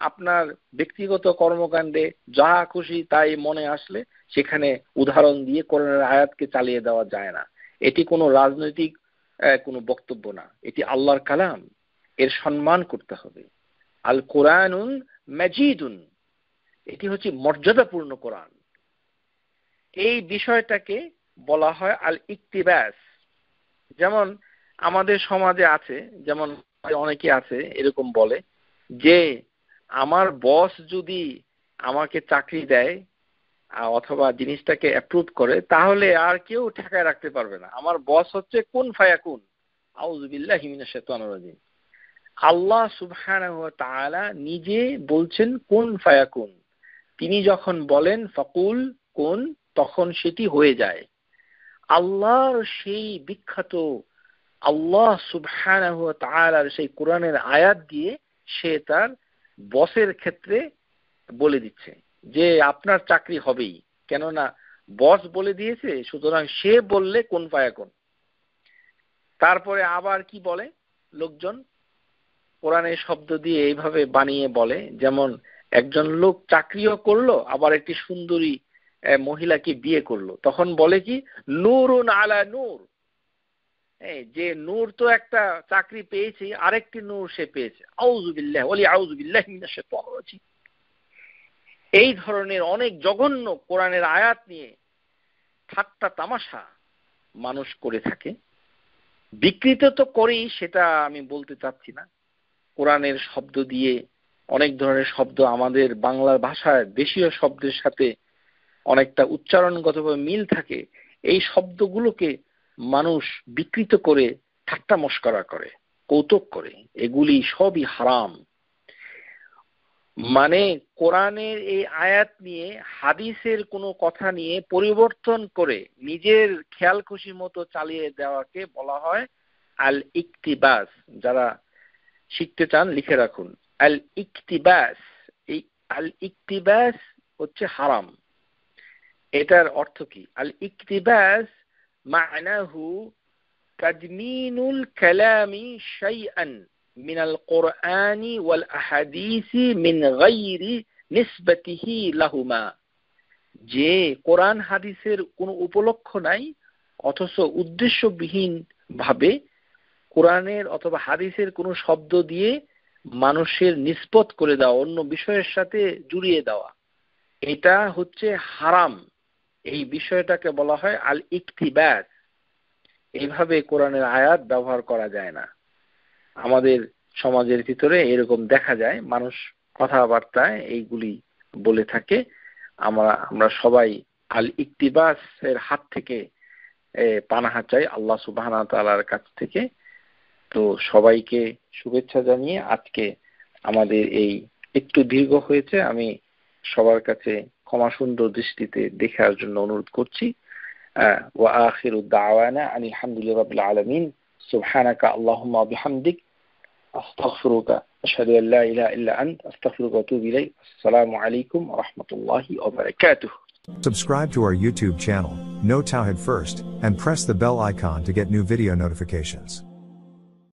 আপনার ব্যক্তিগত কর্মকাণ্ডে যা খুশি তাই মনে আসলে সেখানে উদাহরণ দিয়ে কোরআনের আয়াতকে চালিয়ে দেওয়া যায় না। এটি কোনো রাজনৈতিক কোনো বক্তব্য না, এটি আল্লাহর কালাম, এর সম্মান করতে হবে। আল কোরআনুন মাজিদুন, এটি হচ্ছে মর্যাদাপূর্ণ কোরআন। এই বিষয়টাকে বলা হয় আল ইকতিবাস। যেমন আমাদের সমাজে আছে, যেমন অনেকে আছে এরকম বলে যে আমার বস যদি আমাকে চাকরি দেয় অথবা জিনিসটাকে অ্যাপ্রুভ করে, তাহলে আর কেউ ঠেকায় রাখতে পারবে না। আমার বস হচ্ছে কুন ফায়াকুন। আউযু বিল্লাহি মিনাশ শাইতানির রাজিম। আল্লাহ সুবহানাহু ওয়া তাআলা নিজে বলছেন কুন ফায়াকুন। তিনি যখন বলেন ফাকুল কুন, তখন সেটি হয়ে যায়। আল্লাহর সেই বিখ্যাত আল্লাহ সুবহানাহু ওয়া তাআলার সেই কোরআনের আয়াত দিয়ে সে তার বসের ক্ষেত্রে বলে দিচ্ছে যে আপনার চাকরি হবেই, কেননা বস বলে দিয়েছে, সুতরাং সে বললে কোন ফায়াকুন। তারপরে আবার কি বলে লোকজন, কোরআনের শব্দ দিয়ে এইভাবে বানিয়ে বলে, যেমন একজন লোক চাকরিও করলো আবার একটি সুন্দরী মহিলাকে বিয়ে করলো, তখন বলে কি নূরুন আলা নূর। যে নূর তো একটা চাকরি পেয়েছে, আরেকটি নূর সে পেয়েছে। আউযু বিল্লাহ ওয়ালি আউযু বিল্লাহি মিনাশ শাইতানির রাজিম। এই ধরনের অনেক জঘন্য কোরআনের আয়াত নিয়ে ঠাট্টা তামাশা মানুষ করে থাকে। বিকৃত তো করেই, সেটা আমি বলতে চাচ্ছি না। কোরআনের শব্দ দিয়ে অনেক ধরনের শব্দ আমাদের বাংলা ভাষায় দেশীয় শব্দের সাথে অনেকটা উচ্চারণগতভাবে মিল থাকে, এই শব্দগুলোকে মানুষ বিকৃত করে ঠাট্টা মশকরা করে, কৌতুক করে, এগুলি সবই হারাম। মানে কোরআনের এই আয়াত নিয়ে হাদিসের কোনো কথা নিয়ে পরিবর্তন করে নিজের খেয়াল খুশি মতো চালিয়ে দেওয়াকে বলা হয় আল ইকতিবাস। যারা শিখতে চান লিখে রাখুন, আল ইকতিবাস। এই আল ইকতিবাস হচ্ছে হারাম। এটার অর্থ কি? আল ইকতিবাস মা'নাহু তাদমিনুল কালামি শাইআন মিনাল কুরআনি ওয়াল আহাদিসি মিন গায়রি নিসবাতিহি লাহুমা। যে কোরআন হাদিসের কোনো উপলক্ষ নাই, অথচ উদ্দেশ্যবিহীন ভাবে কোরআনের অথবা হাদিসের কোনো শব্দ দিয়ে মানুষের নিসবত করে দেওয়া, অন্য বিষয়ের সাথে জুড়িয়ে দেওয়া, এটা হচ্ছে হারাম। এই বিষয়টাকে বলা হয় আল ইকতিবাস। এইভাবে কোরআনের আয়াত ব্যবহার করা যায় না। আমাদের সমাজের ভিতরে এরকম দেখা যায়, মানুষ কথাবার্তায় এইগুলি বলে থাকে। আমরা সবাই আল ইকতিবাস এর হাত থেকে পানাহা চাই, আল্লাহ সুবহানাহু ওয়া তাআলার কাছ থেকে। তো সবাইকে শুভেচ্ছা জানিয়ে আজকে আমাদের এই একটু দীর্ঘ হয়েছে, আমি সবার কাছে ক্ষমা সুন্দর দৃষ্টিতে দেখার জন্য অনুরোধ করছি। ওয়া আখিরু দাওয়ানা আনিল হামদুলিল্লাহি রাব্বিল আলামিন। সুবহানাকা আল্লাহুম্মা ওয়া বিহামদিক আস্তাগফিরুকা আশহাদু আল লা ইলাহা ইল্লা আনতা আস্তাগফিরুকা ওয়া আতুবু ইলাইক। আসসালামু আলাইকুম ওয়া রাহমাতুল্লাহি ওয়া বারাকাতুহু। Subscribe to our YouTube channel, Know Tawhid First, and press the bell icon to get new video notifications.